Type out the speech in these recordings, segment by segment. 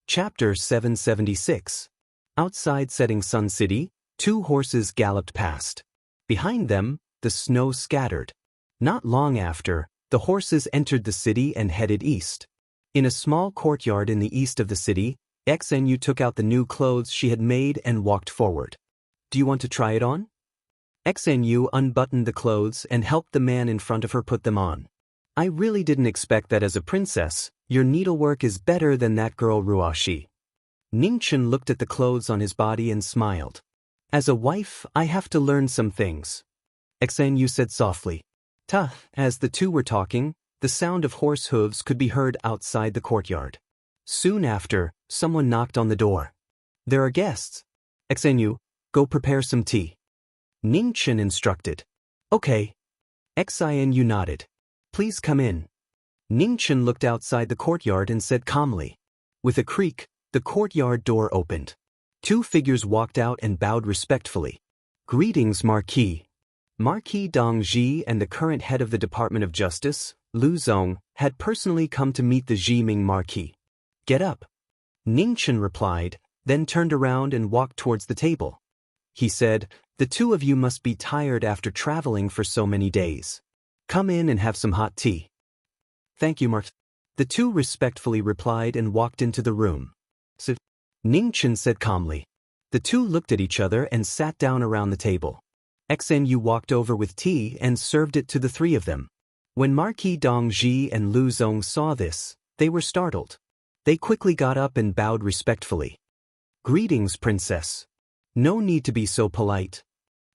Chapter 776. Outside Setting Sun City, two horses galloped past. Behind them, the snow scattered. Not long after, the horses entered the city and headed east. In a small courtyard in the east of the city, Xenu took out the new clothes she had made and walked forward. "Do you want to try it on?" Xenu unbuttoned the clothes and helped the man in front of her put them on. "I really didn't expect that as a princess. Your needlework is better than that girl Ruashi." Ningchen looked at the clothes on his body and smiled. "As a wife, I have to learn some things," Xenu said softly. As the two were talking, the sound of horse hooves could be heard outside the courtyard. Soon after, someone knocked on the door. "There are guests." "Xenu, go prepare some tea," Ningchen instructed. "Okay." Xinu nodded. "Please come in." Ningchen looked outside the courtyard and said calmly. With a creak, the courtyard door opened. Two figures walked out and bowed respectfully. "Greetings, Marquis." Marquis Dongji and the current head of the Department of Justice, Lu Zong, had personally come to meet the Jiming Marquis. "Get up," Ningchen replied, then turned around and walked towards the table. He said, "The two of you must be tired after traveling for so many days. Come in and have some hot tea." "Thank you, Mark." The two respectfully replied and walked into the room. "So," Ningchen said calmly. The two looked at each other and sat down around the table. Xenu walked over with tea and served it to the three of them. When Marquis Dongji and Lu Zong saw this, they were startled. They quickly got up and bowed respectfully. "Greetings, Princess." "No need to be so polite."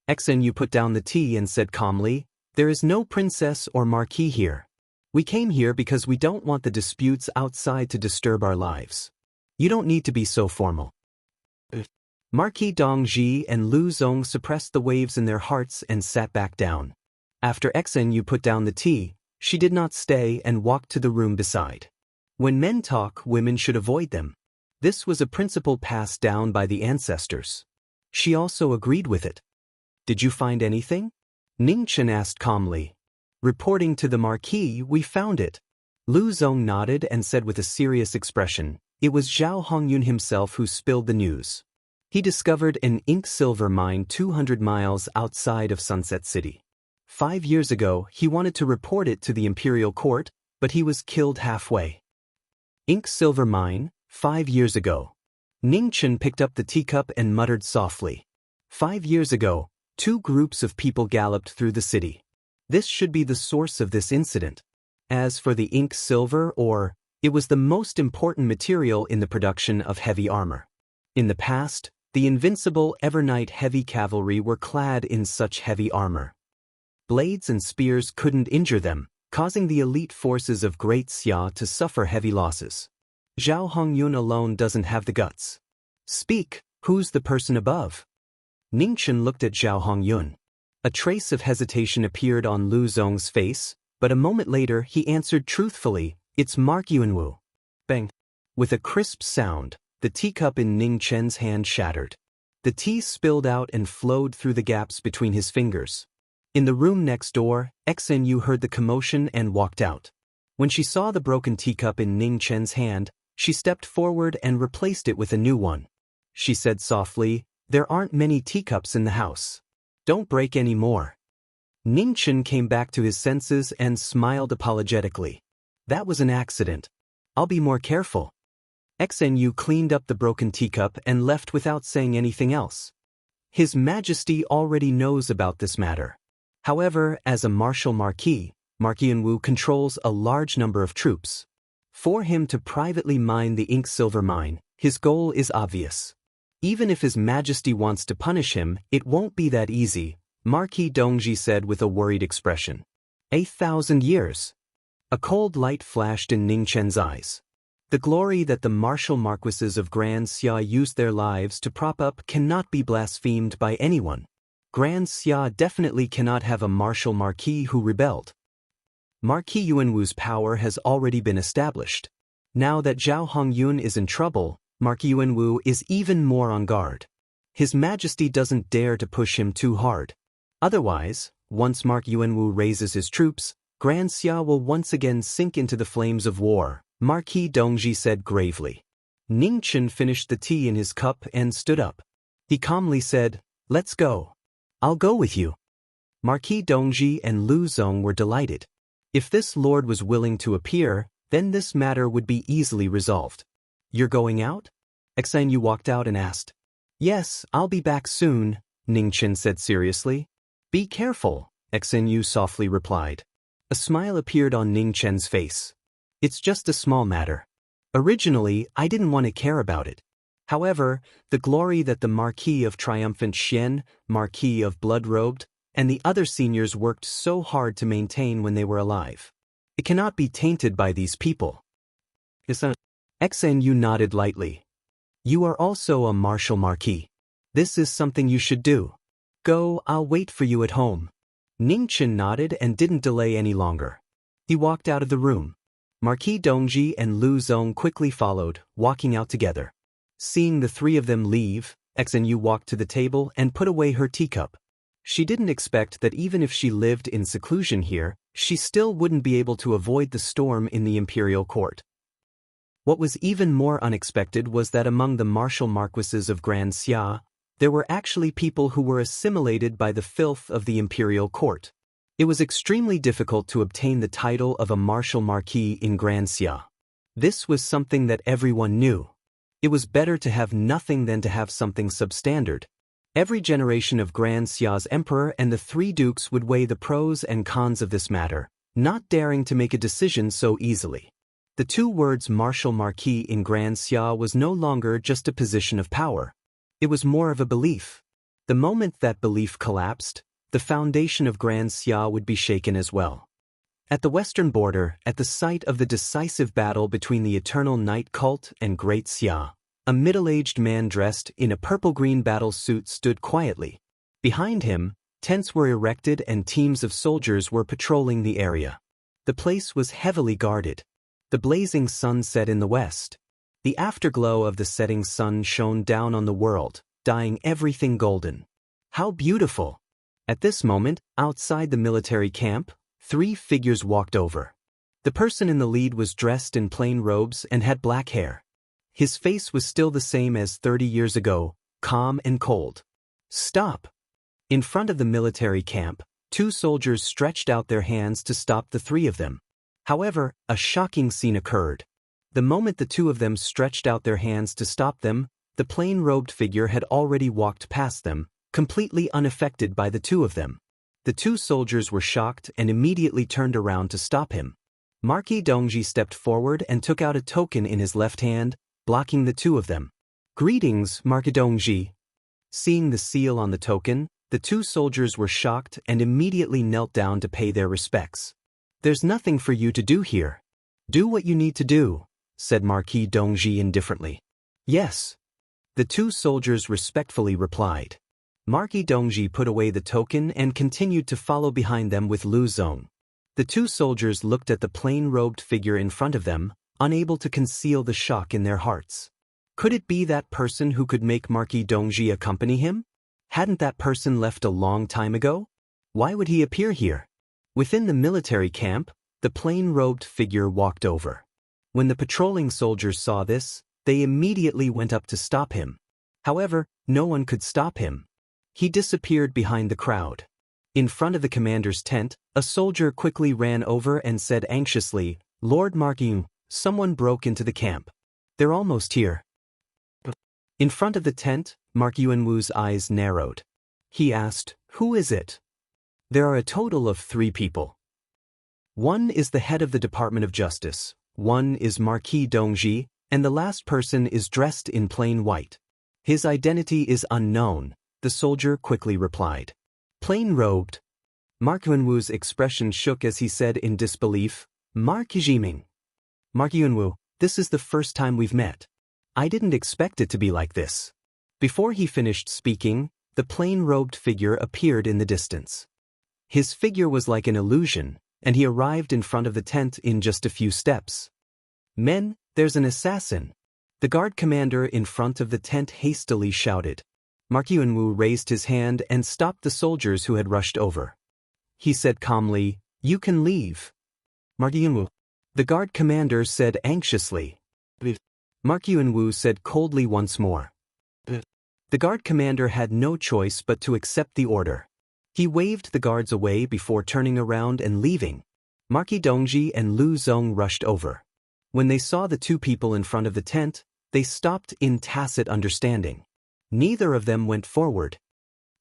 Xenu put down the tea and said calmly, "There is no princess or marquis here. We came here because we don't want the disputes outside to disturb our lives. You don't need to be so formal." Marquis Dongji and Lu Zong suppressed the waves in their hearts and sat back down. After Xenu put down the tea, she did not stay and walked to the room beside. When men talk, women should avoid them. This was a principle passed down by the ancestors. She also agreed with it. "Did you find anything?" Ningchen asked calmly. "Reporting to the Marquis, we found it." Lu Zong nodded and said with a serious expression, "It was Zhao Hongyun himself who spilled the news. He discovered an ink-silver mine 200 miles outside of Sunset City. 5 years ago, he wanted to report it to the imperial court, but he was killed halfway." Ink-silver mine, 5 years ago. Ningchen picked up the teacup and muttered softly. 5 years ago, two groups of people galloped through the city. This should be the source of this incident. As for the ink-silver ore, it was the most important material in the production of heavy armor. In the past, the invincible Evernight heavy cavalry were clad in such heavy armor. Blades and spears couldn't injure them, causing the elite forces of Great Xia to suffer heavy losses. Zhao Hongyun alone doesn't have the guts. "Speak, who's the person above?" Ningchen looked at Zhao Hongyun. A trace of hesitation appeared on Lu Zong's face, but a moment later he answered truthfully, "It's Marquis. Bang! With a crisp sound, the teacup in Ningchen's hand shattered. The tea spilled out and flowed through the gaps between his fingers. In the room next door, Xenu heard the commotion and walked out. When she saw the broken teacup in Ningchen's hand, she stepped forward and replaced it with a new one. She said softly, "There aren't many teacups in the house. Don't break any more." Ningchen came back to his senses and smiled apologetically. "That was an accident. I'll be more careful." Xenu cleaned up the broken teacup and left without saying anything else. His Majesty already knows about this matter. However, as a martial marquis, Marquis Wu controls a large number of troops. For him to privately mine the ink-silver mine, his goal is obvious. Even if His Majesty wants to punish him, it won't be that easy, Marquis Dongji said with a worried expression. 1,000 years. A cold light flashed in Ningchen's eyes. The glory that the martial marquises of Grand Xia used their lives to prop up cannot be blasphemed by anyone. Grand Xia definitely cannot have a martial marquis who rebelled. Marquis Yuanwu's power has already been established. Now that Zhao Hongyun is in trouble, Marquis Yuanwu is even more on guard. His Majesty doesn't dare to push him too hard. Otherwise, once Marquis Yuanwu raises his troops, Grand Xia will once again sink into the flames of war, Marquis Dongji said gravely. Ning Chen finished the tea in his cup and stood up. He calmly said, "Let's go. I'll go with you." Marquis Dongji and Lu Zong were delighted. If this lord was willing to appear, then this matter would be easily resolved. "You're going out?" Xan Yu walked out and asked. "Yes, I'll be back soon," Ning Chen said seriously. "Be careful," Xan Yu softly replied. A smile appeared on Ning Chen's face. "It's just a small matter. Originally, I didn't want to care about it. However, the glory that the Marquis of Triumphant Xian, Marquis of Blood-Robed, and the other seniors worked so hard to maintain when they were alive. It cannot be tainted by these people." Xan Yu nodded lightly. "You are also a martial marquis. This is something you should do. Go, I'll wait for you at home." Ning Chen nodded and didn't delay any longer. He walked out of the room. Marquis Dongji and Lu Zong quickly followed, walking out together. Seeing the three of them leave, Xan Yu walked to the table and put away her teacup. She didn't expect that even if she lived in seclusion here, she still wouldn't be able to avoid the storm in the imperial court. What was even more unexpected was that among the martial marquises of Grand Xia, there were actually people who were assimilated by the filth of the imperial court. It was extremely difficult to obtain the title of a martial marquis in Grand Xia. This was something that everyone knew. It was better to have nothing than to have something substandard. Every generation of Grand Xia's emperor and the three dukes would weigh the pros and cons of this matter, not daring to make a decision so easily. The two words martial marquis in Grand Xia was no longer just a position of power. It was more of a belief. The moment that belief collapsed, the foundation of Grand Xia would be shaken as well. At the western border, at the site of the decisive battle between the Eternal Night Cult and Great Xia, a middle-aged man dressed in a purple-green battle suit stood quietly. Behind him, tents were erected and teams of soldiers were patrolling the area. The place was heavily guarded. The blazing sun set in the west. The afterglow of the setting sun shone down on the world, dyeing everything golden. How beautiful! At this moment, outside the military camp, three figures walked over. The person in the lead was dressed in plain robes and had black hair. His face was still the same as 30 years ago, calm and cold. "Stop!" In front of the military camp, two soldiers stretched out their hands to stop the three of them. However, a shocking scene occurred. The moment the two of them stretched out their hands to stop them, the plain-robed figure had already walked past them, completely unaffected by the two of them. The two soldiers were shocked and immediately turned around to stop him. Marquis Dongji stepped forward and took out a token in his left hand, blocking the two of them. "Greetings, Marquis Dongji." Seeing the seal on the token, the two soldiers were shocked and immediately knelt down to pay their respects. "There's nothing for you to do here. Do what you need to do," said Marquis Dongji indifferently. "Yes." The two soldiers respectfully replied. Marquis Dongji put away the token and continued to follow behind them with Lu Zong. The two soldiers looked at the plain-robed figure in front of them, unable to conceal the shock in their hearts. Could it be that person who could make Marquis Dongji accompany him? Hadn't that person left a long time ago? Why would he appear here? Within the military camp, the plain-robed figure walked over. When the patrolling soldiers saw this, they immediately went up to stop him. However, no one could stop him. He disappeared behind the crowd. In front of the commander's tent, a soldier quickly ran over and said anxiously, "Lord Marquis, someone broke into the camp. They're almost here." In front of the tent, Marquis Yuanwu's eyes narrowed. He asked, "Who is it?" "There are a total of 3 people. One is the head of the Department of Justice, one is Marquis Dongji, and the last person is dressed in plain white. His identity is unknown," the soldier quickly replied. "Plain-robed?" Marquis Yuanwu's expression shook as he said in disbelief, "Marquis Jiming." "Marquis Yuanwu, this is the first time we've met. I didn't expect it to be like this." Before he finished speaking, the plain-robed figure appeared in the distance. His figure was like an illusion, and he arrived in front of the tent in just a few steps. "Men, there's an assassin!" The guard commander in front of the tent hastily shouted. Marquis Yuanwu raised his hand and stopped the soldiers who had rushed over. He said calmly, "You can leave." "Marquis Yuanwu," the guard commander said anxiously. Marquis Wu said coldly once more. The guard commander had no choice but to accept the order. He waved the guards away before turning around and leaving. Marquis Dongji and Lu Zong rushed over. When they saw the two people in front of the tent, they stopped in tacit understanding. Neither of them went forward.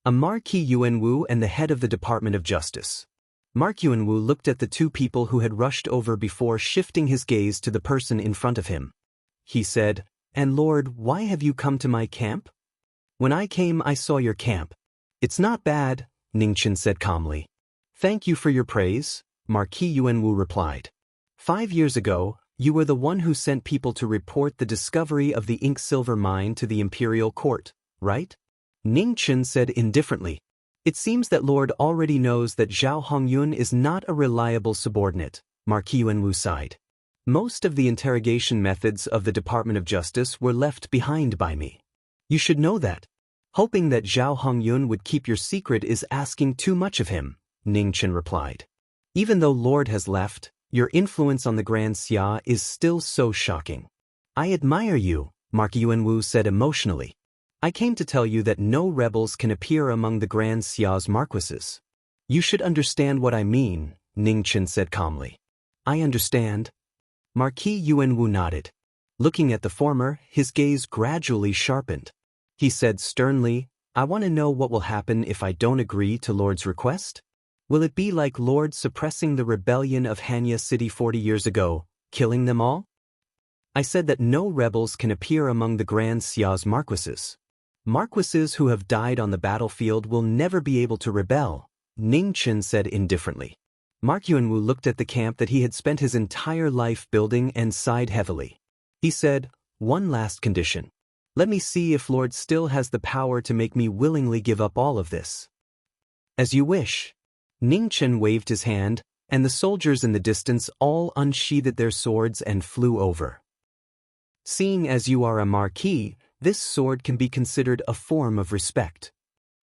A Marquis Yuanwu and the head of the Department of Justice. Marquis Yuanwu looked at the two people who had rushed over before shifting his gaze to the person in front of him. He said, "And Lord, why have you come to my camp?" "When I came, I saw your camp." "It's not bad," Ningchen said calmly. "Thank you for your praise," Marquis Yuanwu replied. 5 years ago, you were the one who sent people to report the discovery of the ink silver mine to the imperial court, right? Ningchen said indifferently. "It seems that Lord already knows that Zhao Hongyun is not a reliable subordinate," Marquis Yuanwu sighed. "Most of the interrogation methods of the Department of Justice were left behind by me. You should know that. Hoping that Zhao Hongyun would keep your secret is asking too much of him," Ningchen replied. "Even though Lord has left, your influence on the Grand Xia is still so shocking." "I admire you," Marquis Yuanwu said emotionally. "I came to tell you that no rebels can appear among the Grand Xia's marquises." "You should understand what I mean," Ningchen said calmly. "I understand." Marquis Yuanwu nodded. Looking at the former, his gaze gradually sharpened. He said sternly, "I want to know what will happen if I don't agree to Lord's request? Will it be like Lord suppressing the rebellion of Hanya City 40 years ago, killing them all?" "I said that no rebels can appear among the Grand Xia's marquises. Marquises who have died on the battlefield will never be able to rebel," Ningchen said indifferently. Marquis Yuanwu looked at the camp that he had spent his entire life building and sighed heavily. He said, "One last condition. Let me see if Lord still has the power to make me willingly give up all of this." "As you wish." Ningchen waved his hand, and the soldiers in the distance all unsheathed their swords and flew over. "Seeing as you are a marquis, this sword can be considered a form of respect."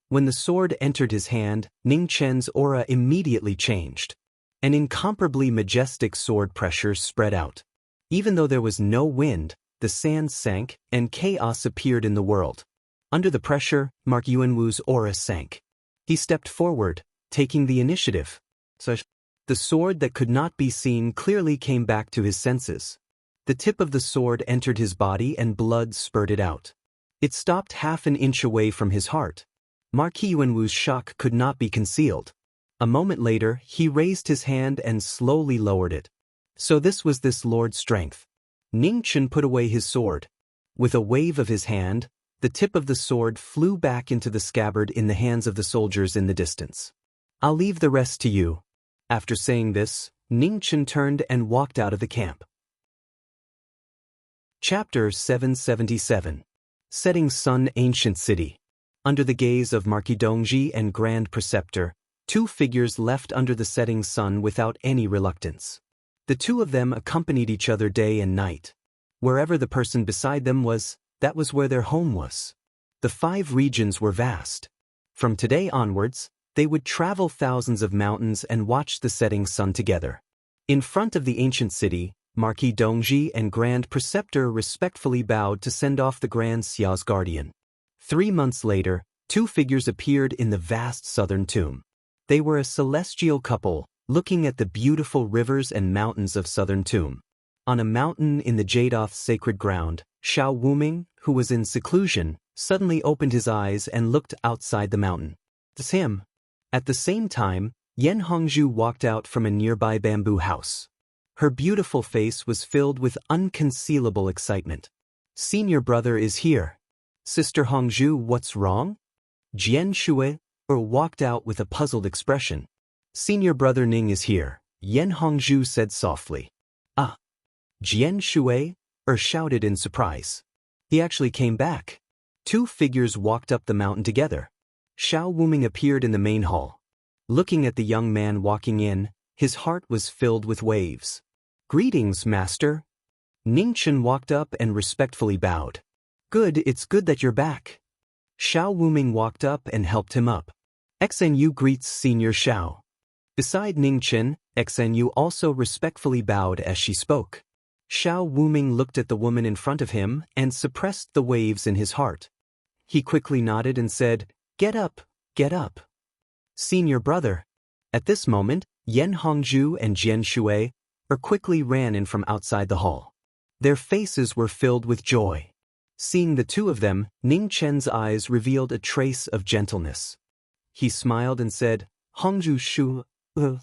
When the sword entered his hand, Ningchen's aura immediately changed. An incomparably majestic sword pressure spread out. Even though there was no wind, the sand sank, and chaos appeared in the world. Under the pressure, Marquis Yuanwu's aura sank. He stepped forward, taking the initiative. The sword that could not be seen clearly came back to his senses. The tip of the sword entered his body and blood spurted out. It stopped half an inch away from his heart. Marquis Yuanwu's shock could not be concealed. A moment later, he raised his hand and slowly lowered it. So this was this lord's strength. Ningchen put away his sword. With a wave of his hand, the tip of the sword flew back into the scabbard in the hands of the soldiers in the distance. "I'll leave the rest to you." After saying this, Ningchen turned and walked out of the camp. Chapter 777. Setting Sun Ancient City. Under the gaze of Marquis Dongji and Grand Preceptor, two figures left under the setting sun without any reluctance. The two of them accompanied each other day and night. Wherever the person beside them was, that was where their home was. The 5 regions were vast. From today onwards, they would travel thousands of mountains and watch the setting sun together. In front of the ancient city, Marquis Dongji and Grand Preceptor respectfully bowed to send off the Grand Xia's guardian. 3 months later, 2 figures appeared in the vast southern tomb. They were a celestial couple, looking at the beautiful rivers and mountains of southern tomb. On a mountain in the Jadoth's sacred ground, Xiao Wuming, who was in seclusion, suddenly opened his eyes and looked outside the mountain. "It's him." At the same time, Yan Hongzhu walked out from a nearby bamboo house. Her beautiful face was filled with unconcealable excitement. "Senior brother is here." "Sister Hongzhu, what's wrong?" Jian Shui walked out with a puzzled expression. "Senior brother Ning is here," Yan Hongzhu said softly. "Ah." Jian Shui shouted in surprise. "He actually came back." 2 figures walked up the mountain together. Xiao Wuming appeared in the main hall. Looking at the young man walking in, his heart was filled with waves. "Greetings, master." Ningchen walked up and respectfully bowed. It's good that you're back." Xiao Wuming walked up and helped him up. "XNU greets Senior Xiao." Beside Ningchen, XNU also respectfully bowed as she spoke. Xiao Wuming looked at the woman in front of him and suppressed the waves in his heart. He quickly nodded and said, "Get up, get up. Senior brother." At this moment, Yan Hongzhu and Jian Shui quickly ran in from outside the hall. Their faces were filled with joy. Seeing the two of them, Ning Chen's eyes revealed a trace of gentleness. He smiled and said, "Hongzhu Shu,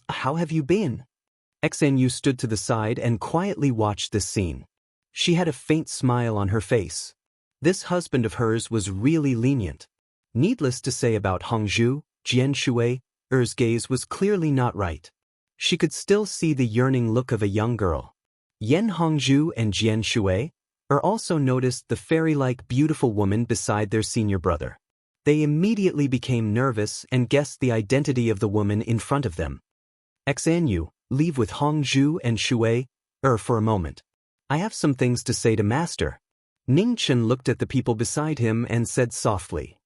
how have you been?" Xanyu stood to the side and quietly watched this scene. She had a faint smile on her face. This husband of hers was really lenient. Needless to say about Hongzhu, Jian Shui's gaze was clearly not right. She could still see the yearning look of a young girl. Yan Hongzhu and Jian Shui also noticed the fairy-like beautiful woman beside their senior brother. They immediately became nervous and guessed the identity of the woman in front of them. "Xanyu, leave with Hongzhu and Shui for a moment. I have some things to say to Master." Ning Chen looked at the people beside him and said softly.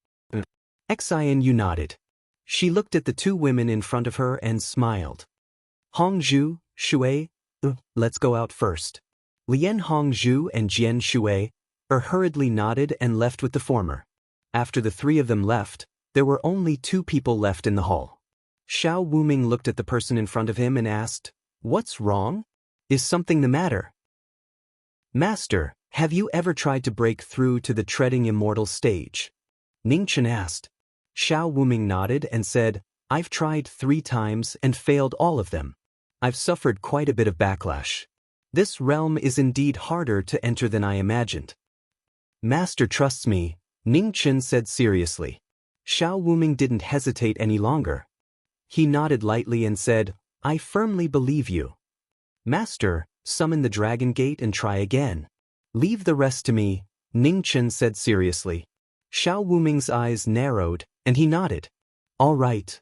Xanyu nodded. She looked at the two women in front of her and smiled. "Hongzhu, Shui, let's go out first." Lian Hongzhu and Jian Shui hurriedly nodded and left with the former. After the three of them left, there were only two people left in the hall. Xiao Wuming looked at the person in front of him and asked, "What's wrong? Is something the matter?" "Master, have you ever tried to break through to the treading immortal stage?" Ning Chen asked. Xiao Wuming nodded and said, "I've tried 3 times and failed all of them. I've suffered quite a bit of backlash. This realm is indeed harder to enter than I imagined." "Master trusts me," Ning Chen said seriously. Xiao Wuming didn't hesitate any longer. He nodded lightly and said, "I firmly believe you." "Master, summon the Dragon Gate and try again. Leave the rest to me," Ning Chen said seriously. Xiao Wuming's eyes narrowed, and he nodded. "All right."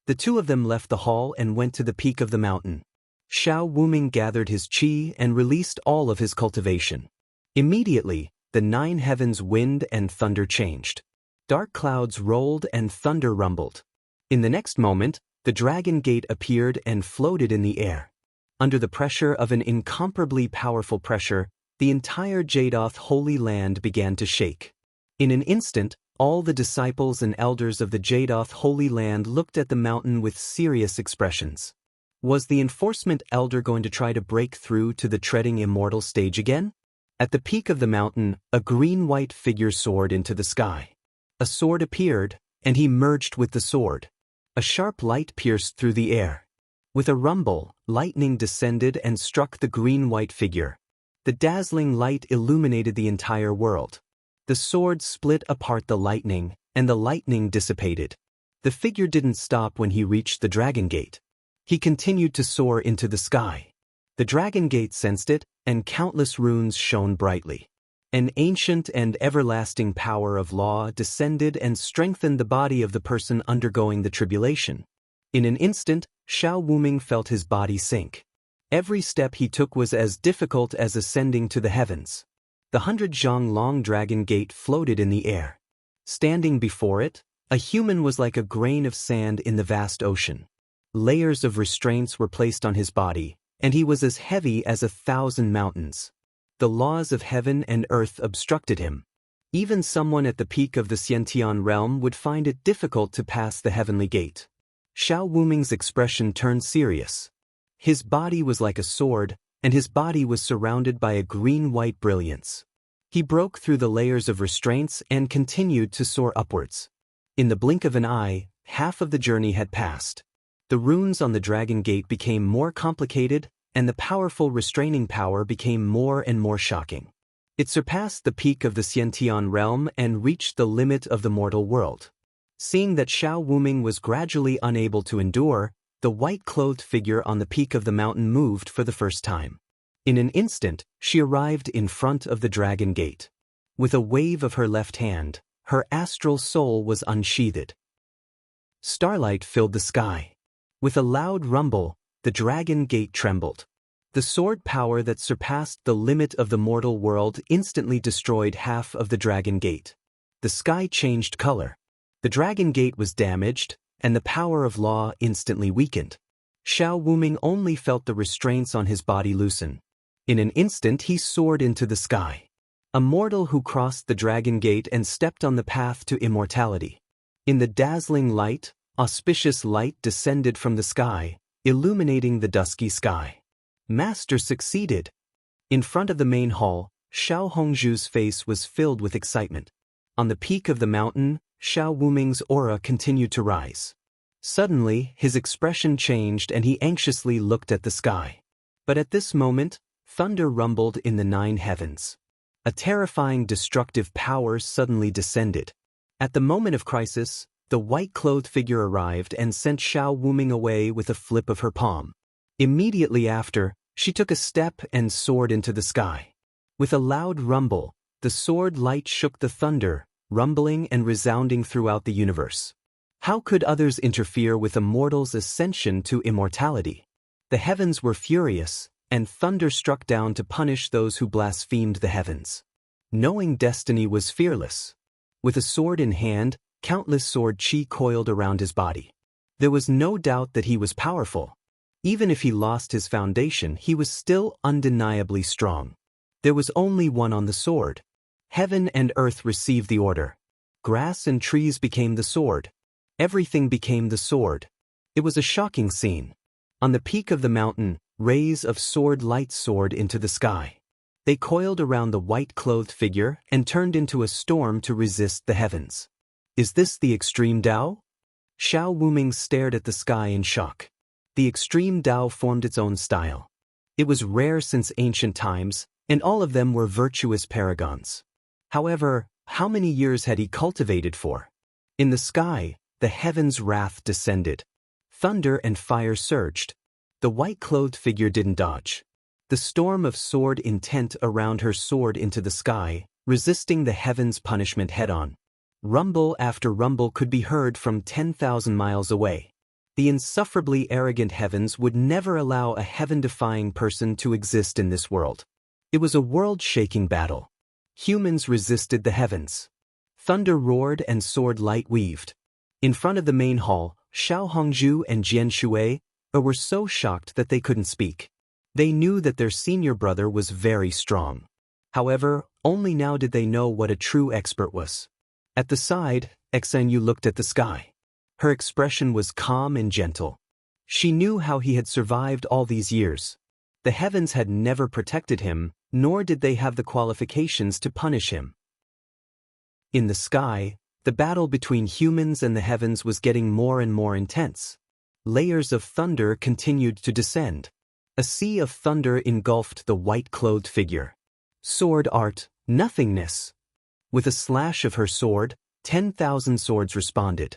The two of them left the hall and went to the peak of the mountain. Xiao Wuming gathered his qi and released all of his cultivation. Immediately, the 9 heavens wind and thunder changed. Dark clouds rolled and thunder rumbled. In the next moment, the Dragon Gate appeared and floated in the air. Under the pressure of an incomparably powerful pressure, the entire Jadoth Holy Land began to shake. In an instant, all the disciples and elders of the Jadoth Holy Land looked at the mountain with serious expressions. Was the enforcement elder going to try to break through to the treading immortal stage again? At the peak of the mountain, a green-white figure soared into the sky. A sword appeared, and he merged with the sword. A sharp light pierced through the air. With a rumble, lightning descended and struck the green-white figure. The dazzling light illuminated the entire world. The sword split apart the lightning, and the lightning dissipated. The figure didn't stop when he reached the Dragon Gate. He continued to soar into the sky. The Dragon Gate sensed it, and countless runes shone brightly. An ancient and everlasting power of law descended and strengthened the body of the person undergoing the tribulation. In an instant, Xiao Wuming felt his body sink. Every step he took was as difficult as ascending to the heavens. The 100 zhang long Dragon Gate floated in the air. Standing before it, a human was like a grain of sand in the vast ocean. Layers of restraints were placed on his body, and he was as heavy as 1,000 mountains. The laws of heaven and earth obstructed him. Even someone at the peak of the Xiantian realm would find it difficult to pass the heavenly gate. Xiao Wuming's expression turned serious. His body was like a sword, and his body was surrounded by a green-white brilliance. He broke through the layers of restraints and continued to soar upwards. In the blink of an eye, half of the journey had passed. The runes on the Dragon Gate became more complicated, and the powerful restraining power became more and more shocking. It surpassed the peak of the Xiantian realm and reached the limit of the mortal world. Seeing that Xiao Wuming was gradually unable to endure, the white-clothed figure on the peak of the mountain moved for the first time. In an instant, she arrived in front of the Dragon Gate. With a wave of her left hand, her astral soul was unsheathed. Starlight filled the sky. With a loud rumble, the Dragon Gate trembled. The sword power that surpassed the limit of the mortal world instantly destroyed half of the Dragon Gate. The sky changed color. The Dragon Gate was damaged, and the power of law instantly weakened. Xiao Wuming only felt the restraints on his body loosen. In an instant he soared into the sky. A mortal who crossed the dragon gate and stepped on the path to immortality. In the dazzling light, auspicious light descended from the sky, illuminating the dusky sky. Master succeeded. In front of the main hall, Xiao Hongzhu's face was filled with excitement. On the peak of the mountain, Xiao Wuming's aura continued to rise. Suddenly, his expression changed and he anxiously looked at the sky. But at this moment, thunder rumbled in the 9 heavens. A terrifying destructive power suddenly descended. At the moment of crisis, the white-clothed figure arrived and sent Xiao Wuming away with a flip of her palm. Immediately after, she took a step and soared into the sky. With a loud rumble, the sword light shook the thunder, rumbling and resounding throughout the universe. How could others interfere with a mortal's ascension to immortality? The heavens were furious, and thunder struck down to punish those who blasphemed the heavens. Knowing destiny was fearless. With a sword in hand, countless sword chi coiled around his body. There was no doubt that he was powerful. Even if he lost his foundation, he was still undeniably strong. There was only one on the sword. Heaven and earth received the order. Grass and trees became the sword. Everything became the sword. It was a shocking scene. On the peak of the mountain, rays of sword light soared into the sky. They coiled around the white-clothed figure and turned into a storm to resist the heavens. Is this the extreme Tao? Xiao Wuming stared at the sky in shock. The extreme Tao formed its own style. It was rare since ancient times, and all of them were virtuous paragons. However, how many years had he cultivated for? In the sky, the heavens' wrath descended. Thunder and fire surged. The white-clothed figure didn't dodge. The storm of sword intent around her soared into the sky, resisting the heavens' punishment head-on. Rumble after rumble could be heard from 10,000 miles away. The insufferably arrogant heavens would never allow a heaven-defying person to exist in this world. It was a world-shaking battle. Humans resisted the heavens. Thunder roared and sword light weaved. In front of the main hall, Xiao Hongzhu and Jian Shui were so shocked that they couldn't speak. They knew that their senior brother was very strong. However, only now did they know what a true expert was. At the side, Xanyu looked at the sky. Her expression was calm and gentle. She knew how he had survived all these years. The heavens had never protected him, nor did they have the qualifications to punish him. In the sky, the battle between humans and the heavens was getting more and more intense. Layers of thunder continued to descend. A sea of thunder engulfed the white-clothed figure. Sword art, nothingness. With a slash of her sword, 10,000 swords responded.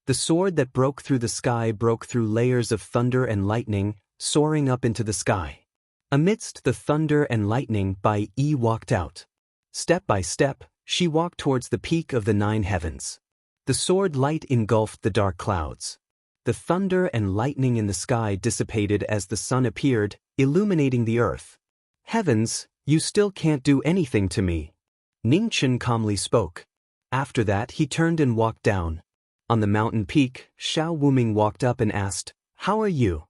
The sword that broke through the sky broke through layers of thunder and lightning, soaring up into the sky. Amidst the thunder and lightning, Bai Yi walked out. Step by step, she walked towards the peak of the 9 heavens. The sword light engulfed the dark clouds. The thunder and lightning in the sky dissipated as the sun appeared, illuminating the earth. Heavens, you still can't do anything to me. Ningchen calmly spoke. After that he turned and walked down. On the mountain peak, Xiao Wuming walked up and asked, "How are you?"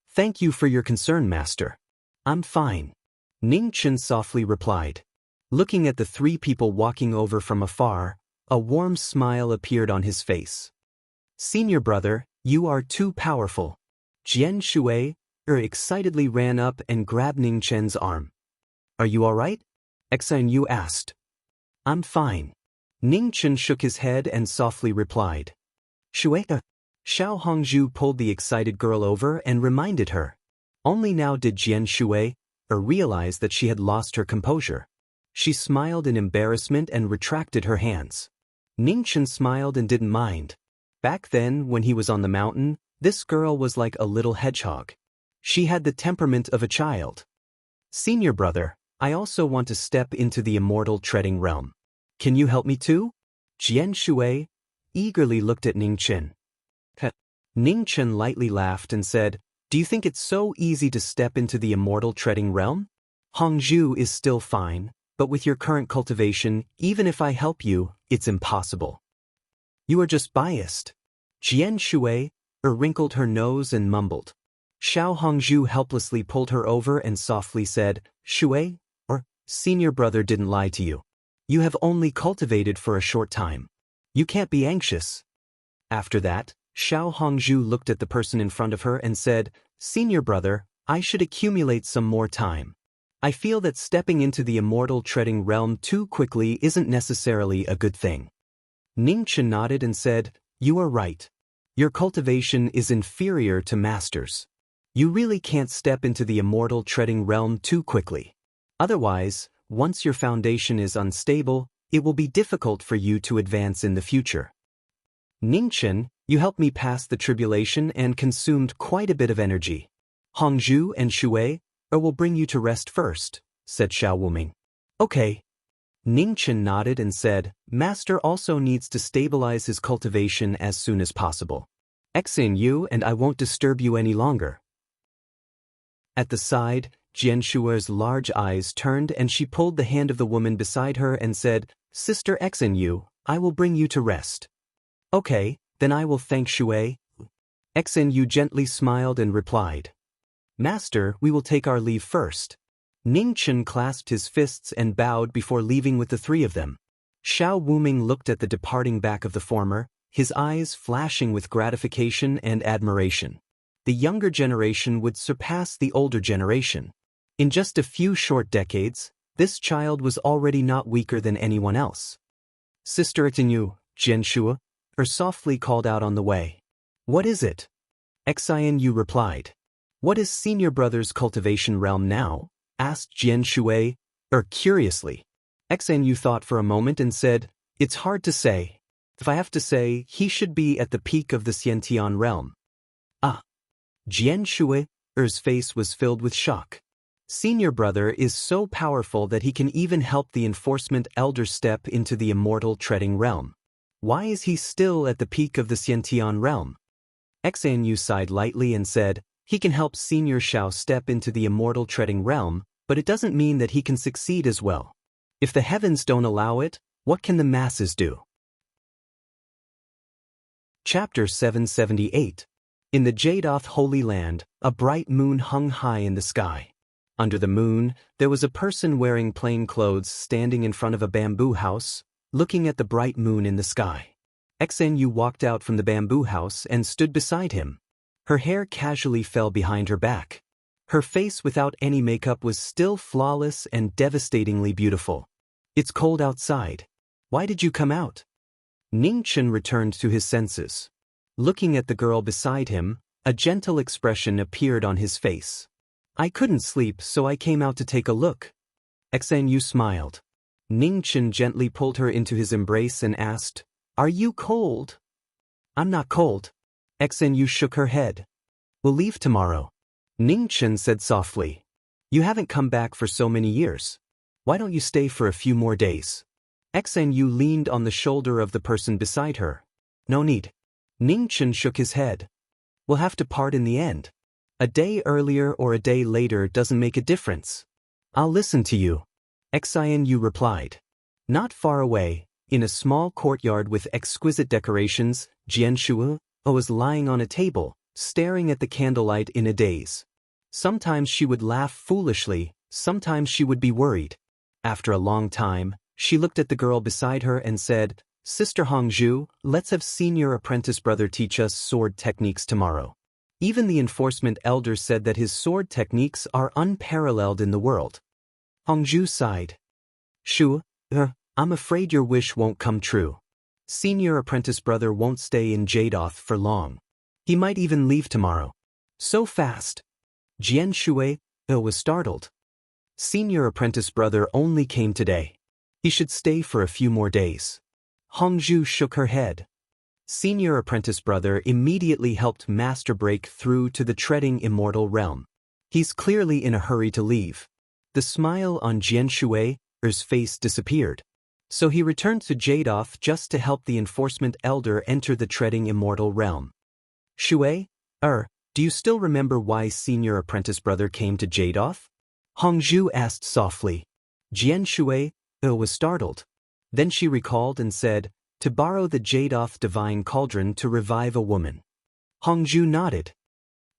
"Thank you for your concern, Master. I'm fine." Ningchen softly replied. Looking at the 3 people walking over from afar, a warm smile appeared on his face. "Senior brother, you are too powerful." Jian Shui excitedly ran up and grabbed Ningchen's arm. "Are you all right?" Xanyu asked. "I'm fine." Ningchen shook his head and softly replied. "Shui." Xiao Hongzhu pulled the excited girl over and reminded her. Only now did Jian Shui realize that she had lost her composure. She smiled in embarrassment and retracted her hands. Ningchen smiled and didn't mind. Back then, when he was on the mountain, this girl was like a little hedgehog. She had the temperament of a child. "Senior brother, I also want to step into the immortal treading realm. Can you help me too?" Jian Shui eagerly looked at Ningchen. Ningchen lightly laughed and said, "Do you think it's so easy to step into the immortal treading realm? Hongzhu is still fine, but with your current cultivation, even if I help you, it's impossible. You are just biased." Jian Shui wrinkled her nose and mumbled. Xiao Hongzhu helplessly pulled her over and softly said, Shui, or, senior brother didn't lie to you. You have only cultivated for a short time. You can't be anxious. After that, Xiao Hongzhu looked at the person in front of her and said, Senior brother, I should accumulate some more time. I feel that stepping into the immortal treading realm too quickly isn't necessarily a good thing. Ningchen nodded and said, You are right. Your cultivation is inferior to masters. You really can't step into the immortal treading realm too quickly. Otherwise, once your foundation is unstable, it will be difficult for you to advance in the future. Ningchen, you helped me pass the tribulation and consumed quite a bit of energy. Hongzhu and Shui will bring you to rest first, said Xiao Wuming. Okay. Ningchen nodded and said, Master also needs to stabilize his cultivation as soon as possible. Exin you and I won't disturb you any longer. At the side, Jian Shui's large eyes turned and she pulled the hand of the woman beside her and said, Sister Exin you, I will bring you to rest. Okay, then I will thank Shui. Exin Yu gently smiled and replied, Master, we will take our leave first. Ningchen clasped his fists and bowed before leaving with the three of them. Xiao Wuming looked at the departing back of the former, his eyes flashing with gratification and admiration. The younger generation would surpass the older generation. In just a few short decades, this child was already not weaker than anyone else. Sister Itinyu, Jian Shua, softly called out on the way. What is it? Xian Yu replied. What is senior brother's cultivation realm now? Asked Jian Shui, curiously. Xian Yu thought for a moment and said, It's hard to say. If I have to say, he should be at the peak of the Xiantian realm. Ah. Jian Shui's face was filled with shock. Senior brother is so powerful that he can even help the enforcement elder step into the immortal treading realm. Why is he still at the peak of the Xiantian realm? Xian Yu sighed lightly and said, He can help Senior Xiao step into the immortal treading realm, but it doesn't mean that he can succeed as well. If the heavens don't allow it, what can the masses do? Chapter 778. In the Jadoth Holy Land, a bright moon hung high in the sky. Under the moon, there was a person wearing plain clothes standing in front of a bamboo house, looking at the bright moon in the sky. Xian Yu walked out from the bamboo house and stood beside him. Her hair casually fell behind her back. Her face without any makeup was still flawless and devastatingly beautiful. It's cold outside. Why did you come out? Ningchen returned to his senses. Looking at the girl beside him, a gentle expression appeared on his face. I couldn't sleep, so I came out to take a look. Xian Yu smiled. Ningchen gently pulled her into his embrace and asked, Are you cold? I'm not cold. Xian Yu shook her head. We'll leave tomorrow. Ningchen said softly. You haven't come back for so many years. Why don't you stay for a few more days? Xian Yu leaned on the shoulder of the person beside her. No need. Ningchen shook his head. We'll have to part in the end. A day earlier or a day later doesn't make a difference. I'll listen to you. Xian Yu replied. Not far away, in a small courtyard with exquisite decorations, Jian Shu was lying on a table, staring at the candlelight in a daze. Sometimes she would laugh foolishly, sometimes she would be worried. After a long time, she looked at the girl beside her and said, Sister Hongzhu, let's have senior apprentice brother teach us sword techniques tomorrow. Even the enforcement elder said that his sword techniques are unparalleled in the world. Hongzhu sighed. Shu, I'm afraid your wish won't come true. Senior apprentice brother won't stay in Jadoth for long. He might even leave tomorrow. So fast. Jian Shui was startled. Senior apprentice brother only came today. He should stay for a few more days. Hongzhu shook her head. Senior apprentice brother immediately helped master break through to the treading immortal realm. He's clearly in a hurry to leave. The smile on Jian Shui's face disappeared. So he returned to Jadoth just to help the enforcement elder enter the treading immortal realm. Shui, do you still remember why senior apprentice brother came to Jadoth? Hongzhu asked softly. Jian Shui was startled. Then she recalled and said, to borrow the Jadoth divine cauldron to revive a woman. Hongzhu nodded.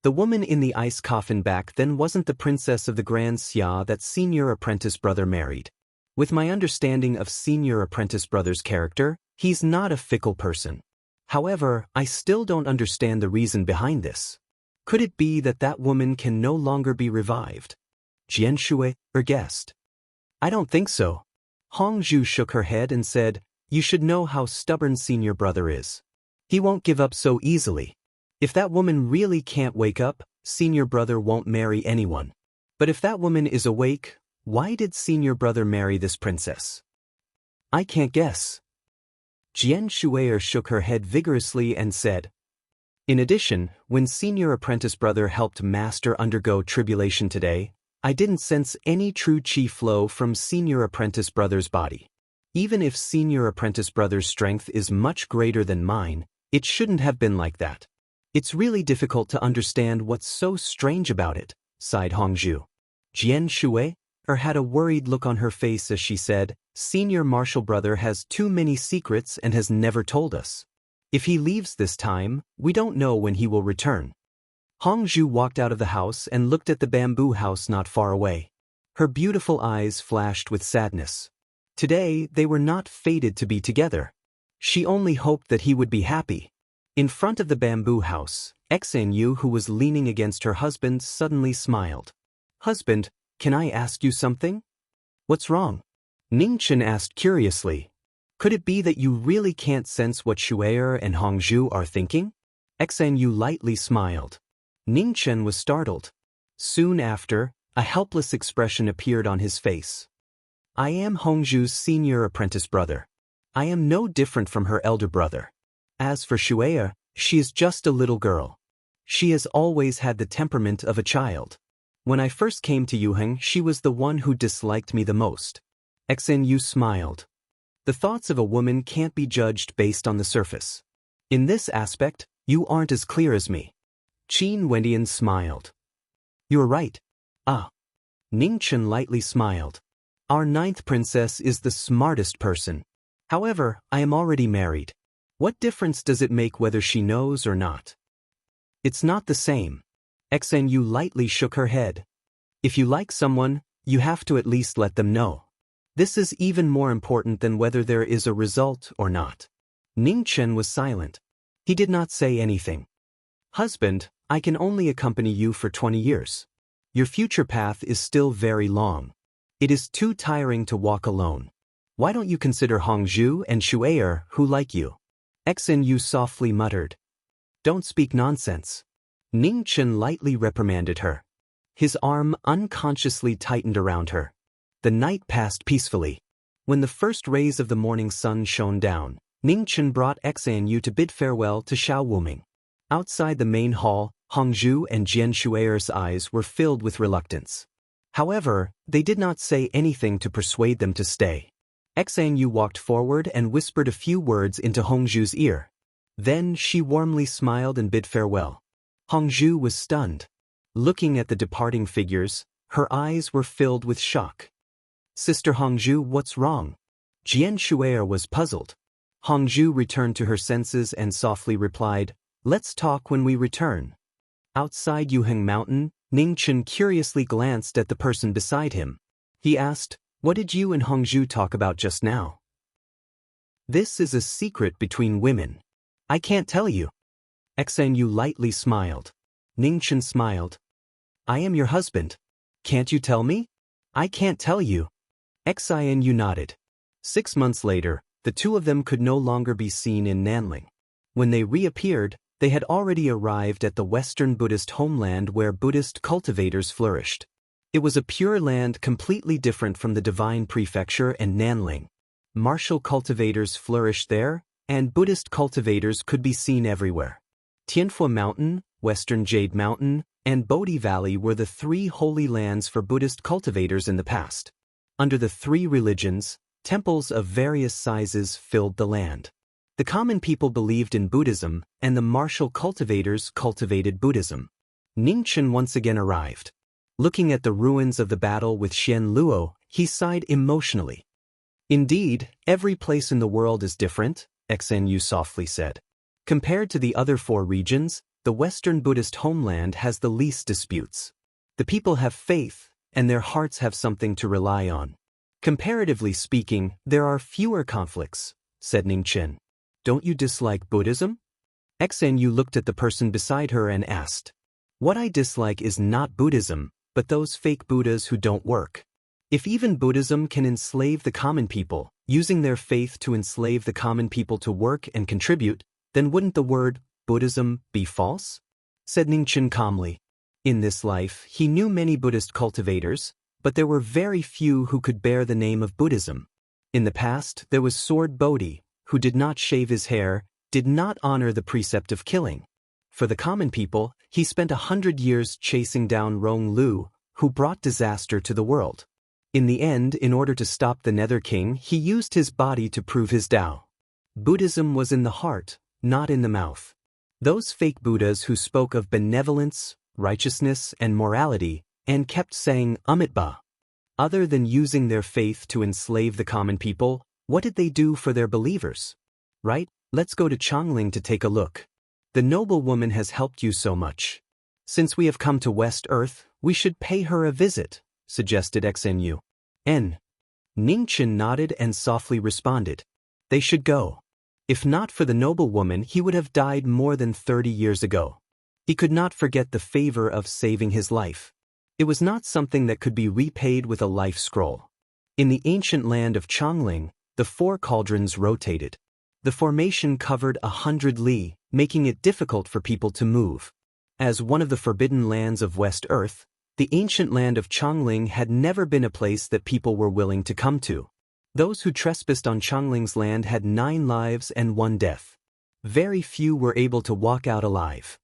The woman in the ice coffin back then wasn't the princess of the Grand Xia that senior apprentice brother married. With my understanding of senior apprentice brother's character, he's not a fickle person. However, I still don't understand the reason behind this. Could it be that that woman can no longer be revived? Jian Shui guessed. I don't think so. Hongzhu shook her head and said, you should know how stubborn senior brother is. He won't give up so easily. If that woman really can't wake up, senior brother won't marry anyone. But if that woman is awake, why did senior brother marry this princess? I can't guess. Jian Shuier shook her head vigorously and said, in addition, when senior apprentice brother helped master undergo tribulation today, I didn't sense any true qi flow from senior apprentice brother's body. Even if senior apprentice brother's strength is much greater than mine, it shouldn't have been like that. It's really difficult to understand what's so strange about it, sighed Hongzhu. Jian Shuier had a worried look on her face as she said, senior martial brother has too many secrets and has never told us. If he leaves this time, we don't know when he will return. Hongzhu walked out of the house and looked at the bamboo house not far away. Her beautiful eyes flashed with sadness. Today, they were not fated to be together. She only hoped that he would be happy. In front of the bamboo house, Xanyu, who was leaning against her husband, suddenly smiled. Husband, can I ask you something? What's wrong? Ningchen asked curiously. Could it be that you really can't sense what Shuier and Hongzhu are thinking? Xanyu lightly smiled. Ningchen was startled. Soon after, a helpless expression appeared on his face. I am Hongzhu's senior apprentice brother. I am no different from her elder brother. As for Shuier, she is just a little girl. She has always had the temperament of a child. When I first came to Yuheng, she was the one who disliked me the most. Xanyu smiled. The thoughts of a woman can't be judged based on the surface. In this aspect, you aren't as clear as me. Qin Wendian smiled. You're right. Ah. Ningchen lightly smiled. Our ninth princess is the smartest person. However, I am already married. What difference does it make whether she knows or not? It's not the same. Xanyu lightly shook her head. If you like someone, you have to at least let them know. This is even more important than whether there is a result or not. Ningchen was silent. He did not say anything. Husband, I can only accompany you for 20 years. Your future path is still very long. It is too tiring to walk alone. Why don't you consider Hongzhu and Shuier, who like you? Xanyu softly muttered. Don't speak nonsense. Ningchen lightly reprimanded her. His arm unconsciously tightened around her. The night passed peacefully. When the first rays of the morning sun shone down, Ningchen brought Xanyu to bid farewell to Xiao Wuming. Outside the main hall, Hongzhu and Jian Shuier's eyes were filled with reluctance. However, they did not say anything to persuade them to stay. Xanyu walked forward and whispered a few words into Hongzhu's ear. Then she warmly smiled and bid farewell. Hongzhu was stunned. Looking at the departing figures, her eyes were filled with shock. Sister Hongzhu, what's wrong? Jian Shuier was puzzled. Hongzhu returned to her senses and softly replied, let's talk when we return. Outside Yuheng Mountain, Ningchen curiously glanced at the person beside him. He asked, what did you and Hongzhu talk about just now? This is a secret between women. I can't tell you. Xanyu lightly smiled. Ningchen smiled. I am your husband. Can't you tell me? I can't tell you. Xanyu nodded. 6 months later, the two of them could no longer be seen in Nanling. When they reappeared, they had already arrived at the Western Buddhist homeland where Buddhist cultivators flourished. It was a pure land completely different from the Divine Prefecture and Nanling. Martial cultivators flourished there, and Buddhist cultivators could be seen everywhere. Tianfu Mountain, Western Jade Mountain, and Bodhi Valley were the 3 holy lands for Buddhist cultivators in the past. Under the 3 religions, temples of various sizes filled the land. The common people believed in Buddhism, and the martial cultivators cultivated Buddhism. Ningchen once again arrived. Looking at the ruins of the battle with Xian Luo, he sighed emotionally. Indeed, every place in the world is different, Xanyu softly said. Compared to the other 4 regions, the Western Buddhist homeland has the least disputes. The people have faith, and their hearts have something to rely on. Comparatively speaking, there are fewer conflicts, said Ningchen. Don't you dislike Buddhism? Xenu looked at the person beside her and asked. What I dislike is not Buddhism, but those fake Buddhas who don't work. If even Buddhism can enslave the common people, using their faith to enslave the common people to work and contribute, then wouldn't the word Buddhism be false? Said Ningchen calmly. In this life, he knew many Buddhist cultivators, but there were very few who could bear the name of Buddhism. In the past, there was Sword Bodhi, who did not shave his hair, did not honor the precept of killing. For the common people, he spent 100 years chasing down Rong Lu, who brought disaster to the world. In the end, in order to stop the Nether King, he used his body to prove his Tao. Buddhism was in the heart, not in the mouth. Those fake Buddhas who spoke of benevolence, righteousness, and morality, and kept saying Amitba. Other than using their faith to enslave the common people, what did they do for their believers? Right? Let's go to Chongling to take a look. The noble woman has helped you so much. Since we have come to West Earth, we should pay her a visit, suggested Xenu. Ningchen nodded and softly responded. They should go. If not for the noble woman, he would have died more than 30 years ago. He could not forget the favor of saving his life. It was not something that could be repaid with a life scroll. In the ancient land of Chongling, the 4 cauldrons rotated. The formation covered 100 li, making it difficult for people to move. As one of the forbidden lands of West Earth, the ancient land of Chongling had never been a place that people were willing to come to. Those who trespassed on Chongling's land had 9 lives and 1 death. Very few were able to walk out alive.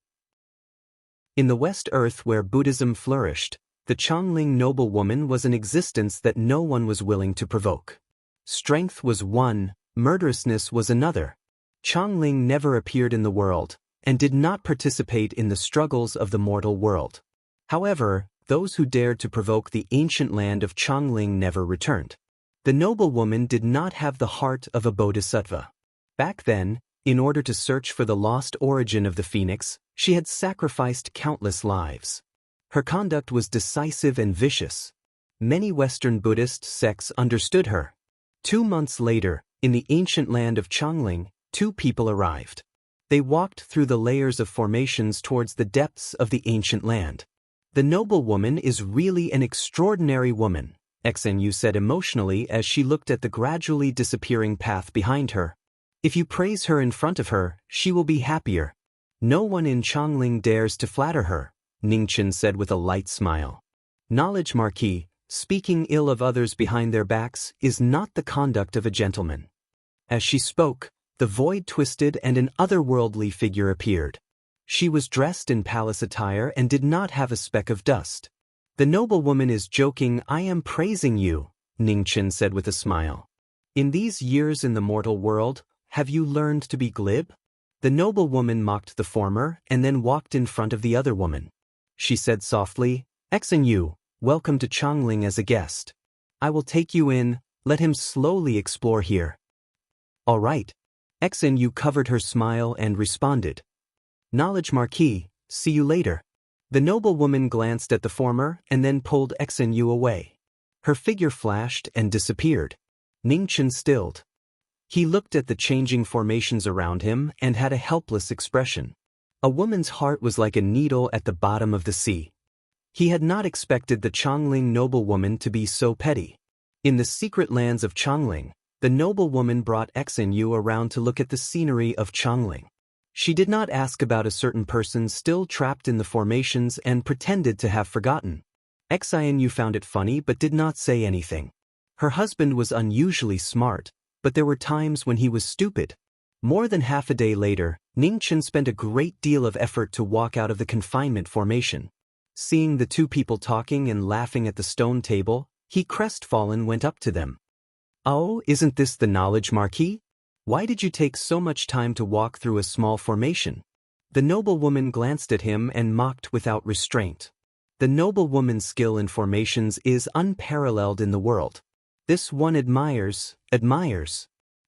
In the West Earth where Buddhism flourished, the Chongling noblewoman was an existence that no one was willing to provoke. Strength was one, murderousness was another. Chongling never appeared in the world, and did not participate in the struggles of the mortal world. However, those who dared to provoke the ancient land of Chongling never returned. The noblewoman did not have the heart of a bodhisattva. Back then, in order to search for the lost origin of the phoenix, she had sacrificed countless lives. Her conduct was decisive and vicious. Many Western Buddhist sects understood her. 2 months later, in the ancient land of Chongling, 2 people arrived. They walked through the layers of formations towards the depths of the ancient land. The noblewoman is really an extraordinary woman, Xenu said emotionally as she looked at the gradually disappearing path behind her. If you praise her in front of her, she will be happier. No one in Chongling dares to flatter her, Ningchen said with a light smile. Knowledge, Marquis, speaking ill of others behind their backs, is not the conduct of a gentleman. As she spoke, the void twisted and an otherworldly figure appeared. She was dressed in palace attire and did not have a speck of dust. The noblewoman is joking. I am praising you, Ningchen said with a smile. In these years in the mortal world, have you learned to be glib? The noblewoman mocked the former and then walked in front of the other woman. She said softly, Xenu, welcome to Chongling as a guest. I will take you in, let him slowly explore here. All right. Xenu covered her smile and responded. Knowledge, Marquis, see you later. The noblewoman glanced at the former and then pulled Xenu away. Her figure flashed and disappeared. Ningchen stilled. He looked at the changing formations around him and had a helpless expression. A woman's heart was like a needle at the bottom of the sea. He had not expected the Chongling noblewoman to be so petty. In the secret lands of Chongling, the noblewoman brought Xenu around to look at the scenery of Chongling. She did not ask about a certain person still trapped in the formations and pretended to have forgotten. Xinu found it funny but did not say anything. Her husband was unusually smart, but there were times when he was stupid. More than half a day later, Ningchen spent a great deal of effort to walk out of the confinement formation. Seeing the 2 people talking and laughing at the stone table, he crestfallen went up to them. Oh, isn't this the knowledge, Marquis? Why did you take so much time to walk through a small formation? The noblewoman glanced at him and mocked without restraint. The noblewoman's skill in formations is unparalleled in the world. This one admires.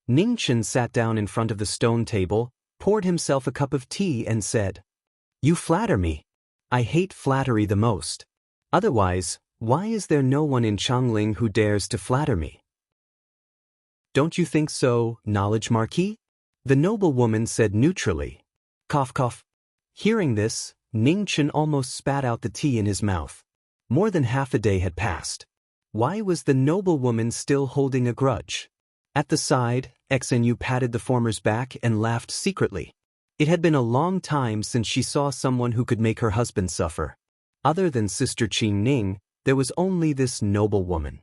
Ningchen sat down in front of the stone table, poured himself a cup of tea and said, You flatter me. I hate flattery the most. Otherwise, why is there no one in Changling who dares to flatter me? Don't you think so, knowledge Marquis? The noblewoman said neutrally. Cough cough. Hearing this, Ningchen almost spat out the tea in his mouth. More than half a day had passed. Why was the noblewoman still holding a grudge? At the side, Xenu patted the former's back and laughed secretly. It had been a long time since she saw someone who could make her husband suffer. Other than Sister Qing Ning, there was only this noblewoman.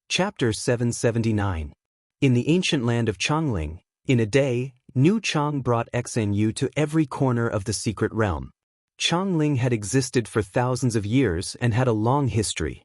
Chapter 779. In the ancient land of Changling, in a day, New Chang brought Xenu to every corner of the secret realm. Changling had existed for thousands of years and had a long history.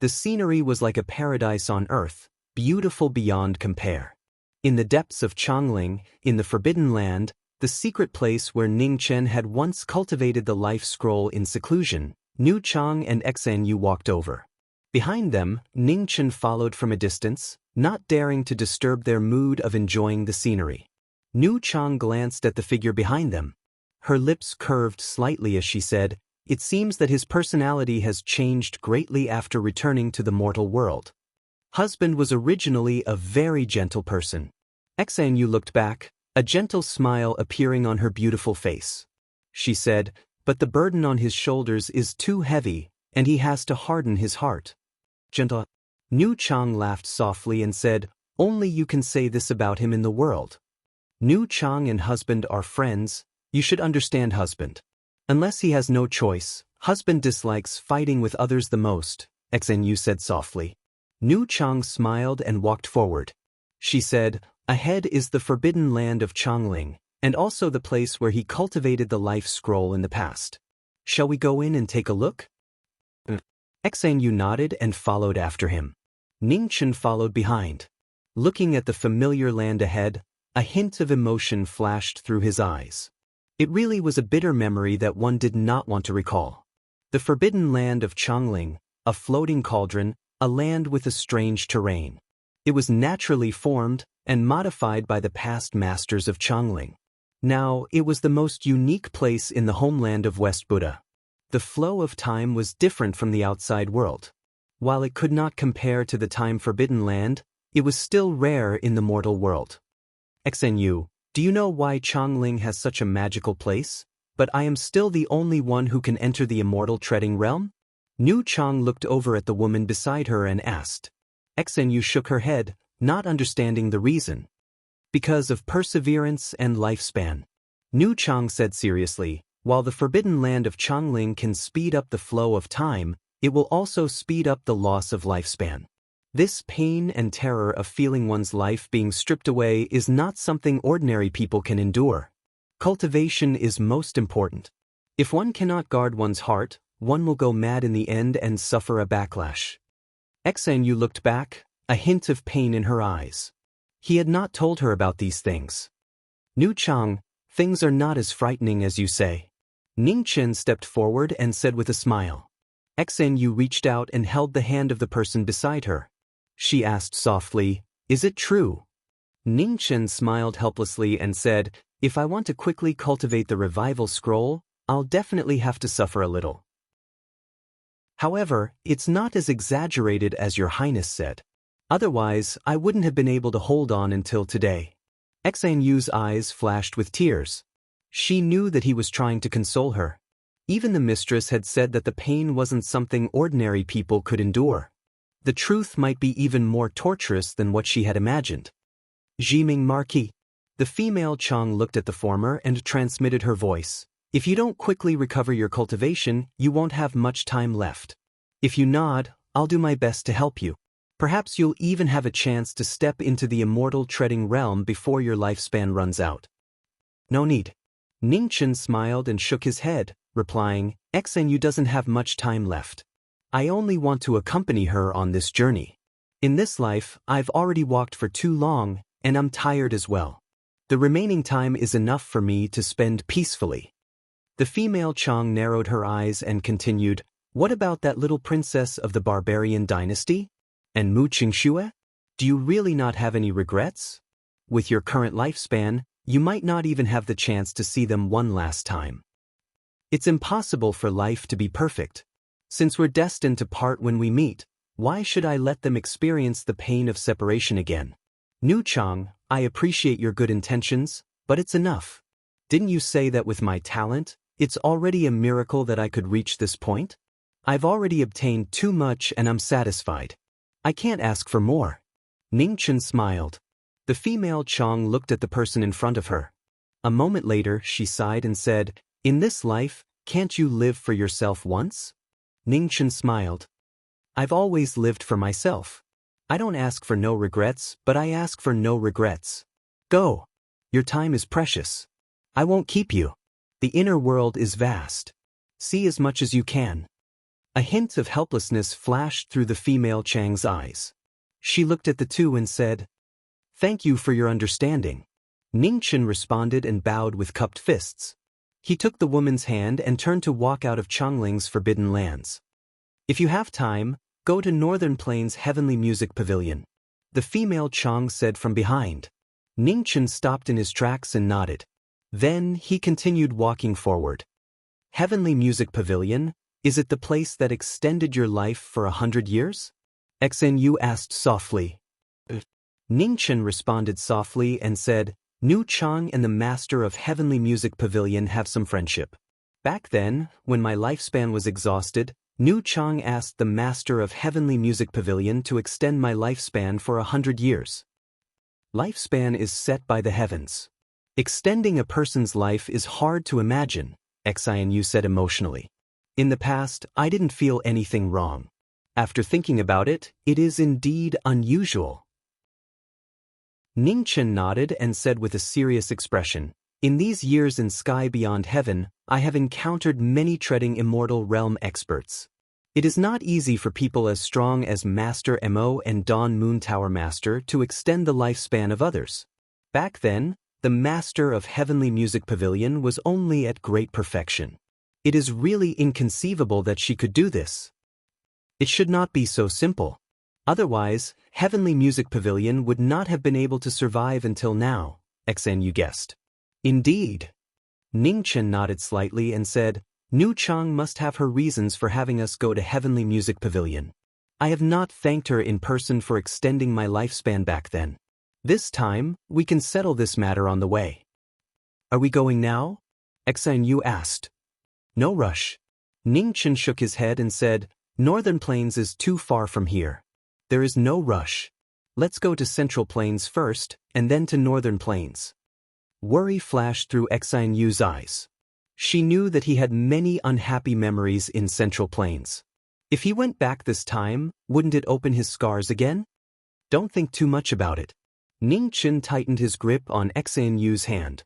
The scenery was like a paradise on earth, beautiful beyond compare. In the depths of Changling, in the Forbidden Land, the secret place where Ningchen had once cultivated the life scroll in seclusion, New Chang and Xenu walked over. Behind them, Ningchen followed from a distance, not daring to disturb their mood of enjoying the scenery. New Chang glanced at the figure behind them. Her lips curved slightly as she said, "It seems that his personality has changed greatly after returning to the mortal world. Husband was originally a very gentle person." Xenu looked back, a gentle smile appearing on her beautiful face. She said, "But the burden on his shoulders is too heavy, and he has to harden his heart." Gentle. New Chang laughed softly and said, "Only you can say this about him in the world. New Chang and husband are friends. You should understand husband. Unless he has no choice, husband dislikes fighting with others the most," Xenu said softly. New Chang smiled and walked forward. She said, "Ahead is the forbidden land of Changling, and also the place where he cultivated the life scroll in the past. Shall we go in and take a look?" Xenu nodded and followed after him. Ningchen followed behind. Looking at the familiar land ahead, a hint of emotion flashed through his eyes. It really was a bitter memory that one did not want to recall. The forbidden land of Changling, a floating cauldron, a land with a strange terrain. It was naturally formed and modified by the past masters of Changling. Now, it was the most unique place in the homeland of West Buddha. The flow of time was different from the outside world. While it could not compare to the time-forbidden land, it was still rare in the mortal world. Xenu, do you know why Changling has such a magical place? But I am still the only one who can enter the immortal treading realm? New Chang looked over at the woman beside her and asked. Xenu shook her head, not understanding the reason. Because of perseverance and lifespan. New Chang said seriously, while the forbidden land of Changling can speed up the flow of time, it will also speed up the loss of lifespan. This pain and terror of feeling one's life being stripped away is not something ordinary people can endure. Cultivation is most important. If one cannot guard one's heart, one will go mad in the end and suffer a backlash. Xenu looked back, a hint of pain in her eyes. He had not told her about these things. New Chang, things are not as frightening as you say. Ningchen stepped forward and said with a smile. Xenu reached out and held the hand of the person beside her. She asked softly, "Is it true?" Ningchen smiled helplessly and said, "If I want to quickly cultivate the revival scroll, I'll definitely have to suffer a little. However, it's not as exaggerated as your highness said. Otherwise, I wouldn't have been able to hold on until today." Xenu's eyes flashed with tears. She knew that he was trying to console her. Even the mistress had said that the pain wasn't something ordinary people could endure. The truth might be even more torturous than what she had imagined. Jiming Marquis. The female Chang looked at the former and transmitted her voice. "If you don't quickly recover your cultivation, you won't have much time left. If you nod, I'll do my best to help you. Perhaps you'll even have a chance to step into the immortal treading realm before your lifespan runs out." "No need." Ningchen smiled and shook his head, replying, "Xenu doesn't have much time left. I only want to accompany her on this journey. In this life, I've already walked for too long, and I'm tired as well. The remaining time is enough for me to spend peacefully." The female Chang narrowed her eyes and continued, "What about that little princess of the barbarian dynasty? And Mu Qingxue? Do you really not have any regrets? With your current lifespan, You might not even have the chance to see them one last time. It's impossible for life to be perfect. Since we're destined to part when we meet, why should I let them experience the pain of separation again? Nu Chang, I appreciate your good intentions, but it's enough. Didn't you say that with my talent, it's already a miracle that I could reach this point? I've already obtained too much and I'm satisfied. I can't ask for more. Ning Chen smiled. The female Chang looked at the person in front of her. A moment later, she sighed and said, "In this life, can't you live for yourself once?" Ning Chen smiled. "I've always lived for myself. I don't ask for no regrets, but I ask for no regrets. Go. Your time is precious. I won't keep you. The inner world is vast. See as much as you can." A hint of helplessness flashed through the female Chang's eyes. She looked at the two and said, "Thank you for your understanding." Ning Chen responded and bowed with cupped fists. He took the woman's hand and turned to walk out of Changling's forbidden lands. "If you have time, go to Northern Plains Heavenly Music Pavilion," the female Chang said from behind. Ning Chen stopped in his tracks and nodded. Then he continued walking forward. "Heavenly Music Pavilion, is it the place that extended your life for 100 years? Xnu asked softly. Ning Chen responded softly and said, "Nu Chang and the master of Heavenly Music Pavilion have some friendship. Back then, when my lifespan was exhausted, Nu Chang asked the master of Heavenly Music Pavilion to extend my lifespan for 100 years. Lifespan is set by the heavens. Extending a person's life is hard to imagine," Xinu said emotionally. "In the past, I didn't feel anything wrong. After thinking about it, it is indeed unusual." Ning Chen nodded and said with a serious expression, "In these years in Sky Beyond Heaven, I have encountered many treading immortal realm experts. It is not easy for people as strong as Master Mo and Dawn Moon Tower Master to extend the lifespan of others. Back then, the master of Heavenly Music Pavilion was only at great perfection. It is really inconceivable that she could do this. It should not be so simple. Otherwise, Heavenly Music Pavilion would not have been able to survive until now," Xnu guessed. "Indeed." Ning Chen nodded slightly and said, "Nu Chang must have her reasons for having us go to Heavenly Music Pavilion. I have not thanked her in person for extending my lifespan back then. This time, we can settle this matter on the way." "Are we going now?" Xnu asked. "No rush." Ning Chen shook his head and said, "Northern Plains is too far from here. There is no rush. Let's go to Central Plains first, and then to Northern Plains." Worry flashed through Xinu's eyes. She knew that he had many unhappy memories in Central Plains. If he went back this time, wouldn't it open his scars again? "Don't think too much about it." Ning Chen tightened his grip on Xinu's hand.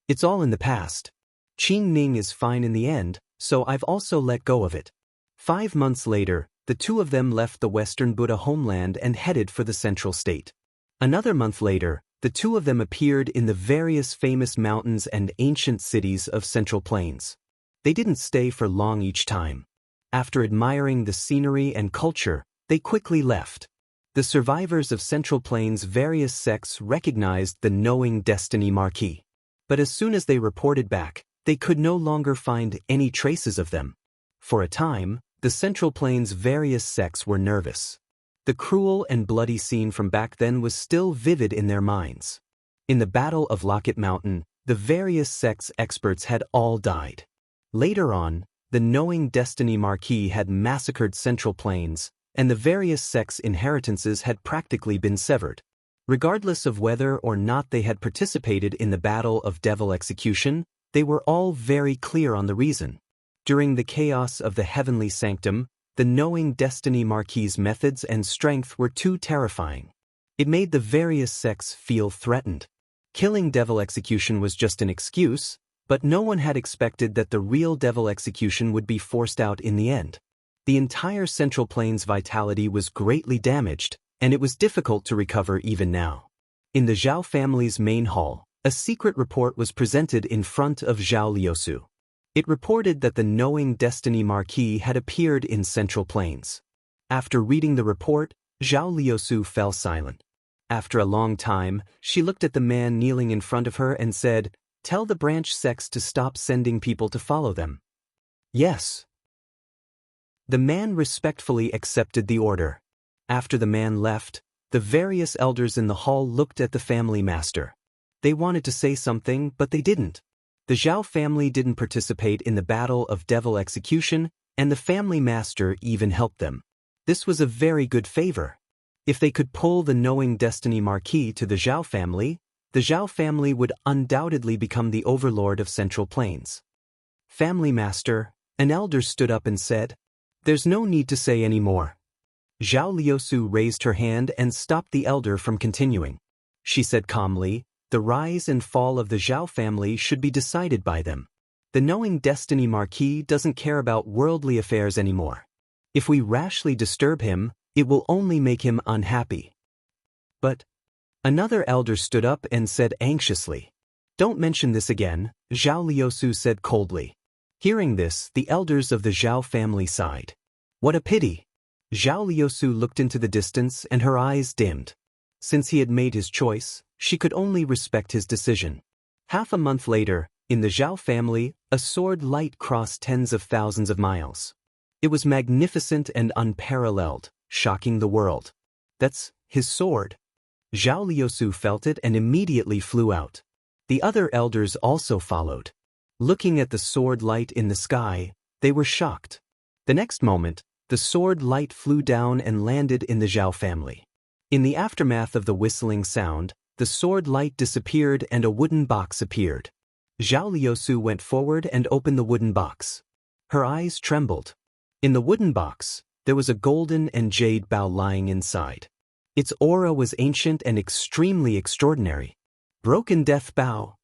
"It's all in the past. Qing Ning is fine in the end, so I've also let go of it." 5 months later, the two of them left the Western Buddha homeland and headed for the Central State. Another month later, the two of them appeared in the various famous mountains and ancient cities of Central Plains. They didn't stay for long each time. After admiring the scenery and culture, they quickly left. The survivors of Central Plains' various sects recognized the knowing destiny Marquis. But as soon as they reported back, they could no longer find any traces of them. For a time, the Central Plains' various sects were nervous. The cruel and bloody scene from back then was still vivid in their minds. In the Battle of Locket Mountain, the various sects' experts had all died. Later on, the knowing destiny Marquis had massacred Central Plains, and the various sects' inheritances had practically been severed. Regardless of whether or not they had participated in the Battle of Devil Execution, they were all very clear on the reason. During the chaos of the Heavenly Sanctum, the knowing destiny Marquis' methods and strength were too terrifying. It made the various sects feel threatened. Killing Devil Execution was just an excuse, but no one had expected that the real Devil Execution would be forced out in the end. The entire Central Plains' vitality was greatly damaged, and it was difficult to recover even now. In the Zhao family's main hall, a secret report was presented in front of Zhao Liusu. It reported that the knowing destiny Marquis had appeared in Central Plains. After reading the report, Zhao Liusu fell silent. After a long time, she looked at the man kneeling in front of her and said, "Tell the branch sects to stop sending people to follow them." "Yes." The man respectfully accepted the order. After the man left, the various elders in the hall looked at the family master. They wanted to say something, but they didn't. The Zhao family didn't participate in the battle of devil execution, and the family master even helped them. This was a very good favor. If they could pull the knowing destiny Marquis to the Zhao family would undoubtedly become the overlord of Central Plains. "Family master," an elder stood up and said, "There's no need to say any more." Zhao Liusu raised her hand and stopped the elder from continuing. She said calmly, "The rise and fall of the Zhao family should be decided by them. The knowing destiny Marquis doesn't care about worldly affairs anymore. If we rashly disturb him, it will only make him unhappy." "But," another elder stood up and said anxiously. "Don't mention this again," Zhao Liusu said coldly. Hearing this, the elders of the Zhao family sighed. "What a pity." Zhao Liusu looked into the distance and her eyes dimmed. Since he had made his choice, she could only respect his decision. Half a month later, in the Zhao family, a sword light crossed tens of thousands of miles. It was magnificent and unparalleled, shocking the world. "That's his sword." Zhao Liusu felt it and immediately flew out. The other elders also followed. Looking at the sword light in the sky, they were shocked. The next moment, the sword light flew down and landed in the Zhao family. In the aftermath of the whistling sound, the sword light disappeared and a wooden box appeared. Zhao Liusu went forward and opened the wooden box. Her eyes trembled. In the wooden box, there was a golden and jade bow lying inside. Its aura was ancient and extremely extraordinary. "Broken Death Bow."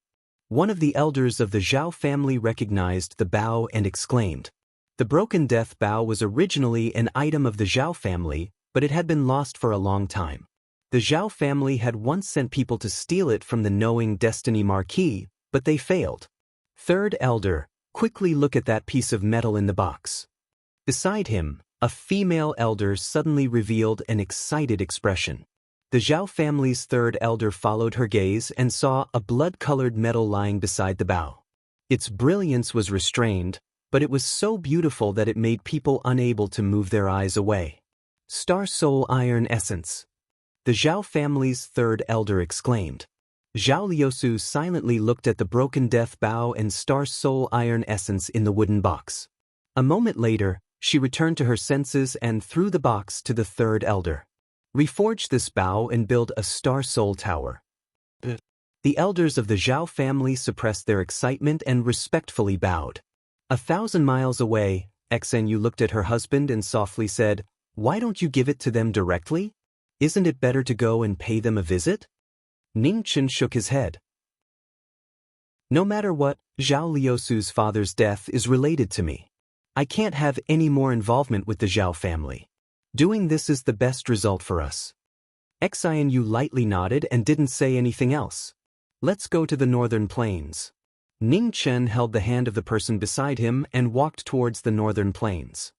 One of the elders of the Zhao family recognized the bow and exclaimed. The Broken Death Bow was originally an item of the Zhao family, but it had been lost for a long time. The Zhao family had once sent people to steal it from the knowing destiny Marquis, but they failed. Third elder, quickly look at that piece of metal in the box. Beside him, a female elder suddenly revealed an excited expression. The Zhao family's third elder followed her gaze and saw a blood-colored metal lying beside the bow. Its brilliance was restrained, but it was so beautiful that it made people unable to move their eyes away. "Star Soul Iron Essence." The Zhao family's third elder exclaimed. Zhao Liusu silently looked at the Broken Death Bow and Star Soul Iron Essence in the wooden box. A moment later, she returned to her senses and threw the box to the third elder. "Reforge this bow and build a Star Soul Tower." The elders of the Zhao family suppressed their excitement and respectfully bowed. 1,000 miles away, Xenu looked at her husband and softly said, "Why don't you give it to them directly? Isn't it better to go and pay them a visit?" Ningchen shook his head. "No matter what, Zhao Liusu's father's death is related to me. I can't have any more involvement with the Zhao family. Doing this is the best result for us." Xinu lightly nodded and didn't say anything else. "Let's go to the northern plains." Ning Chen held the hand of the person beside him and walked towards the northern plains.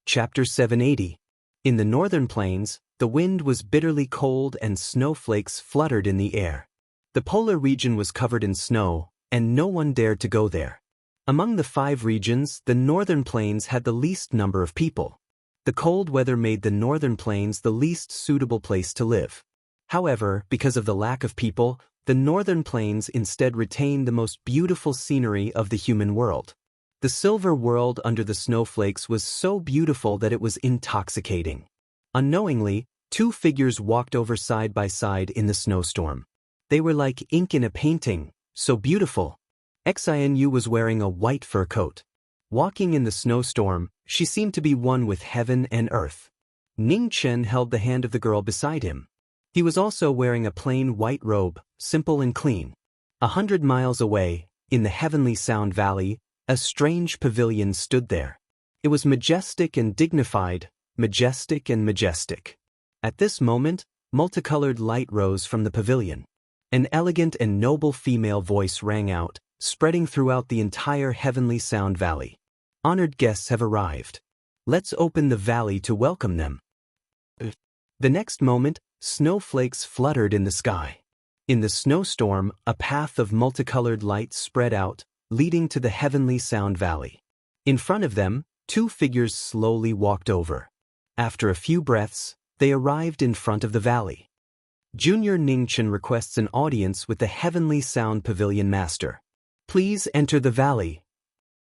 Chapter 780. In the northern plains, the wind was bitterly cold and snowflakes fluttered in the air. The polar region was covered in snow, and no one dared to go there. Among the 5 regions, the northern plains had the least number of people. The cold weather made the northern plains the least suitable place to live. However, because of the lack of people, the northern plains instead retained the most beautiful scenery of the human world. The silver world under the snowflakes was so beautiful that it was intoxicating. Unknowingly, 2 figures walked over side by side in the snowstorm. They were like ink in a painting, so beautiful. Xinu was wearing a white fur coat. Walking in the snowstorm, she seemed to be one with heaven and earth. Ning Chen held the hand of the girl beside him. He was also wearing a plain white robe, simple and clean. 100 miles away, in the heavenly Sound Valley, a strange pavilion stood there. It was majestic and dignified, majestic and majestic. At this moment, multicolored light rose from the pavilion. An elegant and noble female voice rang out, spreading throughout the entire heavenly Sound Valley. "Honored guests have arrived. Let's open the valley to welcome them." The next moment, snowflakes fluttered in the sky. In the snowstorm, a path of multicolored light spread out, leading to the heavenly sound valley. In front of them, two figures slowly walked over. After a few breaths, they arrived in front of the valley. Junior Ningchen requests an audience with the Heavenly Sound Pavilion Master. Please enter the valley.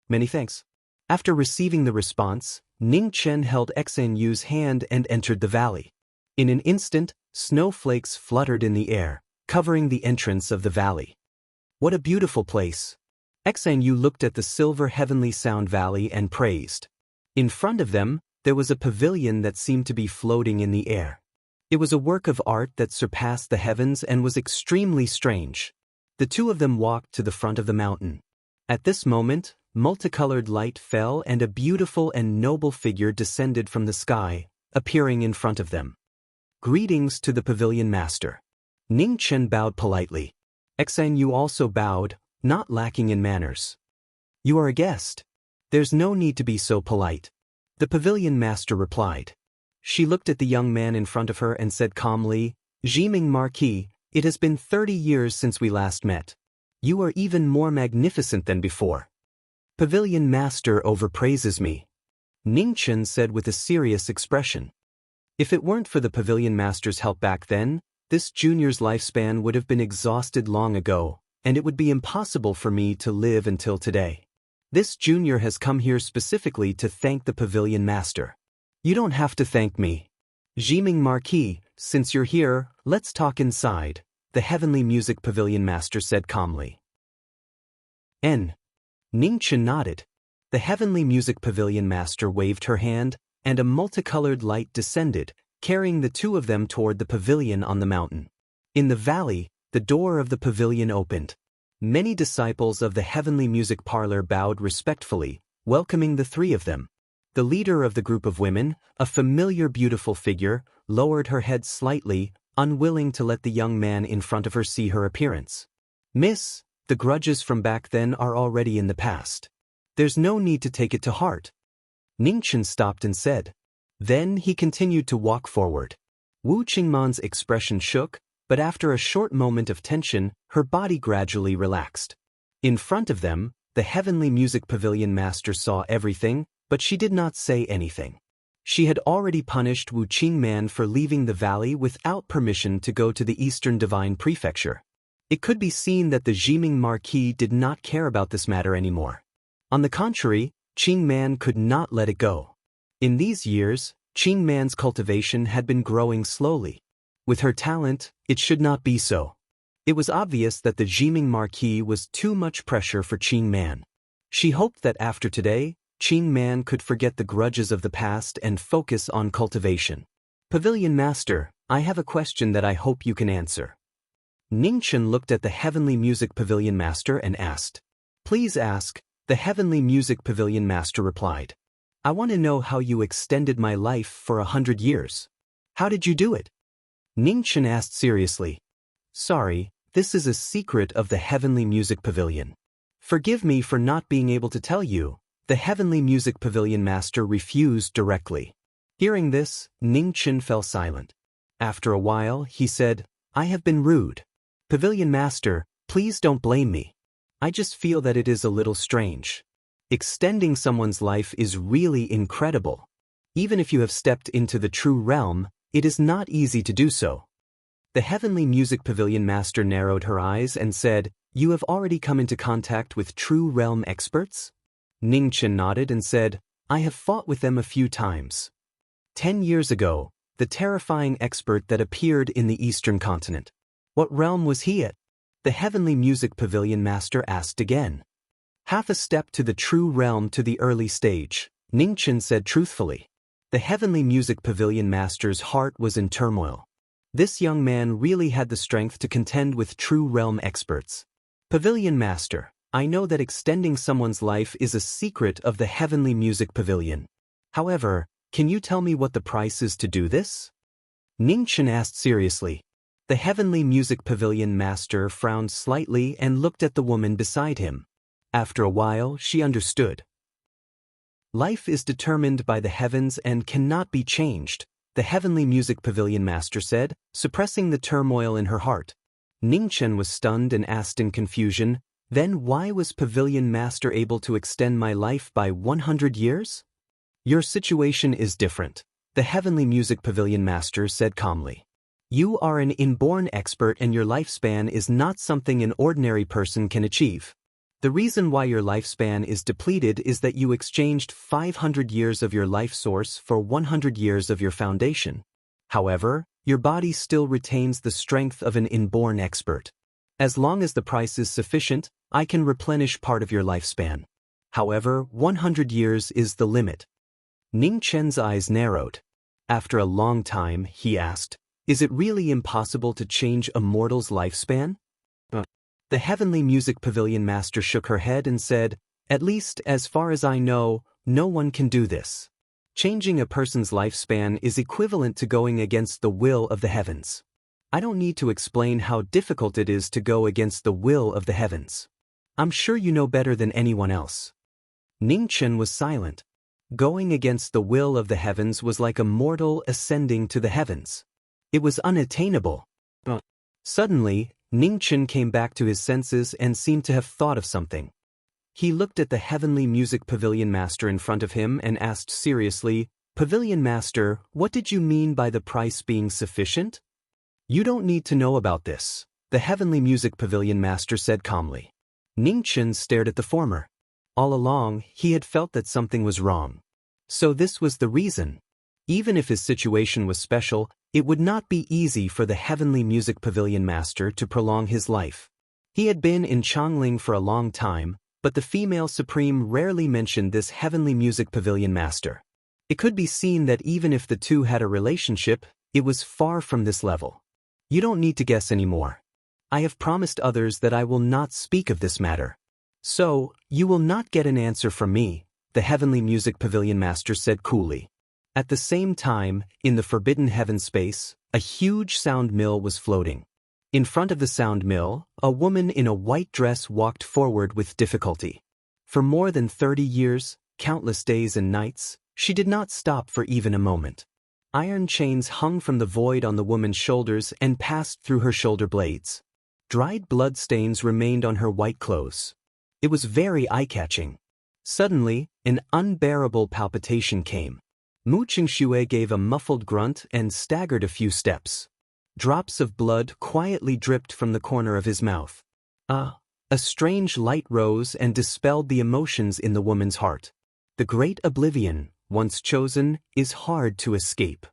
Many thanks. After receiving the response, Ningchen held Xanyu's hand and entered the valley. In an instant, snowflakes fluttered in the air, covering the entrance of the valley. What a beautiful place! Xanyu looked at the silver heavenly sound valley and praised. In front of them, there was a pavilion that seemed to be floating in the air. It was a work of art that surpassed the heavens and was extremely strange. The two of them walked to the front of the mountain. At this moment, multicolored light fell and a beautiful and noble figure descended from the sky, appearing in front of them. Greetings to the pavilion master. Ningchen bowed politely. Xanyu also bowed, not lacking in manners. You are a guest. There's no need to be so polite. The pavilion master replied. She looked at the young man in front of her and said calmly, Jiming Marquis, it has been 30 years since we last met. You are even more magnificent than before. Pavilion master overpraises me. Ningchen said with a serious expression. If it weren't for the pavilion master's help back then, this junior's lifespan would have been exhausted long ago, and it would be impossible for me to live until today. This junior has come here specifically to thank the pavilion master. You don't have to thank me. Jiming Marquis, since you're here, let's talk inside, the heavenly music pavilion master said calmly. Ningchen nodded. The heavenly music pavilion master waved her hand, and a multicolored light descended, carrying the two of them toward the pavilion on the mountain. In the valley, the door of the pavilion opened. Many disciples of the heavenly music parlor bowed respectfully, welcoming the three of them. The leader of the group of women, a familiar beautiful figure, lowered her head slightly, unwilling to let the young man in front of her see her appearance. Miss, the grudges from back then are already in the past. There's no need to take it to heart. Ningchen stopped and said. Then he continued to walk forward. Wu Qingman's expression shook, but after a short moment of tension, her body gradually relaxed. In front of them, the heavenly music pavilion master saw everything, but she did not say anything. She had already punished Wu Qingman for leaving the valley without permission to go to the Eastern Divine Prefecture. It could be seen that the Jiming Marquis did not care about this matter anymore. On the contrary, Qingman could not let it go. In these years, Qingman's cultivation had been growing slowly. With her talent, it should not be so. It was obvious that the Jiming Marquis was too much pressure for Qingman. She hoped that after today, Qingman could forget the grudges of the past and focus on cultivation. Pavilion Master, I have a question that I hope you can answer. Ningchen looked at the Heavenly Music Pavilion Master and asked. Please ask, the Heavenly Music Pavilion Master replied. I want to know how you extended my life for 100 years. How did you do it? Ningchen asked seriously. Sorry, this is a secret of the Heavenly Music Pavilion. Forgive me for not being able to tell you. The Heavenly Music Pavilion Master refused directly. Hearing this, Ningchen fell silent. After a while, he said, I have been rude. Pavilion Master, please don't blame me. I just feel that it is a little strange. Extending someone's life is really incredible. Even if you have stepped into the true realm, it is not easy to do so. The Heavenly Music Pavilion Master narrowed her eyes and said, You have already come into contact with true realm experts? Ningchen nodded and said, I have fought with them a few times. 10 years ago, the terrifying expert that appeared in the Eastern continent. What realm was he at? The Heavenly Music Pavilion Master asked again. Half a step to the true realm to the early stage, Ningchen said truthfully. The Heavenly Music Pavilion Master's heart was in turmoil. This young man really had the strength to contend with true realm experts. Pavilion Master, I know that extending someone's life is a secret of the Heavenly Music Pavilion. However, can you tell me what the price is to do this? Ningchen asked seriously. The Heavenly Music Pavilion Master frowned slightly and looked at the woman beside him. After a while, she understood. Life is determined by the heavens and cannot be changed. the Heavenly Music Pavilion Master said, suppressing the turmoil in her heart. Ningchen was stunned and asked in confusion, "Then why was Pavilion Master able to extend my life by 100 years? Your situation is different," the Heavenly Music Pavilion Master said calmly. "You are an inborn expert and your lifespan is not something an ordinary person can achieve. The reason why your lifespan is depleted is that you exchanged 500 years of your life source for 100 years of your foundation. However, your body still retains the strength of an inborn expert. As long as the price is sufficient, I can replenish part of your lifespan. However, 100 years is the limit." Ning Chen's eyes narrowed. After a long time, he asked, "Is it really impossible to change a mortal's lifespan?" The Heavenly Music Pavilion Master shook her head and said, "At least, as far as I know, no one can do this. Changing a person's lifespan is equivalent to going against the will of the heavens. I don't need to explain how difficult it is to go against the will of the heavens. I'm sure you know better than anyone else." Ning Chen was silent. Going against the will of the heavens was like a mortal ascending to the heavens. It was unattainable. Suddenly, Ning Chen came back to his senses and seemed to have thought of something. He looked at the Heavenly Music Pavilion Master in front of him and asked seriously, "Pavilion Master, what did you mean by the price being sufficient?" "You don't need to know about this," the Heavenly Music Pavilion Master said calmly. Ning Chen stared at the former. All along, he had felt that something was wrong. So this was the reason. Even if his situation was special, it would not be easy for the Heavenly Music Pavilion Master to prolong his life. He had been in Chongling for a long time, but the female supreme rarely mentioned this Heavenly Music Pavilion Master. It could be seen that even if the two had a relationship, it was far from this level. "You don't need to guess anymore. I have promised others that I will not speak of this matter. So, you will not get an answer from me," the Heavenly Music Pavilion Master said coolly. At the same time, in the Forbidden Heaven space, a huge sound mill was floating. In front of the sound mill, a woman in a white dress walked forward with difficulty. For more than 30 years, countless days and nights, she did not stop for even a moment. Iron chains hung from the void on the woman's shoulders and passed through her shoulder blades. Dried blood stains remained on her white clothes. It was very eye-catching. Suddenly, an unbearable palpitation came. Mu Qingxue gave a muffled grunt and staggered a few steps. Drops of blood quietly dripped from the corner of his mouth. A strange light rose and dispelled the emotions in the woman's heart. The great oblivion, once chosen, is hard to escape.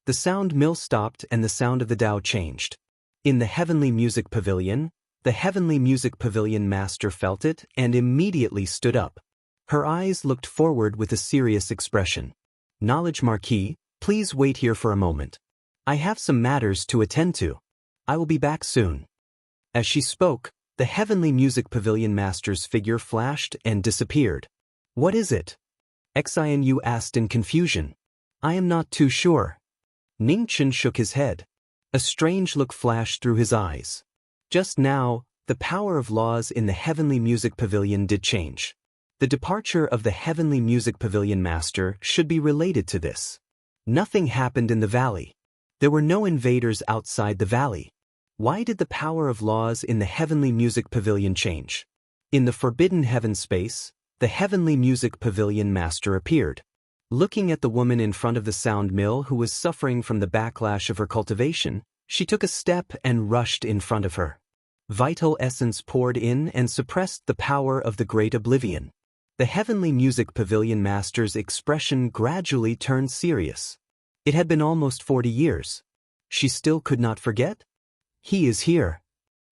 The sound mill stopped and the sound of the Tao changed. In the Heavenly Music Pavilion, the Heavenly Music Pavilion Master felt it and immediately stood up. Her eyes looked forward with a serious expression. "Knowledge Marquis, please wait here for a moment. I have some matters to attend to. I will be back soon." As she spoke, the Heavenly Music Pavilion Master's figure flashed and disappeared. "What is it?" Xianyu asked in confusion. "I am not too sure." Ning Chen shook his head. A strange look flashed through his eyes. Just now, the power of laws in the Heavenly Music Pavilion did change. The departure of the Heavenly Music Pavilion Master should be related to this. Nothing happened in the valley. There were no invaders outside the valley. Why did the power of laws in the Heavenly Music Pavilion change? In the Forbidden Heaven space, the Heavenly Music Pavilion Master appeared. Looking at the woman in front of the sound mill who was suffering from the backlash of her cultivation, she took a step and rushed in front of her. Vital essence poured in and suppressed the power of the great oblivion. The Heavenly Music Pavilion Master's expression gradually turned serious. It had been almost 40 years. She still could not forget? He is here.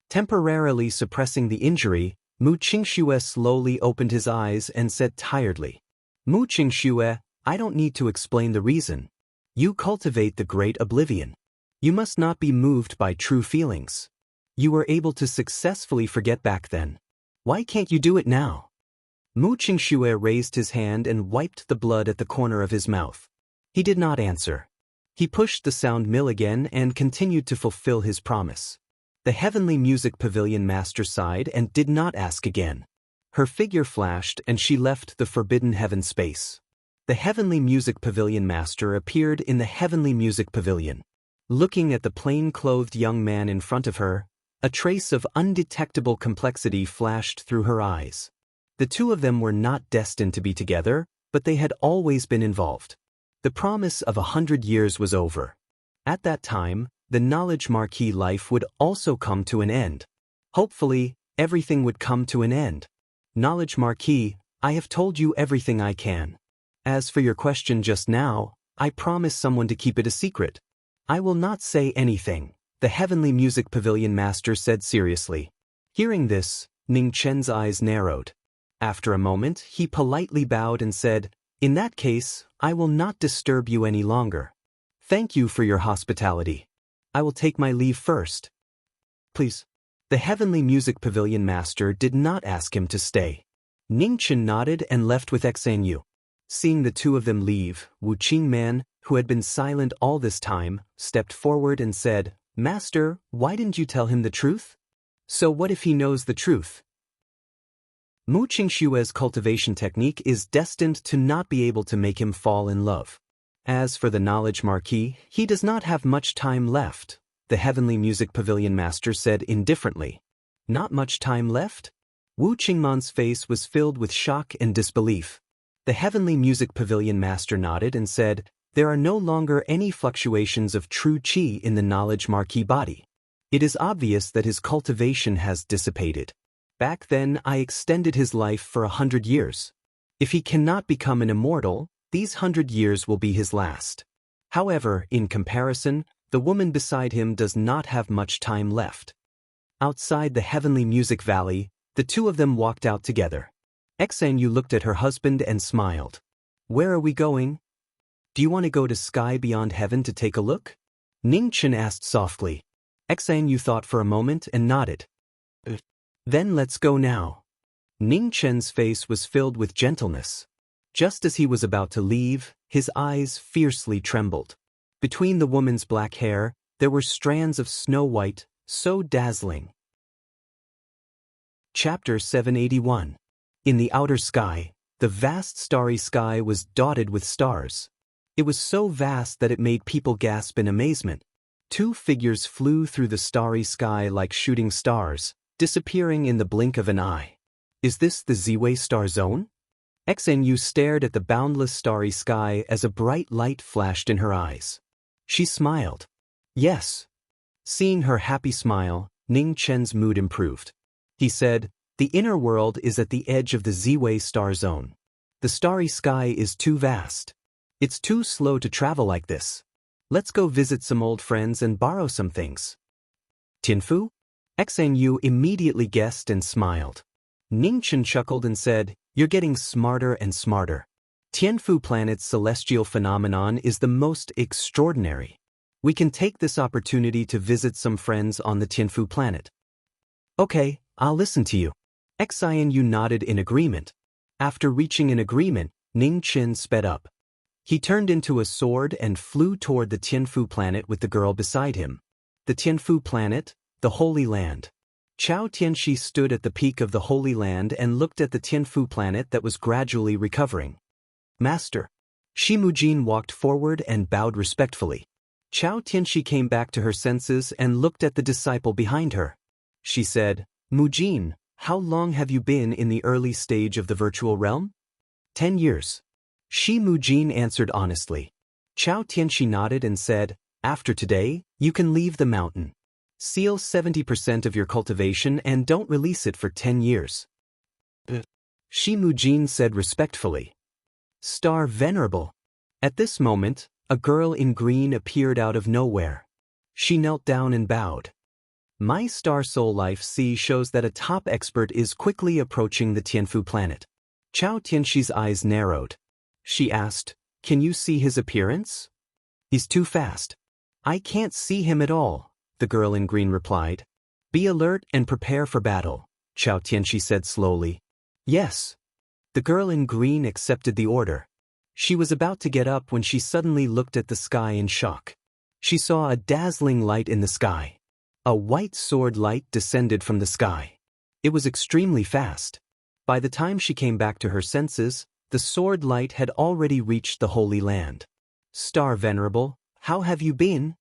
Temporarily suppressing the injury, Mu Qingxue slowly opened his eyes and said tiredly, "Mu Qingxue, I don't need to explain the reason. You cultivate the great oblivion. You must not be moved by true feelings. You were able to successfully forget back then. Why can't you do it now?" Mu Qingxue raised his hand and wiped the blood at the corner of his mouth. He did not answer. He pushed the sound mill again and continued to fulfill his promise. The Heavenly Music Pavilion Master sighed and did not ask again. Her figure flashed and she left the Forbidden Heaven space. The Heavenly Music Pavilion Master appeared in the Heavenly Music Pavilion. Looking at the plain-clothed young man in front of her, a trace of undetectable complexity flashed through her eyes. The two of them were not destined to be together, but they had always been involved. The promise of 100 years was over. At that time, the knowledge Marquis life would also come to an end. Hopefully, everything would come to an end. Knowledge Marquis, I have told you everything I can. As for your question just now, I promise someone to keep it a secret. I will not say anything, the Heavenly Music Pavilion Master said seriously. Hearing this, Ning Chen's eyes narrowed. After a moment, he politely bowed and said, "In that case, I will not disturb you any longer. Thank you for your hospitality. I will take my leave first." "Please." The Heavenly Music Pavilion Master did not ask him to stay. Ning Chen nodded and left with Xanyu. Seeing the two of them leave, Wu Qingman, who had been silent all this time, stepped forward and said, "Master, why didn't you tell him the truth?" "So what if he knows the truth?" Mu Qingshue's cultivation technique is destined to not be able to make him fall in love. As for the knowledge Marquis, he does not have much time left, the Heavenly Music Pavilion Master said indifferently. Not much time left? Wu Qingman's face was filled with shock and disbelief. The Heavenly Music Pavilion Master nodded and said, "There are no longer any fluctuations of true qi in the knowledge Marquis body. It is obvious that his cultivation has dissipated. Back then I extended his life for 100 years. If he cannot become an immortal, these 100 years will be his last. However, in comparison, the woman beside him does not have much time left." Outside the Heavenly Music Valley, the two of them walked out together. Xanyu looked at her husband and smiled. "Where are we going?" "Do you want to go to sky beyond heaven to take a look?" Ning Chen asked softly. Xanyu thought for a moment and nodded. "Then let's go now." Ning Chen's face was filled with gentleness. Just as he was about to leave, his eyes fiercely trembled. Between the woman's black hair, there were strands of snow white, so dazzling. Chapter 781. In the outer sky, the vast starry sky was dotted with stars. It was so vast that it made people gasp in amazement. Two figures flew through the starry sky like shooting stars, disappearing in the blink of an eye. Is this the Ziwei star zone? Xanyu stared at the boundless starry sky as a bright light flashed in her eyes. She smiled. Yes. Seeing her happy smile, Ning Chen's mood improved. He said, "The inner world is at the edge of the Ziwei star zone. The starry sky is too vast. It's too slow to travel like this. Let's go visit some old friends and borrow some things." "Tianfu?" Xanyu immediately guessed and smiled. Ning Chen chuckled and said, "You're getting smarter and smarter. Tianfu planet's celestial phenomenon is the most extraordinary. We can take this opportunity to visit some friends on the Tianfu planet." "Okay, I'll listen to you." Xanyu nodded in agreement. After reaching an agreement, Ning Chen sped up. He turned into a sword and flew toward the Tianfu planet with the girl beside him. The Tianfu planet, the Holy Land. Chao Tianxi stood at the peak of the Holy Land and looked at the Tianfu planet that was gradually recovering. "Master." Shi Mujin walked forward and bowed respectfully. Chao Tianxi came back to her senses and looked at the disciple behind her. She said, "Mujin, how long have you been in the early stage of the virtual realm?" 10 years. Shi Mujin answered honestly. Chao Tianxi nodded and said, "After today, you can leave the mountain. Seal 70% of your cultivation and don't release it for 10 years. Shi Mujin said respectfully. "Star Venerable." At this moment, a girl in green appeared out of nowhere. She knelt down and bowed. "My star soul life C shows that a top expert is quickly approaching the Tianfu planet." Chao Tianxi's eyes narrowed. She asked, "Can you see his appearance?" "He's too fast." "I can't see him at all," the girl in green replied. "Be alert and prepare for battle," Chao Tianxi said slowly. "Yes." The girl in green accepted the order. She was about to get up when she suddenly looked at the sky in shock. She saw a dazzling light in the sky. A white sword light descended from the sky. It was extremely fast. By the time she came back to her senses, the sword light had already reached the Holy Land. "Star Venerable, how have you been?"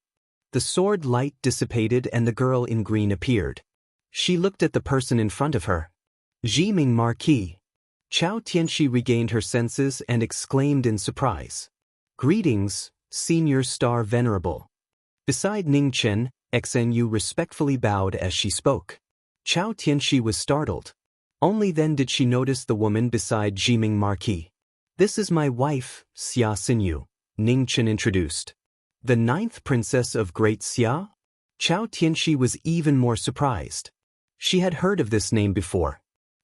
The sword light dissipated and the girl in green appeared. She looked at the person in front of her. Jiming Marquis. Chao Tianxi regained her senses and exclaimed in surprise. "Greetings, Senior Star Venerable." Beside Ning Chen, Xenu respectfully bowed as she spoke. Chao Tianxi was startled. Only then did she notice the woman beside Jiming Marquis. "This is my wife, Xia Xinyu," Ning Chen introduced. "The 9th princess of Great Xia?" Chao Tianxi was even more surprised. She had heard of this name before.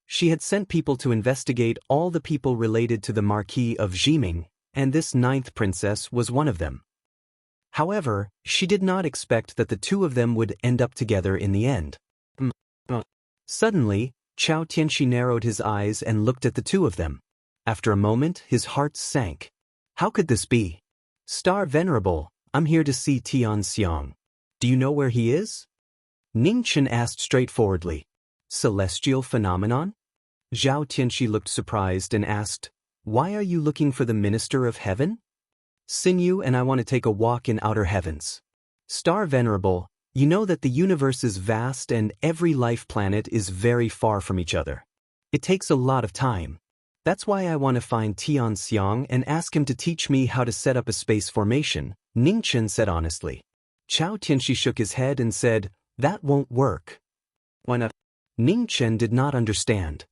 She had sent people to investigate all the people related to the Marquis of Jiming, and this 9th princess was one of them. However, she did not expect that the two of them would end up together in the end. Suddenly, Chao Tianxi narrowed his eyes and looked at the two of them. After a moment, his heart sank. How could this be? "Star Venerable, I'm here to see Tian Xiang. Do you know where he is?" Ning Chen asked straightforwardly. "Celestial phenomenon?" Zhao Tianxi looked surprised and asked, "Why are you looking for the Minister of Heaven?" "Xinyu and I want to take a walk in outer heavens." "Star Venerable, you know that the universe is vast and every life planet is very far from each other. It takes a lot of time. That's why I want to find Tian Xiang and ask him to teach me how to set up a space formation," Ning Chen said honestly. Chao Tianxi shook his head and said, "That won't work." "Why not?" Ning Chen did not understand.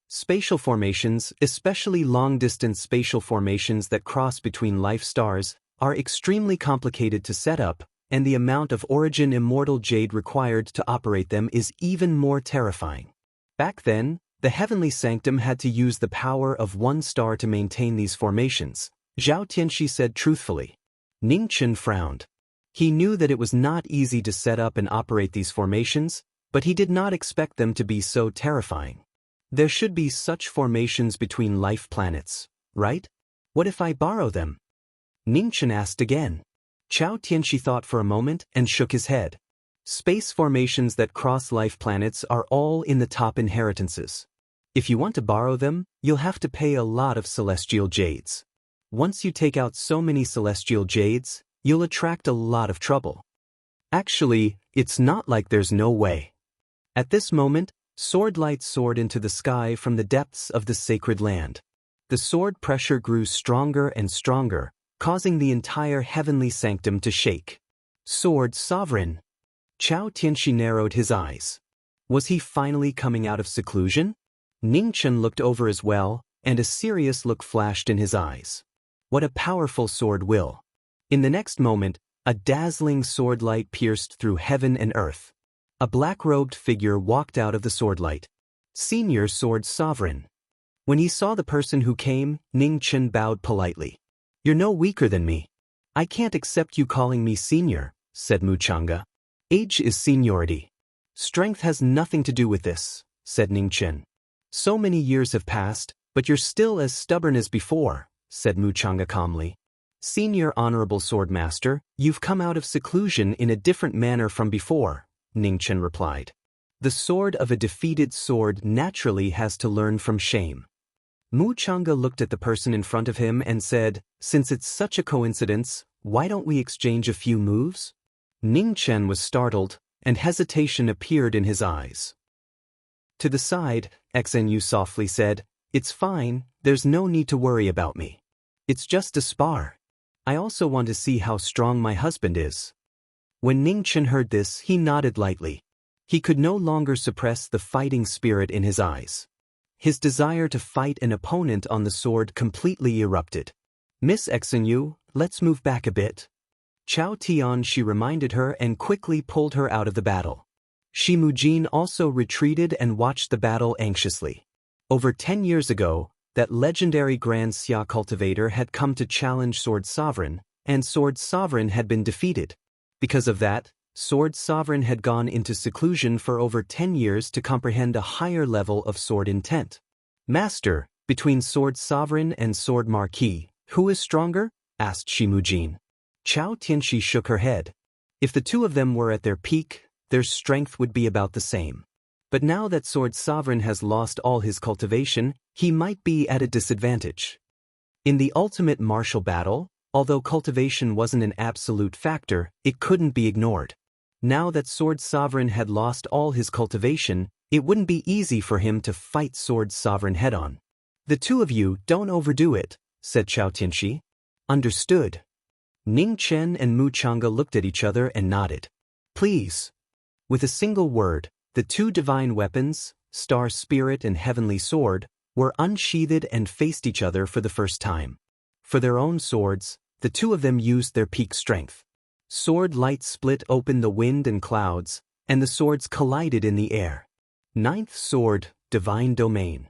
Spatial formations, especially long-distance spatial formations that cross between life stars, are extremely complicated to set up, and the amount of origin immortal jade required to operate them is even more terrifying. Back then, the heavenly sanctum had to use the power of one star to maintain these formations, Zhao Tianxi said truthfully. Ning Chen frowned. He knew that it was not easy to set up and operate these formations, but he did not expect them to be so terrifying. There should be such formations between life planets, right? What if I borrow them? Ning Chen asked again. Chao Tianxi thought for a moment and shook his head. Space formations that cross life planets are all in the top inheritances. If you want to borrow them, you'll have to pay a lot of celestial jades. Once you take out so many celestial jades, you'll attract a lot of trouble. Actually, it's not like there's no way. At this moment, sword light soared into the sky from the depths of the sacred land. The sword pressure grew stronger and stronger, causing the entire heavenly sanctum to shake. Sword Sovereign. Chao Tianxi narrowed his eyes. Was he finally coming out of seclusion? Ning Chen looked over as well, and a serious look flashed in his eyes. What a powerful sword will. In the next moment, a dazzling sword light pierced through heaven and earth. A black-robed figure walked out of the sword light. Senior Sword Sovereign. When he saw the person who came, Ning Chen bowed politely. "You're no weaker than me. I can't accept you calling me senior," said Muchanga. "Age is seniority. Strength has nothing to do with this," said Ning Chen. "So many years have passed, but you're still as stubborn as before," said Muchanga calmly. "Senior Honorable Swordmaster, you've come out of seclusion in a different manner from before," Ning Chen replied. "The sword of a defeated sword naturally has to learn from shame." Muchanga looked at the person in front of him and said, "Since it's such a coincidence, why don't we exchange a few moves?" Ning Chen was startled, and hesitation appeared in his eyes. To the side, Xnu softly said, "It's fine, there's no need to worry about me. It's just a spar. I also want to see how strong my husband is." When Ning Chen heard this, he nodded lightly. He could no longer suppress the fighting spirit in his eyes. His desire to fight an opponent on the sword completely erupted. "Miss Xenu, let's move back a bit." Chao Tianxi reminded her and quickly pulled her out of the battle. Shi Mujin also retreated and watched the battle anxiously. Over 10 years ago, that legendary Grand Xia cultivator had come to challenge Sword Sovereign, and Sword Sovereign had been defeated. Because of that, Sword Sovereign had gone into seclusion for over 10 years to comprehend a higher level of sword intent. "Master, between Sword Sovereign and Sword Marquis, who is stronger?" asked Shi Mujin. Chao Tianxi shook her head. If the two of them were at their peak, their strength would be about the same. But now that Sword Sovereign has lost all his cultivation, he might be at a disadvantage. In the ultimate martial battle, although cultivation wasn't an absolute factor, it couldn't be ignored. Now that Sword Sovereign had lost all his cultivation, it wouldn't be easy for him to fight Sword Sovereign head-on. "The two of you don't overdo it," said Chao Tianxi. "Understood." Ning Chen and Mu Chang'e looked at each other and nodded. "Please." With a single word, the two divine weapons, Star Spirit and Heavenly Sword, were unsheathed and faced each other for the first time. For their own swords, the two of them used their peak strength. Sword light split open the wind and clouds, and the swords collided in the air. Ninth sword, Divine Domain.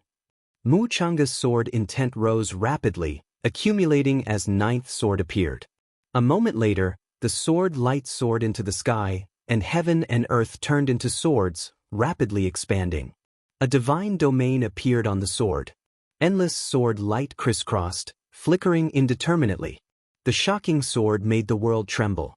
Mu Chang'e's sword intent rose rapidly, accumulating as ninth sword appeared. A moment later, the sword light soared into the sky, and heaven and earth turned into swords, rapidly expanding. A divine domain appeared on the sword. Endless sword light crisscrossed, flickering indeterminately. The shocking sword made the world tremble.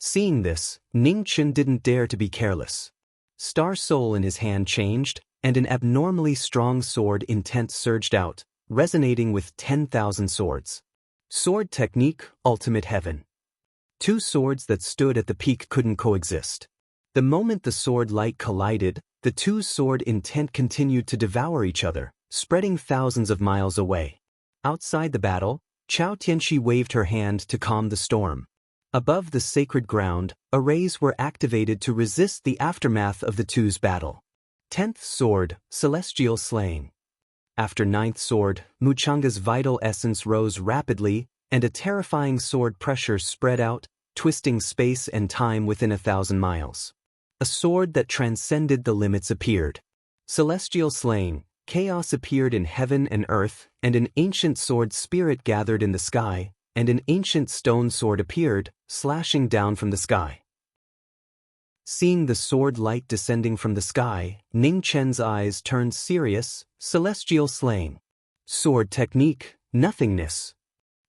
Seeing this, Ning Chen didn't dare to be careless. Star Soul in his hand changed, and an abnormally strong sword intent surged out, resonating with 10,000 swords. Sword technique, ultimate heaven. Two swords that stood at the peak couldn't coexist. The moment the sword light collided, the two sword intent continued to devour each other, spreading thousands of miles away. Outside the battle, Chao Tianxi waved her hand to calm the storm. Above the sacred ground, arrays were activated to resist the aftermath of the two's battle. 10th sword, Celestial Slaying. After 9th sword, Mu Chang'e's vital essence rose rapidly, and a terrifying sword pressure spread out, twisting space and time within 1,000 miles. A sword that transcended the limits appeared. Celestial Slaying, chaos appeared in heaven and earth, and an ancient sword spirit gathered in the sky, and an ancient stone sword appeared, slashing down from the sky. Seeing the sword light descending from the sky, Ning Chen's eyes turned serious. Celestial Slaying. Sword technique, nothingness.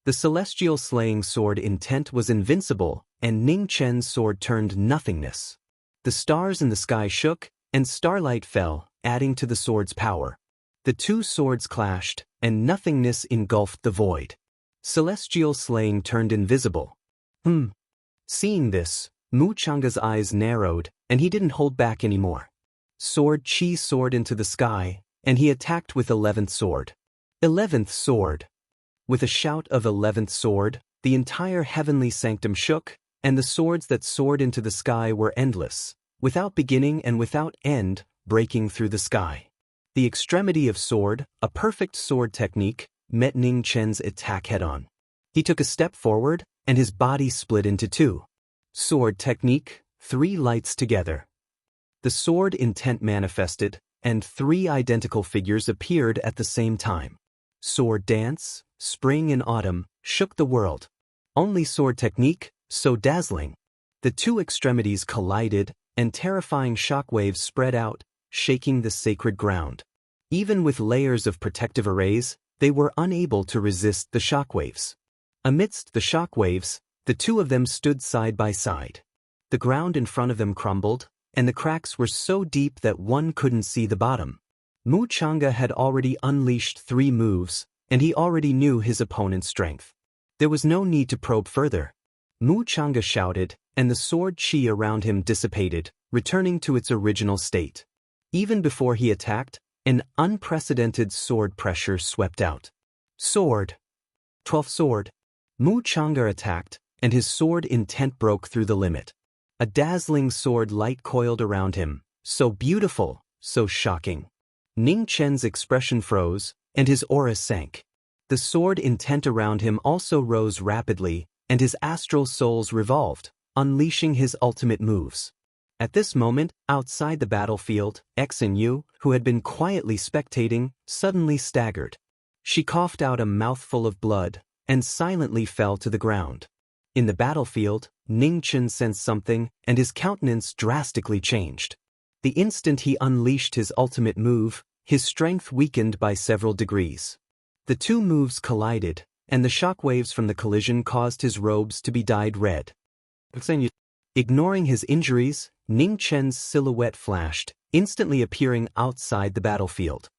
The Celestial Slaying sword intent was invincible, and Ning Chen's sword turned nothingness. The stars in the sky shook, and starlight fell, adding to the sword's power. The two swords clashed, and nothingness engulfed the void. Celestial Slaying turned invisible. Seeing this, Mu Chang'e's eyes narrowed, and he didn't hold back anymore. Sword Chi soared into the sky, and he attacked with 11th sword. 11th sword. With a shout of 11th sword, the entire heavenly sanctum shook, and the swords that soared into the sky were endless, without beginning and without end, breaking through the sky. The extremity of sword, a perfect sword technique, met Ning Chen's attack head-on. He took a step forward, and his body split into two. Sword technique, three lights together. The sword intent manifested, and three identical figures appeared at the same time. Sword dance, spring and autumn, shook the world. Only sword technique, so dazzling. The two extremities collided, and terrifying shockwaves spread out, shaking the sacred ground. Even with layers of protective arrays, they were unable to resist the shockwaves. Amidst the shockwaves, the two of them stood side by side. The ground in front of them crumbled, and the cracks were so deep that one couldn't see the bottom. Mu Chang'e had already unleashed 3 moves, and he already knew his opponent's strength. There was no need to probe further. Mu Chang'e shouted, and the sword chi around him dissipated, returning to its original state. Even before he attacked, an unprecedented sword pressure swept out. Sword. 12th sword. Mu Chang'e attacked, and his sword intent broke through the limit. A dazzling sword light coiled around him, so beautiful, so shocking. Ning Chen's expression froze, and his aura sank. The sword intent around him also rose rapidly, and his astral souls revolved, unleashing his ultimate moves. At this moment, outside the battlefield, Xing Yu, who had been quietly spectating, suddenly staggered. She coughed out a mouthful of blood, and silently fell to the ground. In the battlefield, Ning Chen sensed something, and his countenance drastically changed. The instant he unleashed his ultimate move, his strength weakened by several degrees. The two moves collided, and the shockwaves from the collision caused his robes to be dyed red. Ignoring his injuries, Ning Chen's silhouette flashed, instantly appearing outside the battlefield.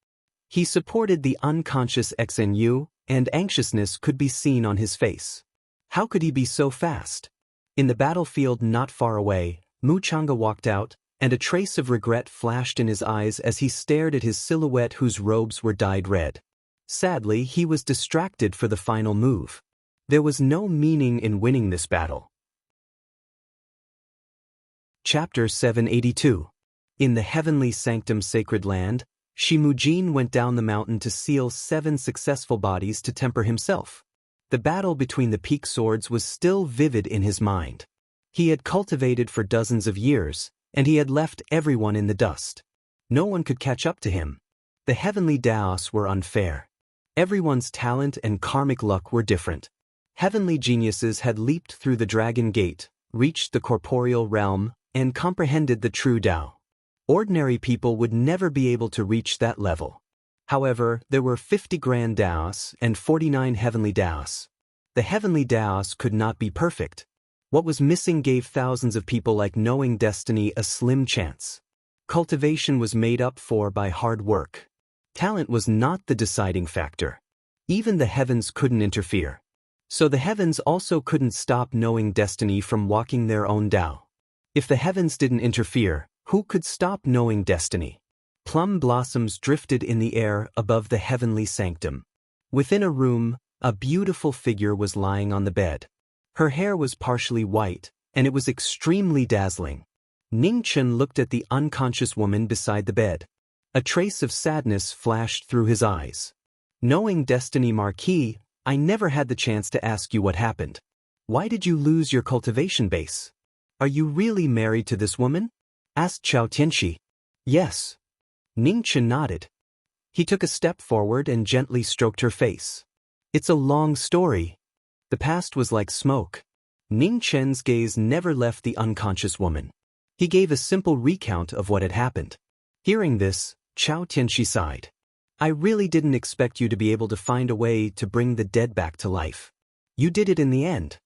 He supported the unconscious Xnu, and anxiousness could be seen on his face. How could he be so fast? In the battlefield not far away, Muchanga walked out, and a trace of regret flashed in his eyes as he stared at his silhouette whose robes were dyed red. Sadly, he was distracted for the final move. There was no meaning in winning this battle. Chapter 782. In the heavenly sanctum sacred land, Shimujin went down the mountain to seal 7 successful bodies to temper himself. The battle between the peak swords was still vivid in his mind. He had cultivated for dozens of years, and he had left everyone in the dust. No one could catch up to him. The heavenly Daos were unfair. Everyone's talent and karmic luck were different. Heavenly geniuses had leaped through the dragon gate, reached the corporeal realm, and comprehended the true Tao. Ordinary people would never be able to reach that level. However, there were 50 grand Daos and 49 heavenly Daos. The heavenly Daos could not be perfect. What was missing gave thousands of people like knowing destiny a slim chance. Cultivation was made up for by hard work. Talent was not the deciding factor. Even the heavens couldn't interfere. So the heavens also couldn't stop knowing destiny from walking their own Tao. If the heavens didn't interfere, who could stop knowing destiny? Plum blossoms drifted in the air above the heavenly sanctum. Within a room, a beautiful figure was lying on the bed. Her hair was partially white, and it was extremely dazzling. Ningchen looked at the unconscious woman beside the bed. A trace of sadness flashed through his eyes. Knowing destiny, Marquis, I never had the chance to ask you what happened. Why did you lose your cultivation base? Are you really married to this woman? Asked Chao Tianxi. Yes. Ningchen nodded. He took a step forward and gently stroked her face. It's a long story. The past was like smoke. Ningchen's gaze never left the unconscious woman. He gave a simple recount of what had happened. Hearing this, Chao Tianxi sighed. I really didn't expect you to be able to find a way to bring the dead back to life. You did it in the end.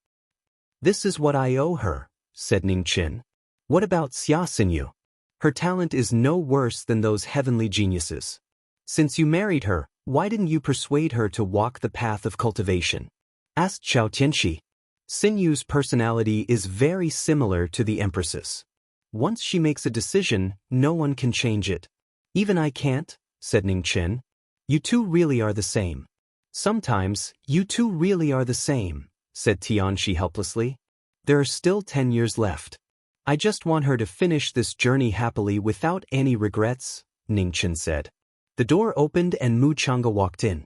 This is what I owe her, said Ningchen. What about Xia Xinyu? Her talent is no worse than those heavenly geniuses. Since you married her, why didn't you persuade her to walk the path of cultivation? Asked Chao Tianxi. Xinyu's personality is very similar to the Empress's. Once she makes a decision, no one can change it. Even I can't, said Ningchen. You two really are the same. Sometimes, you two really are the same, said Tianxi helplessly. There are still 10 years left. I just want her to finish this journey happily without any regrets, Ningchen said. The door opened and Muchanga walked in.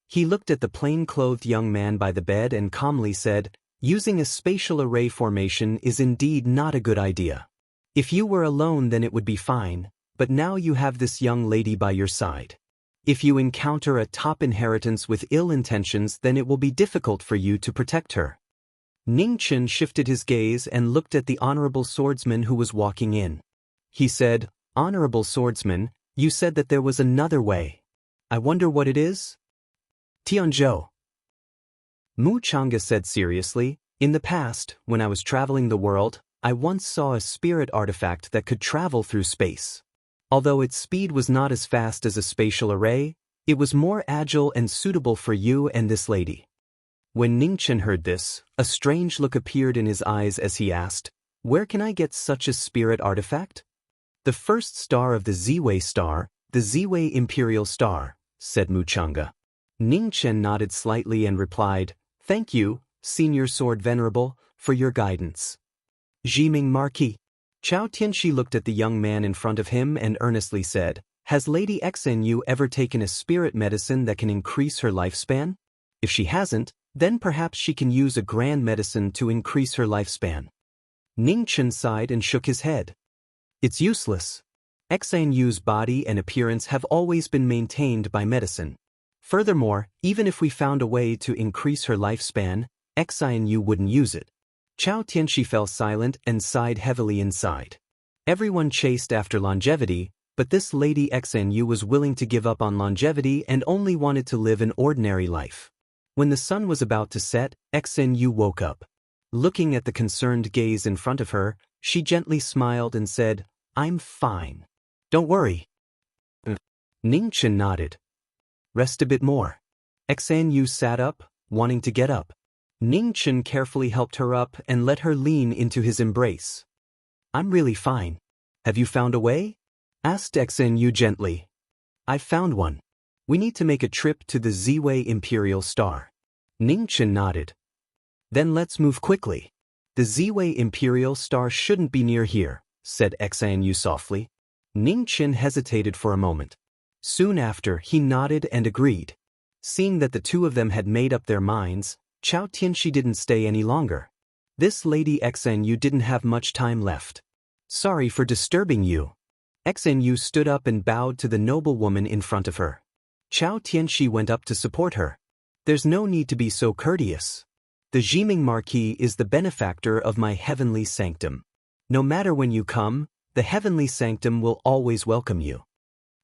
He looked at the plain-clothed young man by the bed and calmly said, using a spatial array formation is indeed not a good idea. If you were alone then it would be fine, but now you have this young lady by your side. If you encounter a top inheritance with ill intentions then it will be difficult for you to protect her. Ningchen shifted his gaze and looked at the honorable swordsman who was walking in. He said, Honorable swordsman, you said that there was another way. I wonder what it is? Tianzhou. Muchanga said seriously, in the past, when I was traveling the world, I once saw a spirit artifact that could travel through space. Although its speed was not as fast as a spatial array, it was more agile and suitable for you and this lady. When Ningchen heard this, a strange look appeared in his eyes as he asked, Where can I get such a spirit artifact? The first star of the Ziwei star, the Ziwei Imperial Star, said Muchanga. Ningchen nodded slightly and replied, Thank you, Senior Sword Venerable, for your guidance. Jiming Marquis. Chao Tianxi looked at the young man in front of him and earnestly said, Has Lady Xnu ever taken a spirit medicine that can increase her lifespan? If she hasn't, then perhaps she can use a grand medicine to increase her lifespan. Ningchen sighed and shook his head. It's useless. Xnu's body and appearance have always been maintained by medicine. Furthermore, even if we found a way to increase her lifespan, Xnu wouldn't use it. Chao Tianxi fell silent and sighed heavily inside. Everyone chased after longevity, but this Lady Xnu was willing to give up on longevity and only wanted to live an ordinary life. When the sun was about to set, Xnu woke up. Looking at the concerned gaze in front of her, she gently smiled and said, I'm fine. Don't worry. Ningchen nodded. Rest a bit more. Xan Yu sat up, wanting to get up. Ning Chen carefully helped her up and let her lean into his embrace. I'm really fine. Have you found a way? Asked Xan Yu gently. I've found one. We need to make a trip to the Ziwei Imperial Star. Ning Chen nodded. Then let's move quickly. The Ziwei Imperial Star shouldn't be near here, said Xan Yu softly. Ning Chen hesitated for a moment. Soon after, he nodded and agreed. Seeing that the two of them had made up their minds, Chao Tianxi didn't stay any longer. This lady Xan Yu didn't have much time left. Sorry for disturbing you. Xan Yu stood up and bowed to the noble woman in front of her. Chao Tianxi went up to support her. There's no need to be so courteous. The Jiming Marquis is the benefactor of my heavenly sanctum. No matter when you come, the heavenly sanctum will always welcome you.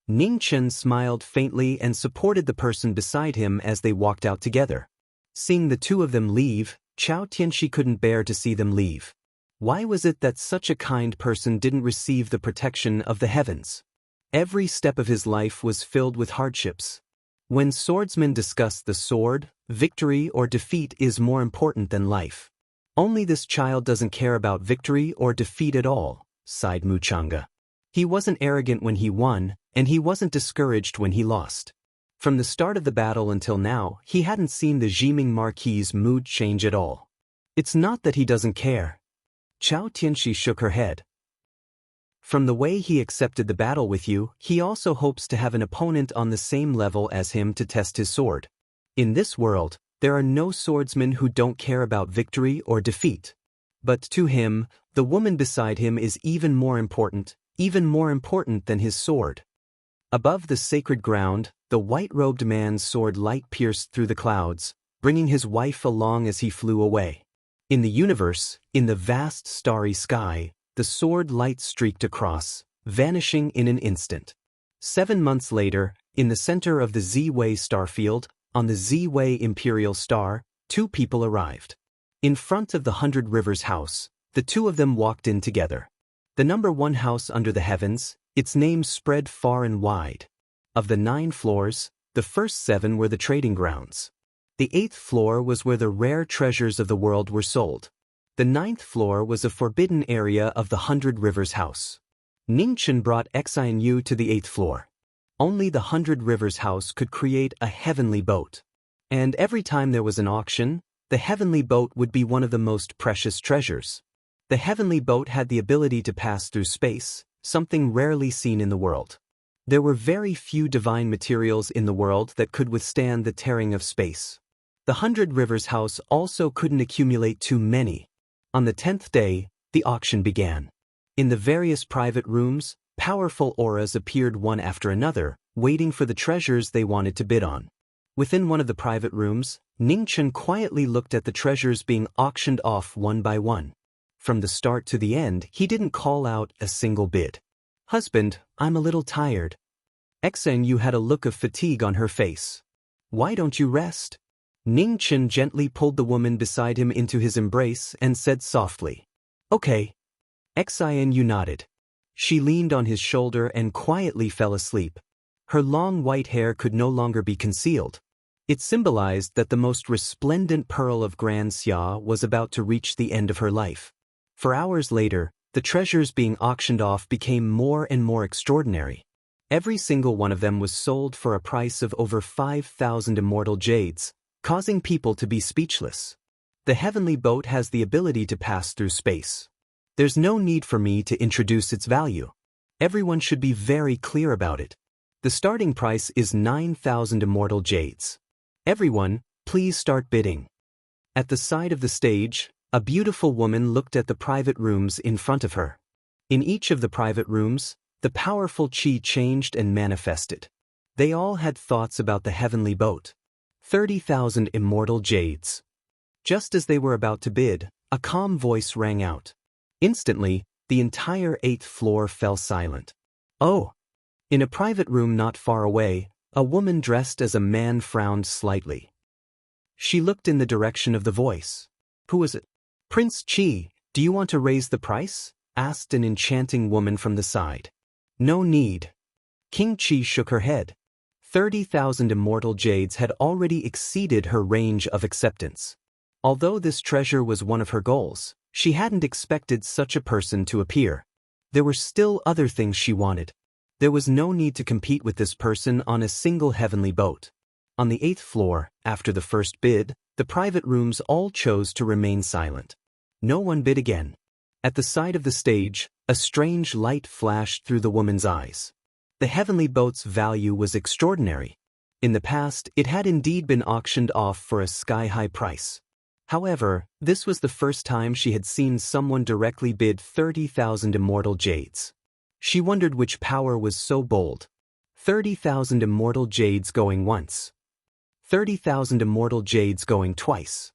Ning Chen smiled faintly and supported the person beside him as they walked out together. Seeing the two of them leave, Chao Tianxi couldn't bear to see them leave. Why was it that such a kind person didn't receive the protection of the heavens? Every step of his life was filled with hardships. When swordsmen discuss the sword, victory or defeat is more important than life. Only this child doesn't care about victory or defeat at all, sighed Mu Chang'e. He wasn't arrogant when he won, and he wasn't discouraged when he lost. From the start of the battle until now, he hadn't seen the Jiming Marquis' mood change at all. It's not that he doesn't care. Chao Tianxi shook her head. From the way he accepted the battle with you, he also hopes to have an opponent on the same level as him to test his sword. In this world, there are no swordsmen who don't care about victory or defeat. But to him, the woman beside him is even more important than his sword. Above the sacred ground, the white-robed man's sword light pierced through the clouds, bringing his wife along as he flew away. In the universe, in the vast starry sky, the sword light streaked across, vanishing in an instant. 7 months later, in the center of the Ziwei starfield, on the Ziwei Imperial Star, 2 people arrived. In front of the 100 Rivers house, the two of them walked in together. The number 1 house under the heavens, its name spread far and wide. Of the 9 floors, the first 7 were the trading grounds. The 8th floor was where the rare treasures of the world were sold. The 9th floor was a forbidden area of the 100 Rivers house. Ning Chen brought Xan Yu to the 8th floor. Only the 100 Rivers house could create a heavenly boat. And every time there was an auction, the heavenly boat would be one of the most precious treasures. The heavenly boat had the ability to pass through space, something rarely seen in the world. There were very few divine materials in the world that could withstand the tearing of space. The 100 Rivers house also couldn't accumulate too many. On the 10th day, the auction began. In the various private rooms, powerful auras appeared one after another, waiting for the treasures they wanted to bid on. Within one of the private rooms, Ning Chen quietly looked at the treasures being auctioned off one by one. From the start to the end, he didn't call out a single bid. Husband, I'm a little tired. Xan Yu had a look of fatigue on her face. Why don't you rest? Ning Chen gently pulled the woman beside him into his embrace and said softly, Okay. Xan Yu nodded. She leaned on his shoulder and quietly fell asleep. Her long white hair could no longer be concealed. It symbolized that the most resplendent pearl of Grand Xia was about to reach the end of her life. For hours later, the treasures being auctioned off became more and more extraordinary. Every single one of them was sold for a price of over 5,000 immortal jades, causing people to be speechless. The heavenly boat has the ability to pass through space. There's no need for me to introduce its value. Everyone should be very clear about it. The starting price is 9,000 immortal jades. Everyone, please start bidding. At the side of the stage, a beautiful woman looked at the private rooms in front of her. In each of the private rooms, the powerful qi changed and manifested. They all had thoughts about the heavenly boat. 30,000 immortal jades. Just as they were about to bid, a calm voice rang out. Instantly, the entire 8th floor fell silent. Oh! In a private room not far away, a woman dressed as a man frowned slightly. She looked in the direction of the voice. Who was it? Prince Qi, do you want to raise the price? Asked an enchanting woman from the side. No need. King Qi shook her head. 30,000 immortal jades had already exceeded her range of acceptance. Although this treasure was one of her goals, she hadn't expected such a person to appear. There were still other things she wanted. There was no need to compete with this person on a single heavenly boat. On the 8th floor, after the first bid, the private rooms all chose to remain silent. No one bid again. At the side of the stage, a strange light flashed through the woman's eyes. The heavenly boat's value was extraordinary. In the past, it had indeed been auctioned off for a sky-high price. However, this was the first time she had seen someone directly bid 30,000 immortal jades. She wondered which power was so bold. 30,000 immortal jades going once. 30,000 immortal jades going twice.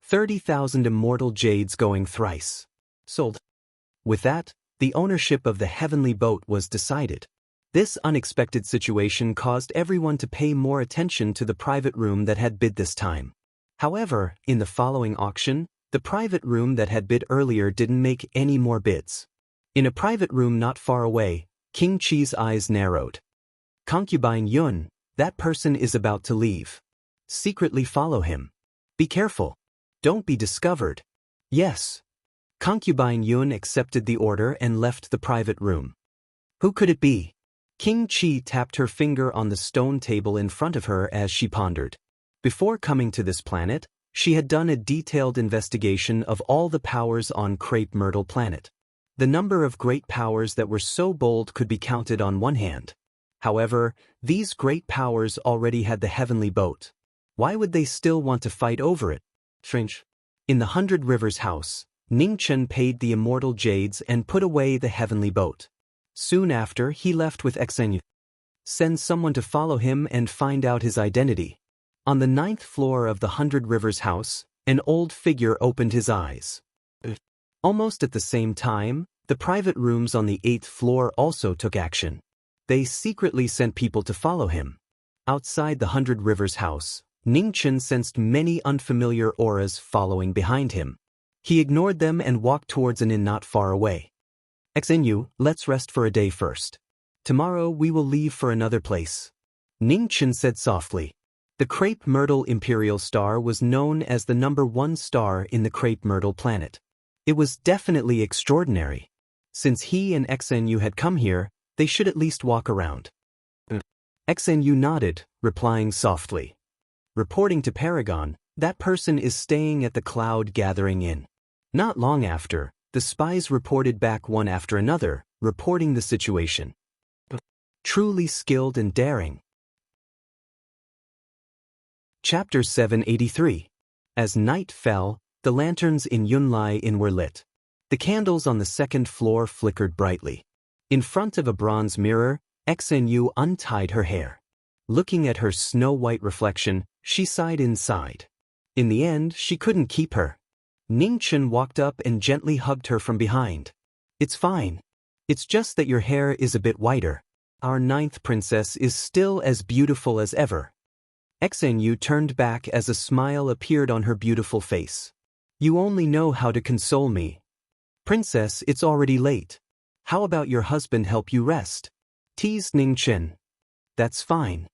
30,000 immortal jades going thrice. Sold. With that, the ownership of the heavenly boat was decided. This unexpected situation caused everyone to pay more attention to the private room that had bid this time. However, in the following auction, the private room that had bid earlier didn't make any more bids. In a private room not far away, King Chi's eyes narrowed. Concubine Yun, that person is about to leave. Secretly follow him. Be careful. Don't be discovered. Yes. Concubine Yun accepted the order and left the private room. Who could it be? King Chi tapped her finger on the stone table in front of her as she pondered. Before coming to this planet, she had done a detailed investigation of all the powers on Crepe Myrtle Planet. The number of great powers that were so bold could be counted on one hand. However, these great powers already had the heavenly boat. Why would they still want to fight over it? Strange. In the 100 Rivers house, Ningchen paid the immortal jades and put away the heavenly boat. Soon after, he left with Xenyu. Send someone to follow him and find out his identity. On the 9th floor of the 100 Rivers house, an old figure opened his eyes. Almost at the same time, the private rooms on the 8th floor also took action. They secretly sent people to follow him. Outside the 100 Rivers house, Ningchen sensed many unfamiliar auras following behind him. He ignored them and walked towards an inn not far away. Xenyu, let's rest for a day first. Tomorrow we will leave for another place. Ningchen said softly. The Crepe Myrtle Imperial Star was known as the #1 star in the Crepe Myrtle planet. It was definitely extraordinary. Since he and Xenyu had come here, they should at least walk around. Xenyu nodded, replying softly. Reporting to Paragon, that person is staying at the Cloud Gathering Inn. Not long after, the spies reported back one after another, reporting the situation. Truly skilled and daring. Chapter 783. As night fell, the lanterns in Yunlai Inn were lit. The candles on the 2nd floor flickered brightly. In front of a bronze mirror, Xenyu untied her hair. Looking at her snow-white reflection, she sighed inside. In the end, she couldn't keep her. Ningchen walked up and gently hugged her from behind. It's fine. It's just that your hair is a bit whiter. Our 9th princess is still as beautiful as ever. Xenyu turned back as a smile appeared on her beautiful face. You only know how to console me. Princess, it's already late. How about your husband help you rest? Teased Ningchen. That's fine.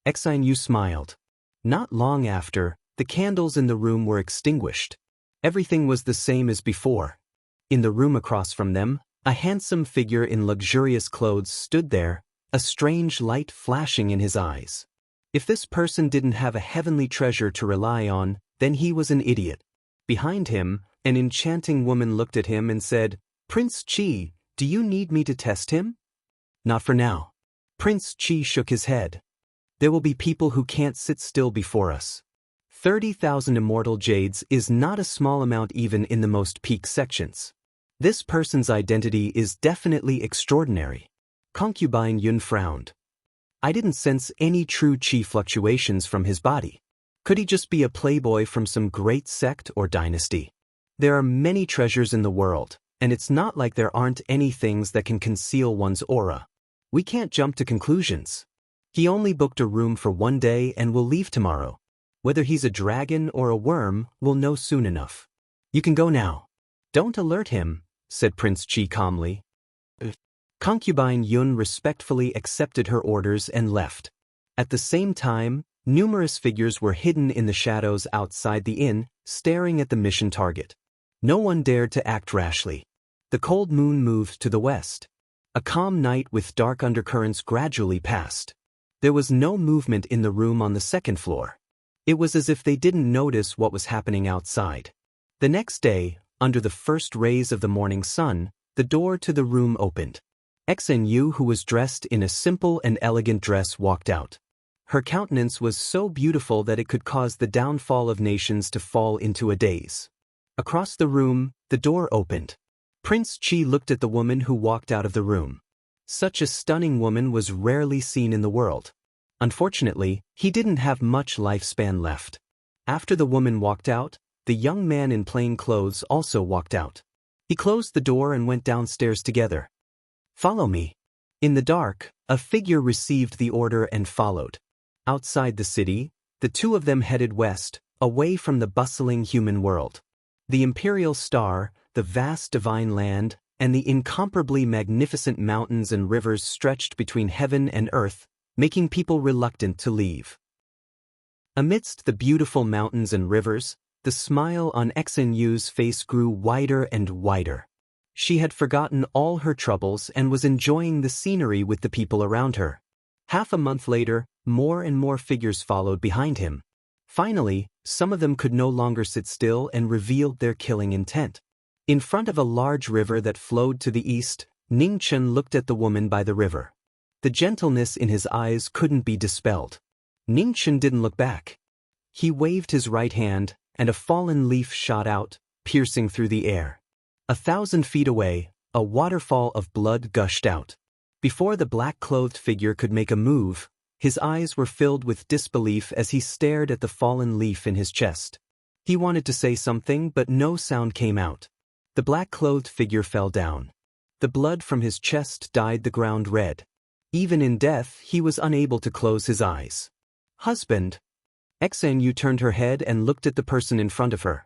Xenyu smiled. Not long after, the candles in the room were extinguished. Everything was the same as before. In the room across from them, a handsome figure in luxurious clothes stood there, a strange light flashing in his eyes. If this person didn't have a heavenly treasure to rely on, then he was an idiot. Behind him, an enchanting woman looked at him and said, Prince Chi, do you need me to test him? Not for now. Prince Chi shook his head. There will be people who can't sit still before us. 30,000 immortal jades is not a small amount even in the most peak sections. This person's identity is definitely extraordinary. Concubine Yun frowned. I didn't sense any true chi fluctuations from his body. Could he just be a playboy from some great sect or dynasty? There are many treasures in the world, and it's not like there aren't any things that can conceal one's aura. We can't jump to conclusions. He only booked a room for one day and will leave tomorrow. Whether he's a dragon or a worm, we'll know soon enough. You can go now. Don't alert him, said Prince Chi calmly. Concubine Yun respectfully accepted her orders and left. At the same time, numerous figures were hidden in the shadows outside the inn, staring at the mission target. No one dared to act rashly. The cold moon moved to the west. A calm night with dark undercurrents gradually passed. There was no movement in the room on the second floor. It was as if they didn't notice what was happening outside. The next day, under the first rays of the morning sun, the door to the room opened. Xnu, who was dressed in a simple and elegant dress, walked out. Her countenance was so beautiful that it could cause the downfall of nations to fall into a daze. Across the room, the door opened. Prince Qi looked at the woman who walked out of the room. Such a stunning woman was rarely seen in the world. Unfortunately, he didn't have much lifespan left. After the woman walked out, the young man in plain clothes also walked out. He closed the door and went downstairs together. "Follow me." In the dark, a figure received the order and followed. Outside the city, the two of them headed west, away from the bustling human world. The imperial star, the vast divine land, and the incomparably magnificent mountains and rivers stretched between heaven and earth, making people reluctant to leave. Amidst the beautiful mountains and rivers, the smile on Xnu's face grew wider and wider. She had forgotten all her troubles and was enjoying the scenery with the people around her. Half a month later, more and more figures followed behind him. Finally, some of them could no longer sit still and revealed their killing intent. In front of a large river that flowed to the east, Ningchen looked at the woman by the river. The gentleness in his eyes couldn't be dispelled. Ningchen didn't look back. He waved his right hand, and a fallen leaf shot out, piercing through the air. 1,000 feet away, a waterfall of blood gushed out. Before the black-clothed figure could make a move, his eyes were filled with disbelief as he stared at the fallen leaf in his chest. He wanted to say something, but no sound came out. The black-clothed figure fell down. The blood from his chest dyed the ground red. Even in death, he was unable to close his eyes. "Husband." Xnu turned her head and looked at the person in front of her.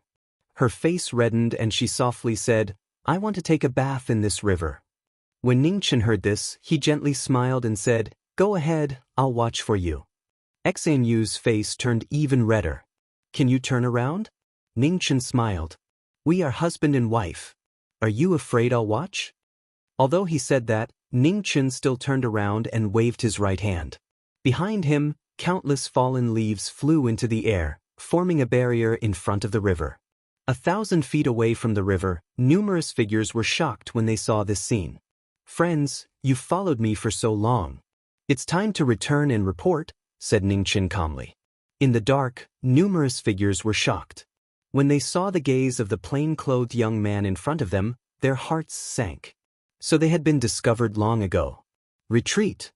Her face reddened and she softly said, "I want to take a bath in this river." When Ningchen heard this, he gently smiled and said, "Go ahead, I'll watch for you." Xnu's face turned even redder. "Can you turn around?" Ningchen smiled. "We are husband and wife. Are you afraid I'll watch?" Although he said that, Ningchen still turned around and waved his right hand. Behind him, countless fallen leaves flew into the air, forming a barrier in front of the river. 1,000 feet away from the river, numerous figures were shocked when they saw this scene. "Friends, you've followed me for so long. It's time to return and report," said Ningchen calmly. In the dark, numerous figures were shocked. When they saw the gaze of the plain-clothed young man in front of them, their hearts sank. So they had been discovered long ago. Retreat.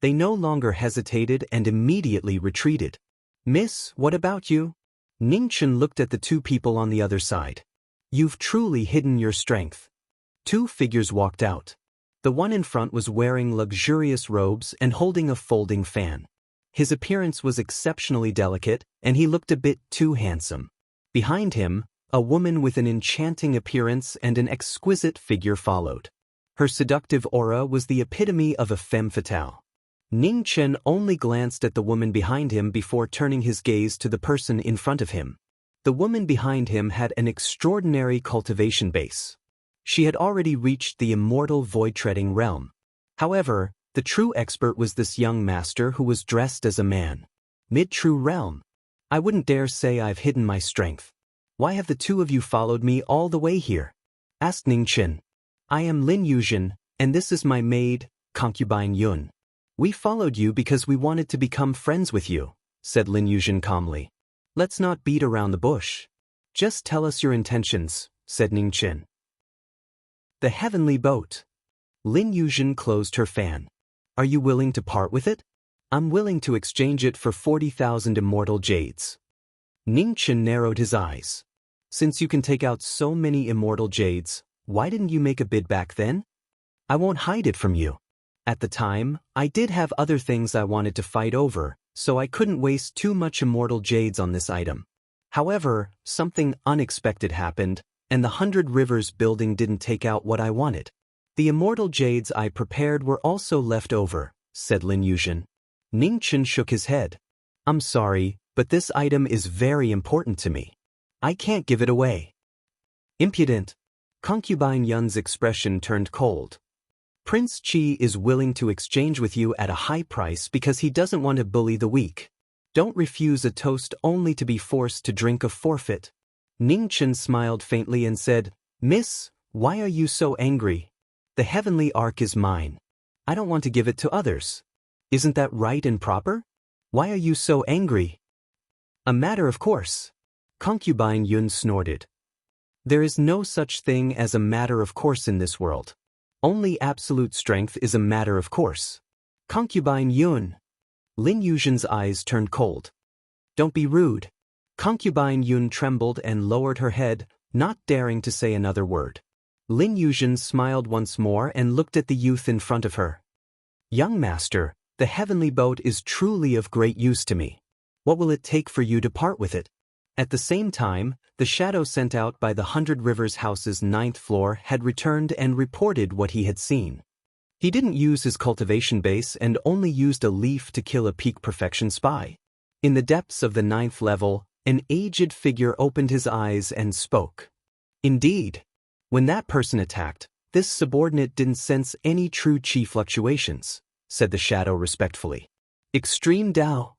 They no longer hesitated and immediately retreated. "Miss, what about you?" Ningchen looked at the two people on the other side. "You've truly hidden your strength." Two figures walked out. The one in front was wearing luxurious robes and holding a folding fan. His appearance was exceptionally delicate, and he looked a bit too handsome. Behind him, a woman with an enchanting appearance and an exquisite figure followed. Her seductive aura was the epitome of a femme fatale. Ningchen only glanced at the woman behind him before turning his gaze to the person in front of him. The woman behind him had an extraordinary cultivation base. She had already reached the immortal void-treading realm. However, the true expert was this young master who was dressed as a man. Mid-true realm. "I wouldn't dare say I've hidden my strength. Why have the two of you followed me all the way here?" asked Ningchen. "I am Lin Yuzhen, and this is my maid, concubine Yun. We followed you because we wanted to become friends with you," said Lin Yuzhen calmly. "Let's not beat around the bush. Just tell us your intentions," said Ningchen. The heavenly boat. Lin Yuzhen closed her fan. "Are you willing to part with it?" "I'm willing to exchange it for 40,000 immortal jades." Ningchen narrowed his eyes. "Since you can take out so many immortal jades, why didn't you make a bid back then?" "I won't hide it from you. At the time, I did have other things I wanted to fight over, so I couldn't waste too much immortal jades on this item. However, something unexpected happened, and the 100 Rivers building didn't take out what I wanted. The immortal jades I prepared were also left over," said Lin Yuzhen. Ning Chen shook his head. I'm sorry, but this item is very important to me. I can't give it away. Impudent. Concubine Yun's expression turned cold. Prince Qi is willing to exchange with you at a high price because he doesn't want to bully the weak. Don't refuse a toast only to be forced to drink a forfeit. Ning Chen smiled faintly and said, Miss, why are you so angry? The heavenly ark is mine. I don't want to give it to others. Isn't that right and proper? Why are you so angry? A matter of course. Concubine Yun snorted. There is no such thing as a matter of course in this world. Only absolute strength is a matter of course. Concubine Yun. Lin Yuzhen's eyes turned cold. Don't be rude. Concubine Yun trembled and lowered her head, not daring to say another word. Lin Yuzhen smiled once more and looked at the youth in front of her. Young master, the heavenly boat is truly of great use to me. What will it take for you to part with it? At the same time, the shadow sent out by the 100 Rivers House's 9th floor had returned and reported what he had seen. He didn't use his cultivation base and only used a leaf to kill a peak perfection spy. In the depths of the 9th level, an aged figure opened his eyes and spoke. Indeed. When that person attacked, this subordinate didn't sense any true qi fluctuations, said the shadow respectfully. Extreme Dao,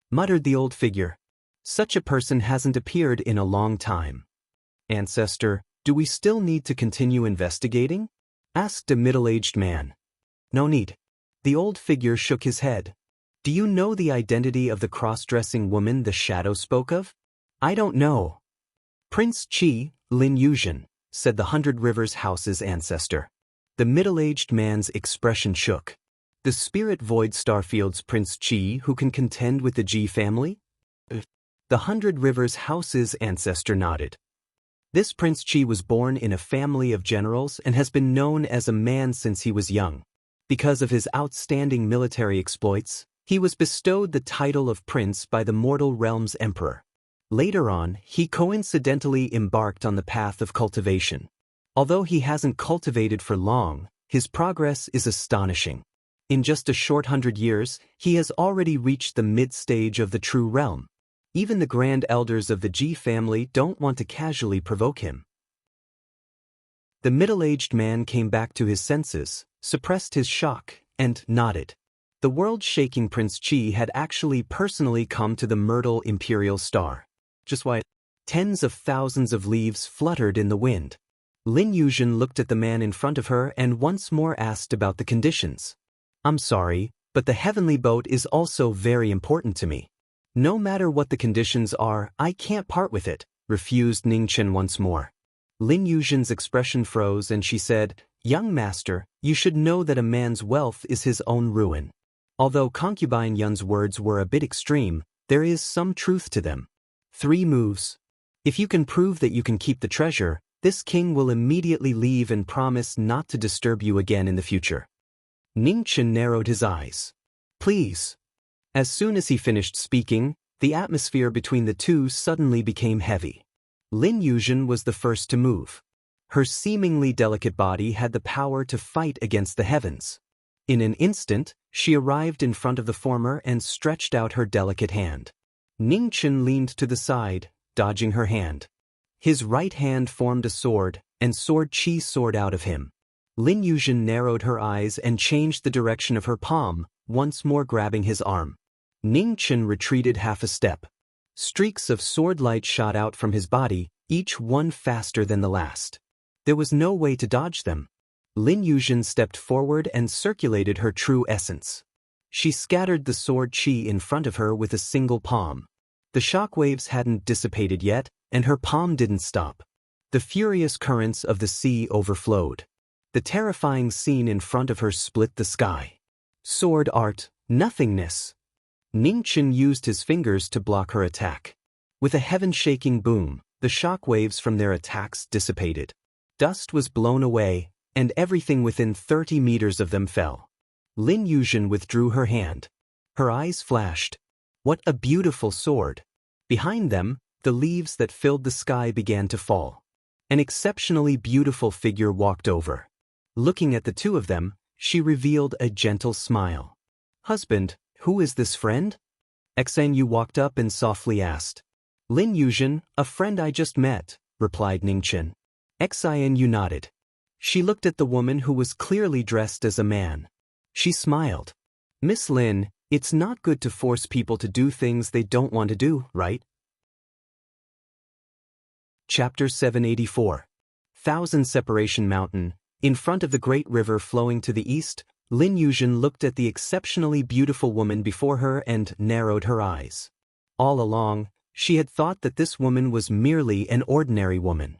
muttered the old figure. Such a person hasn't appeared in a long time. Ancestor, do we still need to continue investigating? Asked a middle-aged man. No need. The old figure shook his head. Do you know the identity of the cross-dressing woman the shadow spoke of? I don't know. Prince Qi, Lin Yuzhen, said the 100 Rivers House's ancestor. The middle-aged man's expression shook. The spirit void Starfield's Prince Qi who can contend with the Ji family? The 100 Rivers House's ancestor nodded. This Prince Qi was born in a family of generals and has been known as a man since he was young. Because of his outstanding military exploits, he was bestowed the title of prince by the mortal realm's emperor. Later on, he coincidentally embarked on the path of cultivation. Although he hasn't cultivated for long, his progress is astonishing. In just a short 100 years, he has already reached the mid-stage of the true realm. Even the grand elders of the Ji family don't want to casually provoke him. The middle-aged man came back to his senses, suppressed his shock, and nodded. The world-shaking Prince Qi had actually personally come to the Myrtle Imperial Star. Just why? Tens of thousands of leaves fluttered in the wind. Lin Yuzhen looked at the man in front of her and once more asked about the conditions. I'm sorry, but the heavenly boat is also very important to me. No matter what the conditions are, I can't part with it, refused Ning Chen once more. Lin Yuzhen's expression froze and she said, Young master, you should know that a man's wealth is his own ruin. Although Concubine Yun's words were a bit extreme, there is some truth to them. 3 moves. If you can prove that you can keep the treasure, this king will immediately leave and promise not to disturb you again in the future. Ning Chen narrowed his eyes. Please. As soon as he finished speaking, the atmosphere between the two suddenly became heavy. Lin Yuzhen was the first to move. Her seemingly delicate body had the power to fight against the heavens. In an instant, she arrived in front of the former and stretched out her delicate hand. Ning Chen leaned to the side, dodging her hand. His right hand formed a sword, and sword qi soared out of him. Lin Yuzhen narrowed her eyes and changed the direction of her palm, once more grabbing his arm. Ning Chen retreated half a step. Streaks of sword light shot out from his body, each one faster than the last. There was no way to dodge them. Lin Yuzhen stepped forward and circulated her true essence. She scattered the sword qi in front of her with a single palm. The shockwaves hadn't dissipated yet, and her palm didn't stop. The furious currents of the sea overflowed. The terrifying scene in front of her split the sky. Sword art, nothingness. Ning Chen used his fingers to block her attack. With a heaven-shaking boom, the shockwaves from their attacks dissipated. Dust was blown away, and everything within 30 meters of them fell. Lin Yuzhen withdrew her hand. Her eyes flashed. What a beautiful sword! Behind them, the leaves that filled the sky began to fall. An exceptionally beautiful figure walked over. Looking at the two of them, she revealed a gentle smile. Husband, Who is this friend? Xanyu walked up and softly asked. Lin Yuzhen, a friend I just met, replied Ningchen. Xinyu nodded. She looked at the woman who was clearly dressed as a man. She smiled. Miss Lin, it's not good to force people to do things they don't want to do, right? Chapter 784. Thousand Separation Mountain. In front of the great river flowing to the east, Lin Yuzhen looked at the exceptionally beautiful woman before her and narrowed her eyes. All along, she had thought that this woman was merely an ordinary woman.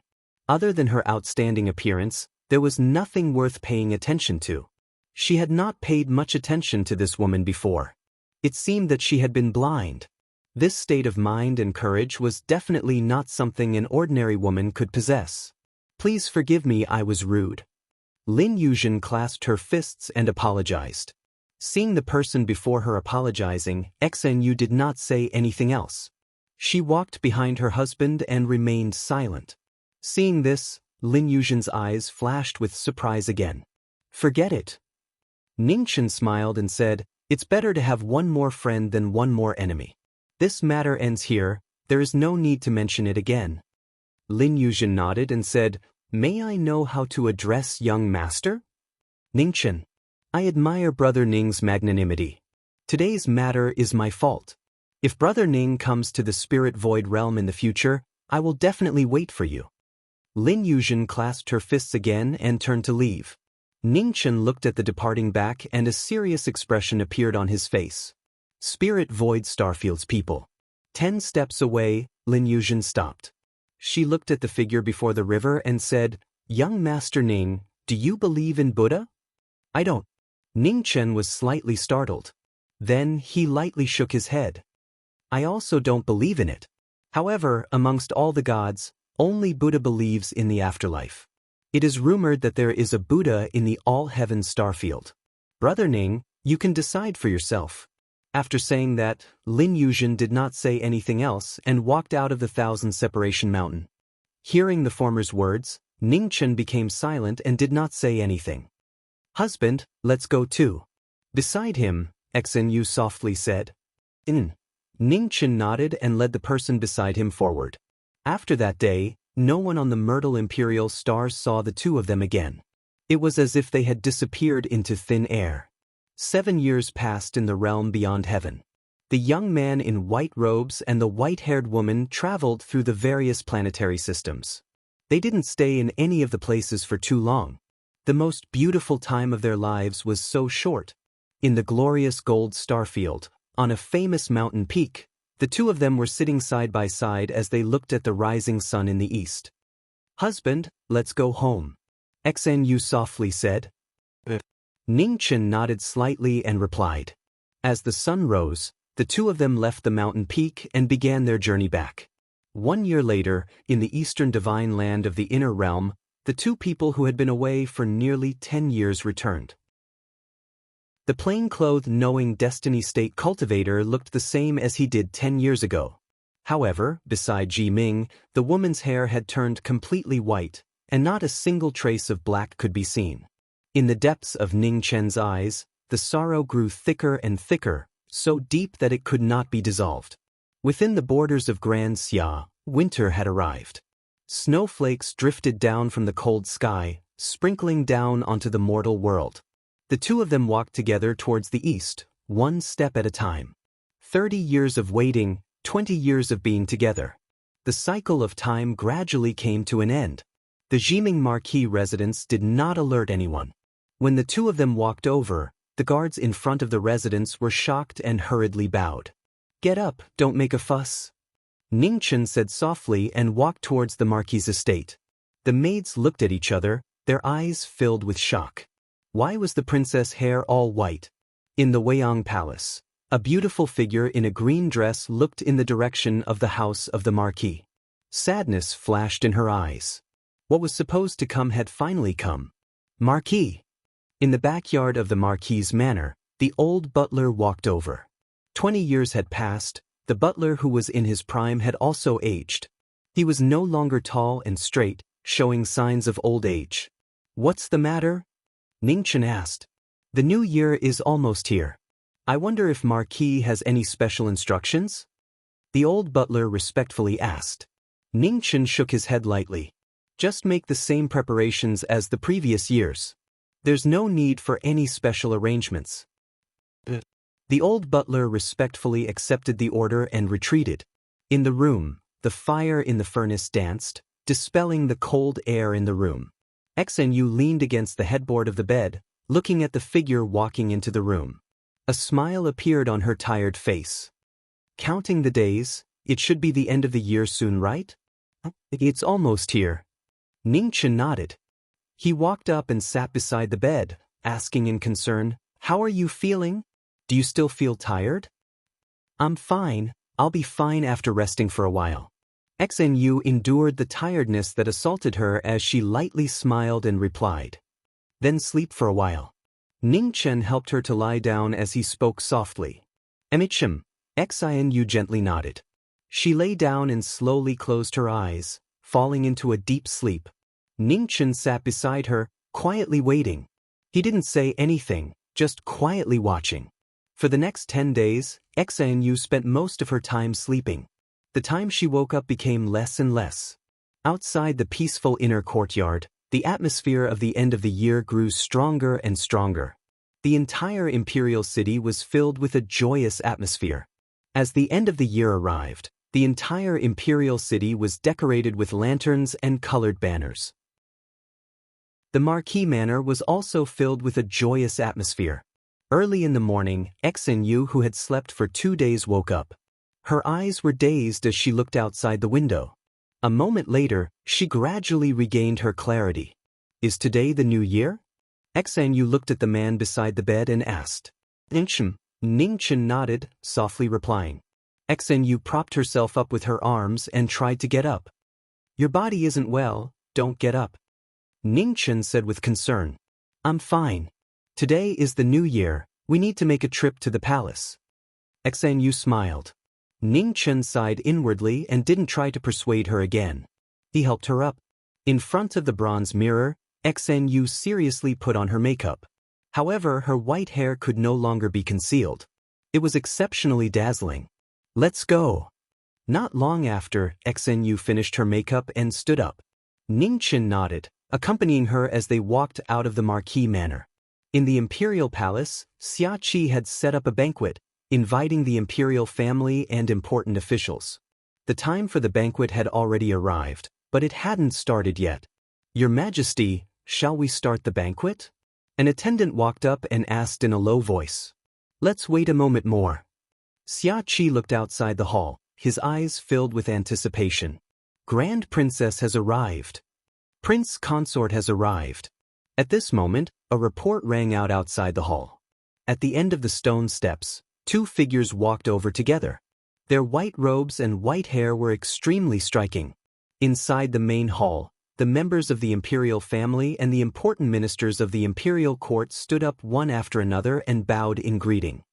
Other than her outstanding appearance, there was nothing worth paying attention to. She had not paid much attention to this woman before. It seemed that she had been blind. This state of mind and courage was definitely not something an ordinary woman could possess. Please forgive me, I was rude. Lin Yuzhen clasped her fists and apologized. Seeing the person before her apologizing, Xinyu did not say anything else. She walked behind her husband and remained silent. Seeing this, Lin Yuzhen's eyes flashed with surprise again. Forget it. Ningchen smiled and said, It's better to have one more friend than one more enemy. This matter ends here, there is no need to mention it again. Lin Yuzhen nodded and said, May I know how to address young master? Ningchen. I admire Brother Ning's magnanimity. Today's matter is my fault. If Brother Ning comes to the Spirit Void realm in the future, I will definitely wait for you. Lin Yuzhen clasped her fists again and turned to leave. Ningchen looked at the departing back and a serious expression appeared on his face. Spirit Void Starfield's people. 10 steps away, Lin Yuzhen stopped. She looked at the figure before the river and said, Young Master Ning, do you believe in Buddha? I don't. Ningchen was slightly startled. Then he lightly shook his head. I also don't believe in it. However, amongst all the gods, only Buddha believes in the afterlife. It is rumored that there is a Buddha in the all-heaven starfield. Brother Ning, you can decide for yourself. After saying that, Lin Yuzhen did not say anything else and walked out of the Thousand Separation Mountain. Hearing the former's words, Ningchen became silent and did not say anything. Husband, let's go too. Beside him, Xinyu softly said. Ningchen nodded and led the person beside him forward. After that day, no one on the Myrtle Imperial Stars saw the two of them again. It was as if they had disappeared into thin air. 7 years passed in the realm beyond heaven. The young man in white robes and the white-haired woman traveled through the various planetary systems. They didn't stay in any of the places for too long. The most beautiful time of their lives was so short. In the glorious gold starfield, on a famous mountain peak, the two of them were sitting side by side as they looked at the rising sun in the east. Husband, let's go home. Xinyu softly said. Ningchen nodded slightly and replied. As the sun rose, the two of them left the mountain peak and began their journey back. 1 year later, in the eastern divine land of the inner realm, the two people who had been away for nearly 10 years returned. The plain-clothed knowing destiny state cultivator looked the same as he did 10 years ago. However, beside Ji Ming, the woman's hair had turned completely white, and not a single trace of black could be seen. In the depths of Ning Chen's eyes, the sorrow grew thicker and thicker, so deep that it could not be dissolved. Within the borders of Grand Xia, winter had arrived. Snowflakes drifted down from the cold sky, sprinkling down onto the mortal world. The two of them walked together towards the east, 1 step at a time. 30 years of waiting, 20 years of being together. The cycle of time gradually came to an end. The Jiming Marquis residence did not alert anyone. When the two of them walked over, the guards in front of the residence were shocked and hurriedly bowed. Get up, don't make a fuss. Ningchen said softly and walked towards the Marquis' estate. The maids looked at each other, their eyes filled with shock. Why was the princess' hair all white? In the Weiyang Palace, a beautiful figure in a green dress looked in the direction of the house of the Marquis. Sadness flashed in her eyes. What was supposed to come had finally come. Marquis. In the backyard of the Marquis' manor, the old butler walked over. 20 years had passed, the butler who was in his prime had also aged. He was no longer tall and straight, showing signs of old age. What's the matter? Ningchen asked. The new year is almost here. I wonder if Marquis has any special instructions? The old butler respectfully asked. Ning Chen shook his head lightly. Just make the same preparations as the previous years. There's no need for any special arrangements. The old butler respectfully accepted the order and retreated. In the room, the fire in the furnace danced, dispelling the cold air in the room. Xnu leaned against the headboard of the bed, looking at the figure walking into the room. A smile appeared on her tired face. Counting the days, it should be the end of the year soon, right? It's almost here. Ning Chen nodded. He walked up and sat beside the bed, asking in concern, "How are you feeling? Do you still feel tired?" "I'm fine. I'll be fine after resting for a while." Xnu endured the tiredness that assaulted her as she lightly smiled and replied. "Then sleep for a while." Ning Chen helped her to lie down as he spoke softly. "Emichim." Xinu gently nodded. She lay down and slowly closed her eyes, falling into a deep sleep. Ning Chen sat beside her, quietly waiting. He didn't say anything, just quietly watching. For the next 10 days, Xinu spent most of her time sleeping. The time she woke up became less and less. Outside the peaceful inner courtyard, the atmosphere of the end of the year grew stronger and stronger. The entire imperial city was filled with a joyous atmosphere. As the end of the year arrived, the entire imperial city was decorated with lanterns and colored banners. The Marquis Manor was also filled with a joyous atmosphere. Early in the morning, Xinu, who had slept for 2 days, woke up. Her eyes were dazed as she looked outside the window. A moment later, she gradually regained her clarity. "Is today the new year?" Xinu looked at the man beside the bed and asked. Ning Chen nodded, softly replying. Xinu propped herself up with her arms and tried to get up. "Your body isn't well, don't get up." Ning Chen said with concern. "I'm fine. Today is the new year, we need to make a trip to the palace." Xinu smiled. Ning Chen sighed inwardly and didn't try to persuade her again. He helped her up. In front of the bronze mirror, Xinu seriously put on her makeup. However, her white hair could no longer be concealed. It was exceptionally dazzling. "Let's go." Not long after, Xinu finished her makeup and stood up. Ning Chen nodded, accompanying her as they walked out of the Marquis Manor. In the imperial palace, Xia Qi had set up a banquet, inviting the imperial family and important officials. The time for the banquet had already arrived, but it hadn't started yet. "Your Majesty, shall we start the banquet?" An attendant walked up and asked in a low voice. "Let's wait a moment more." Xia Qi looked outside the hall, his eyes filled with anticipation. "Grand Princess has arrived. Prince Consort has arrived." At this moment, a report rang out outside the hall. At the end of the stone steps, 2 figures walked over together. Their white robes and white hair were extremely striking. Inside the main hall, the members of the imperial family and the important ministers of the imperial court stood up one after another and bowed in greeting.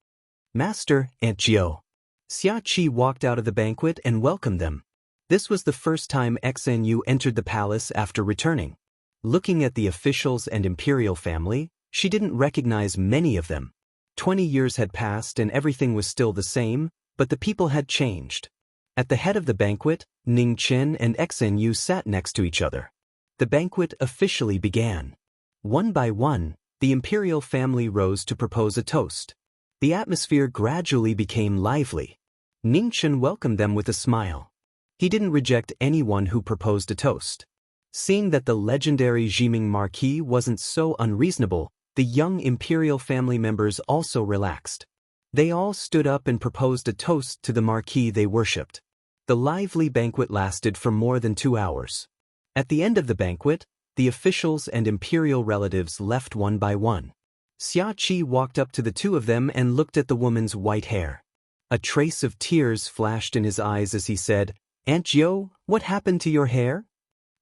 "Master, Aunt Jiao." Xia Qi walked out of the banquet and welcomed them. This was the first time Xnu entered the palace after returning. Looking at the officials and imperial family, she didn't recognize many of them. 20 years had passed and everything was still the same, but the people had changed. At the head of the banquet, Ning Chen and Xnu sat next to each other. The banquet officially began. One by one, the imperial family rose to propose a toast. The atmosphere gradually became lively. Ning Chen welcomed them with a smile. He didn't reject anyone who proposed a toast. Seeing that the legendary Jiming Marquis wasn't so unreasonable, the young imperial family members also relaxed. They all stood up and proposed a toast to the Marquis they worshipped. The lively banquet lasted for more than 2 hours. At the end of the banquet, the officials and imperial relatives left one by one. Xia Qi walked up to the 2 of them and looked at the woman's white hair. A trace of tears flashed in his eyes as he said, "Aunt Jiao, what happened to your hair?"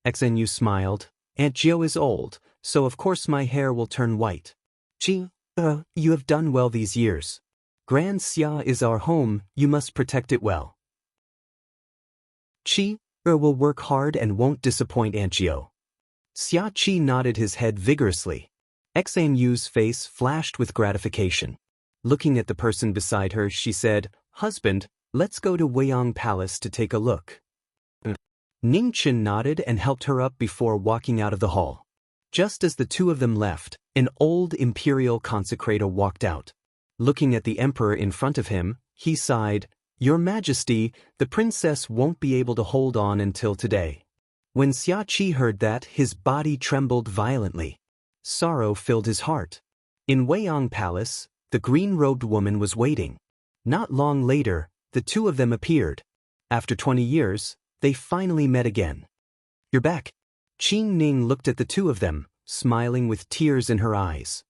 Xnu smiled. "Aunt Jiao is old, so of course my hair will turn white." "Qi, you have done well these years. Grand Xia is our home, you must protect it well." "Qi, will work hard and won't disappoint Aunt Jiao." Xia Qi nodded his head vigorously. Xnu's face flashed with gratification. Looking at the person beside her, she said, "Husband, let's go to Weiyang Palace to take a look." Ningchen nodded and helped her up before walking out of the hall. Just as the two of them left, an old imperial consecrator walked out. Looking at the emperor in front of him, he sighed, "Your Majesty, the princess won't be able to hold on until today." When Xia Qi heard that, his body trembled violently. Sorrow filled his heart. In Weiyang Palace, the green-robed woman was waiting. Not long later, the two of them appeared. After 20 years, they finally met again. "You're back." Qing Ning looked at the two of them, smiling with tears in her eyes.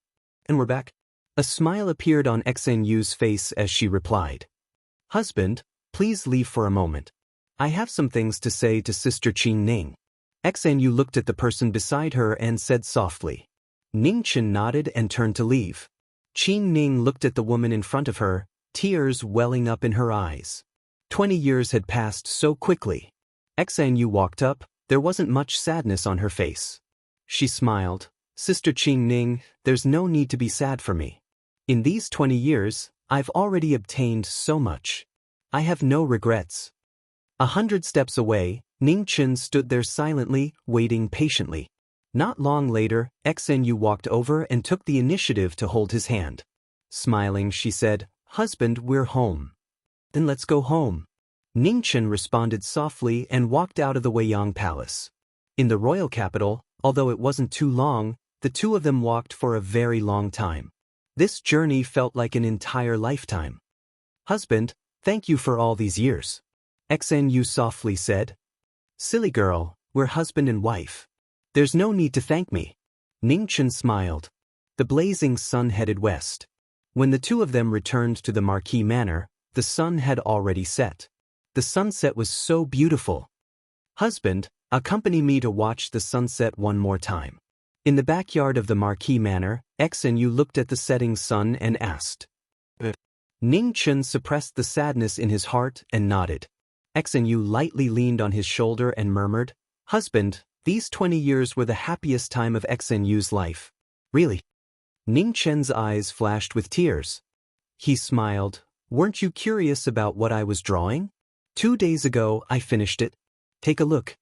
"And we're back?" A smile appeared on Xen Yu's face as she replied. "Husband, please leave for a moment. I have some things to say to Sister Qing Ning." Xen Yu looked at the person beside her and said softly. Ningchen nodded and turned to leave. Qing Ning looked at the woman in front of her, tears welling up in her eyes. 20 years had passed so quickly. Xen Yu walked up, there wasn't much sadness on her face. She smiled. "Sister Qing Ning, there's no need to be sad for me. In these 20 years, I've already obtained so much. I have no regrets." 100 steps away, Ningchen stood there silently, waiting patiently. Not long later, Xen Yu walked over and took the initiative to hold his hand. Smiling, she said, "Husband, we're home." "Then let's go home." Ningchen responded softly and walked out of the Weiyang Palace. In the royal capital, although it wasn't too long, the two of them walked for a very long time. This journey felt like an entire lifetime. "Husband, thank you for all these years." Xen Yu softly said. "Silly girl, we're husband and wife. There's no need to thank me." Ningchen smiled. The blazing sun headed west. When the two of them returned to the Marquis manor, the sun had already set. The sunset was so beautiful. "Husband, accompany me to watch the sunset one more time." In the backyard of the Marquis manor, Xen Yu looked at the setting sun and asked. Ningchen suppressed the sadness in his heart and nodded. Xen Yu lightly leaned on his shoulder and murmured, "Husband, these 20 years were the happiest time of Xen Yu's life." "Really?" Ningchen's eyes flashed with tears. He smiled. "Weren't you curious about what I was drawing? 2 days ago, I finished it. Take a look."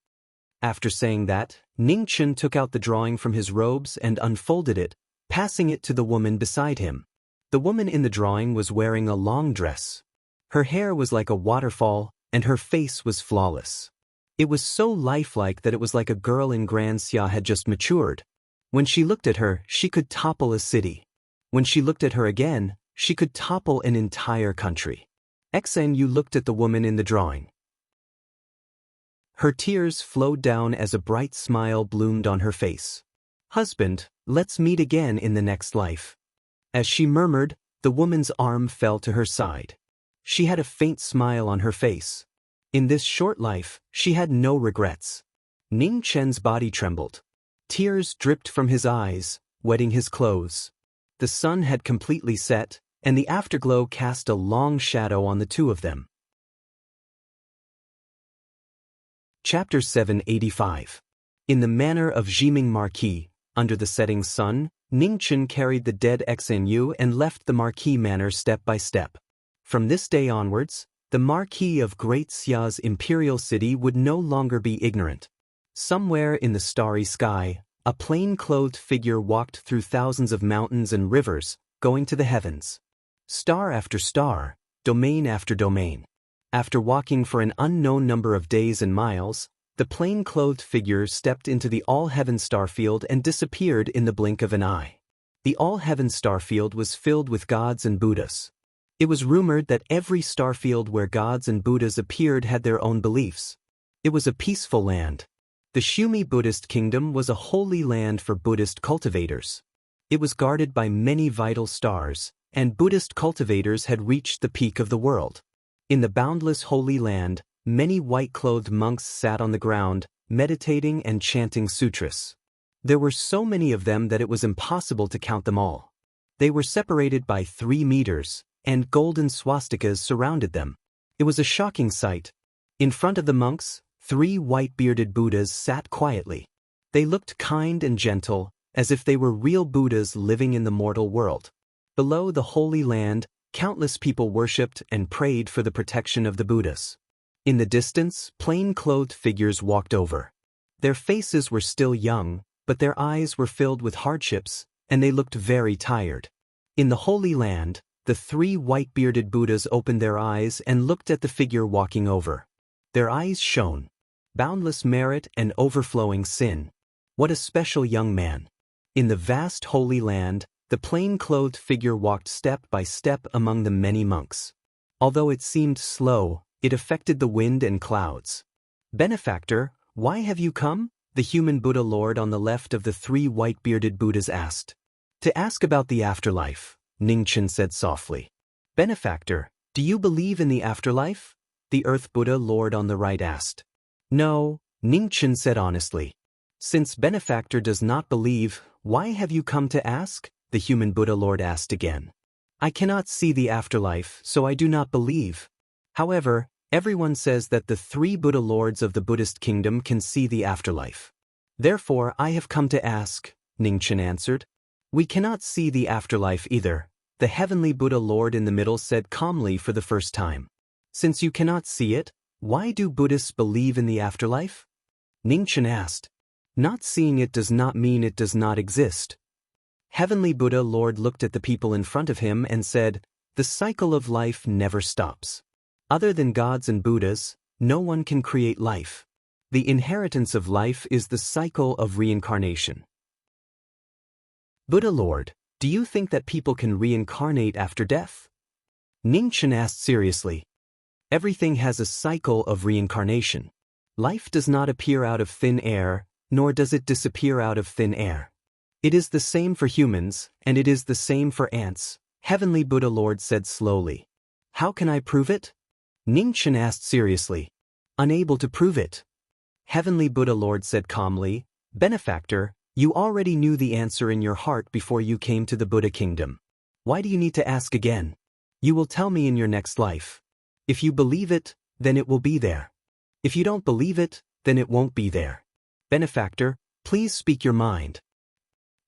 After saying that, Ningchen took out the drawing from his robes and unfolded it, passing it to the woman beside him. The woman in the drawing was wearing a long dress. Her hair was like a waterfall, and her face was flawless. It was so lifelike that it was like a girl in Grand Xia had just matured. When she looked at her, she could topple a city. When she looked at her again, she could topple an entire country. Xen Yu looked at the woman in the drawing. Her tears flowed down as a bright smile bloomed on her face. "Husband, let's meet again in the next life." As she murmured, the woman's arm fell to her side. She had a faint smile on her face. In this short life, she had no regrets. Ningchen's body trembled. Tears dripped from his eyes, wetting his clothes. The sun had completely set, and the afterglow cast a long shadow on the two of them. Chapter 785. In the manor of Jiming Marquis, under the setting sun, Ningchen carried the dead Xen Yu and left the Marquis manor step by step. From this day onwards, the Marquis of Great Xia's imperial city would no longer be ignorant. Somewhere in the starry sky, a plain-clothed figure walked through thousands of mountains and rivers, going to the heavens. Star after star, domain after domain. After walking for an unknown number of days and miles, the plain-clothed figure stepped into the all-heaven starfield and disappeared in the blink of an eye. The all-heaven starfield was filled with gods and Buddhas. It was rumored that every starfield where gods and Buddhas appeared had their own beliefs. It was a peaceful land. The Shumi Buddhist kingdom was a holy land for Buddhist cultivators. It was guarded by many vital stars, and Buddhist cultivators had reached the peak of the world. In the boundless holy land, many white-clothed monks sat on the ground, meditating and chanting sutras. There were so many of them that it was impossible to count them all. They were separated by 3 meters, and golden swastikas surrounded them. It was a shocking sight. In front of the monks, 3 white-bearded Buddhas sat quietly. They looked kind and gentle, as if they were real Buddhas living in the mortal world. Below the Holy Land, countless people worshipped and prayed for the protection of the Buddhas. In the distance, plain-clothed figures walked over. Their faces were still young, but their eyes were filled with hardships, and they looked very tired. In the Holy Land, the 3 white-bearded Buddhas opened their eyes and looked at the figure walking over. Their eyes shone. Boundless merit and overflowing sin. What a special young man. In the vast Holy Land, the plain-clothed figure walked step by step among the many monks. Although it seemed slow, it affected the wind and clouds. "Benefactor, why have you come?" the human Buddha Lord on the left of the 3 white-bearded Buddhas asked. "To ask about the afterlife," Ningchen said softly. "Benefactor, do you believe in the afterlife?" the Earth Buddha Lord on the right asked. "No," Ningchen said honestly. "Since Benefactor does not believe, why have you come to ask?" the human Buddha Lord asked again. "I cannot see the afterlife, so I do not believe. However, everyone says that the 3 Buddha Lords of the Buddhist kingdom can see the afterlife. Therefore I have come to ask," Ningchen answered. "We cannot see the afterlife either," the heavenly Buddha Lord in the middle said calmly for the first time. "Since you cannot see it, why do Buddhists believe in the afterlife?" Ningchen asked. "Not seeing it does not mean it does not exist." Heavenly Buddha Lord looked at the people in front of him and said, "The cycle of life never stops. Other than gods and Buddhas, no one can create life. The inheritance of life is the cycle of reincarnation." "Buddha Lord, do you think that people can reincarnate after death?" Ningchen asked seriously. "Everything has a cycle of reincarnation. Life does not appear out of thin air, nor does it disappear out of thin air. It is the same for humans, and it is the same for ants," Heavenly Buddha Lord said slowly. "How can I prove it?" Ningchen asked seriously. "Unable to prove it." Heavenly Buddha Lord said calmly, "Benefactor, you already knew the answer in your heart before you came to the Buddha kingdom. Why do you need to ask again? You will tell me in your next life. If you believe it, then it will be there. If you don't believe it, then it won't be there. Benefactor, please speak your mind."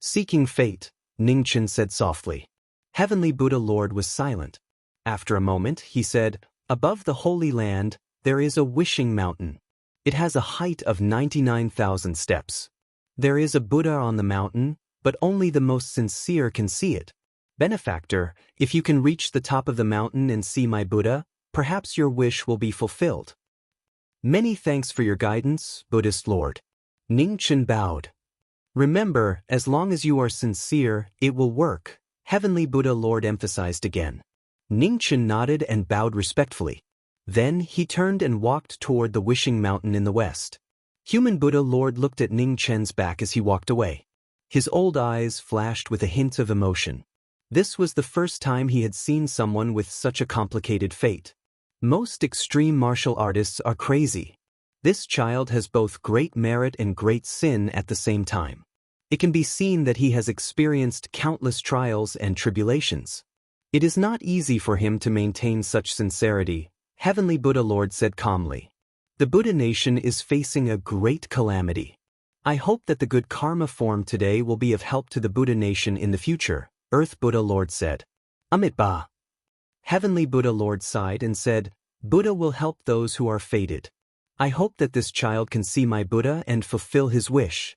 "Seeking fate," Ningchen said softly. Heavenly Buddha Lord was silent. After a moment, he said, "Above the Holy Land, there is a wishing mountain. It has a height of 99,000 steps. There is a Buddha on the mountain, but only the most sincere can see it. Benefactor, if you can reach the top of the mountain and see my Buddha, perhaps your wish will be fulfilled." "Many thanks for your guidance, Buddhist Lord." Ningchen bowed. "Remember, as long as you are sincere, it will work," Heavenly Buddha Lord emphasized again. Ningchen nodded and bowed respectfully. Then he turned and walked toward the wishing mountain in the west. Human Buddha Lord looked at Ningchen's back as he walked away. His old eyes flashed with a hint of emotion. This was the first time he had seen someone with such a complicated fate. Most extreme martial artists are crazy. This child has both great merit and great sin at the same time. It can be seen that he has experienced countless trials and tribulations. It is not easy for him to maintain such sincerity, Heavenly Buddha Lord said calmly. The Buddha nation is facing a great calamity. I hope that the good karma formed today will be of help to the Buddha nation in the future, Earth Buddha Lord said. Amitabha. Heavenly Buddha Lord sighed and said, Buddha will help those who are fated. I hope that this child can see my Buddha and fulfill his wish.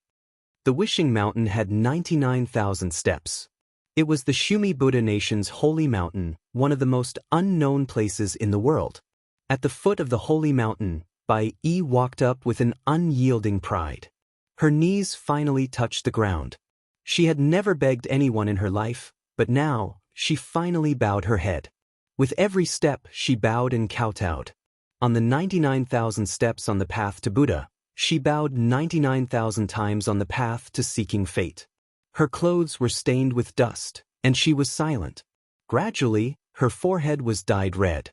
The wishing mountain had 99,000 steps. It was the Shumi Buddha nation's holy mountain, one of the most unknown places in the world. At the foot of the holy mountain, Bai Yi walked up with an unyielding pride. Her knees finally touched the ground. She had never begged anyone in her life, but now, she finally bowed her head. With every step, she bowed and kowtowed. On the 99,000 steps on the path to Buddha, she bowed 99,000 times on the path to seeking fate. Her clothes were stained with dust, and she was silent. Gradually, her forehead was dyed red.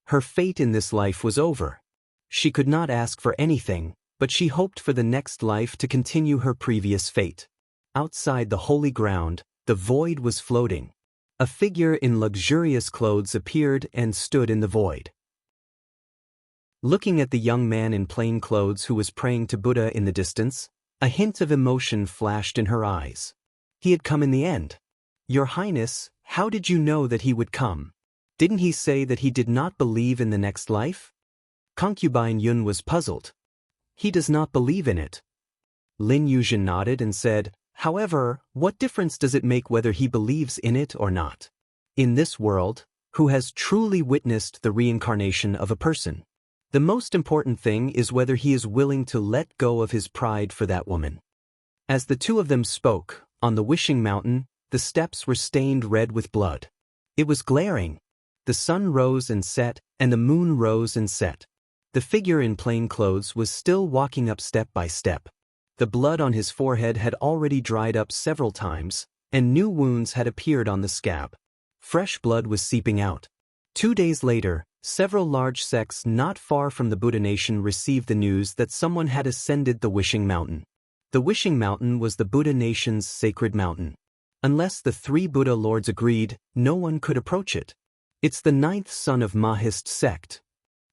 Her fate in this life was over. She could not ask for anything, but she hoped for the next life to continue her previous fate. Outside the holy ground, the void was floating. A figure in luxurious clothes appeared and stood in the void. Looking at the young man in plain clothes who was praying to Buddha in the distance, a hint of emotion flashed in her eyes. He had come in the end. Your Highness, How did you know that he would come? Didn't he say that he did not believe in the next life? Concubine Yun was puzzled. He does not believe in it. Lin Yuzhen nodded and said, however, what difference does it make whether he believes in it or not? In this world, who has truly witnessed the reincarnation of a person? The most important thing is whether he is willing to let go of his pride for that woman. As the two of them spoke, on the Wishing Mountain, the steps were stained red with blood. It was glaring. The sun rose and set, and the moon rose and set. The figure in plain clothes was still walking up step by step. The blood on his forehead had already dried up several times, and new wounds had appeared on the scab. Fresh blood was seeping out. 2 days later, several large sects not far from the Buddha nation received the news that someone had ascended the Wishing Mountain. The Wishing Mountain was the Buddha nation's sacred mountain. Unless the 3 Buddha lords agreed, no one could approach it. It's the 9th son of Mahist sect.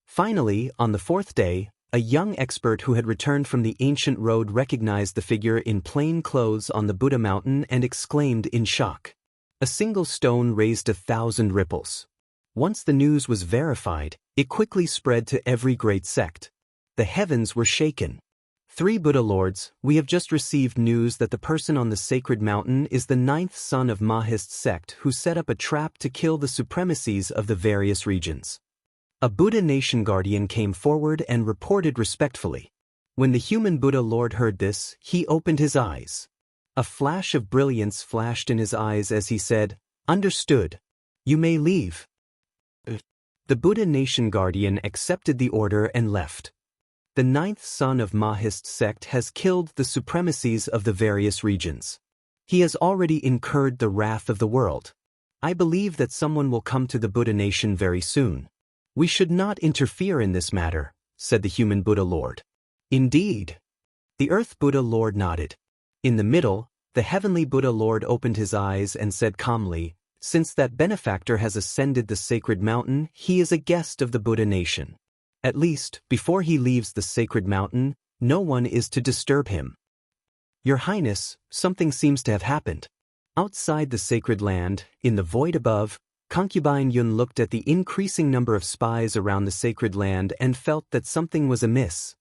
Finally, on the 4th day, a young expert who had returned from the ancient road recognized the figure in plain clothes on the Buddha mountain and exclaimed in shock. A single stone raised 1,000 ripples. Once the news was verified, it quickly spread to every great sect. The heavens were shaken. 3 Buddha lords, we have just received news that the person on the sacred mountain is the 9th son of Mahist sect who set up a trap to kill the supremacies of the various regions. A Buddha nation guardian came forward and reported respectfully. When the human Buddha lord heard this, he opened his eyes. A flash of brilliance flashed in his eyes as he said, "Understood. You may leave." The Buddha nation guardian accepted the order and left. The 9th son of Mahist sect has killed the supremacies of the various regions. He has already incurred the wrath of the world. I believe that someone will come to the Buddha nation very soon. We should not interfere in this matter, said the human Buddha Lord. Indeed. The Earth Buddha Lord nodded. In the middle, the heavenly Buddha Lord opened his eyes and said calmly, since that benefactor has ascended the sacred mountain, he is a guest of the Buddha nation. At least, before he leaves the sacred mountain, no one is to disturb him. Your Highness, something seems to have happened. Outside the sacred land, in the void above, Concubine Yun looked at the increasing number of spies around the sacred land and felt that something was amiss.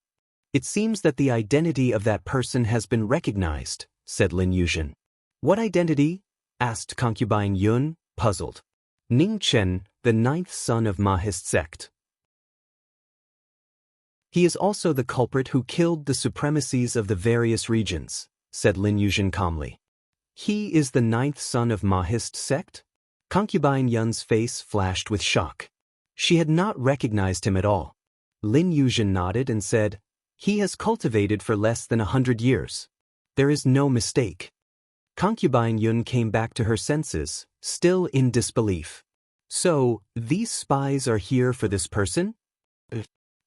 It seems that the identity of that person has been recognized, said Lin Yuzhen. What identity? Asked Concubine Yun, puzzled. Ning Chen, the 9th son of Mahist sect. He is also the culprit who killed the supremacies of the various regions, said Lin Yuzhen calmly. He is the 9th son of Mahist sect? Concubine Yun's face flashed with shock. She had not recognized him at all. Lin Yuzhen nodded and said, he has cultivated for less than 100 years. There is no mistake. Concubine Yun came back to her senses, still in disbelief. So, these spies are here for this person?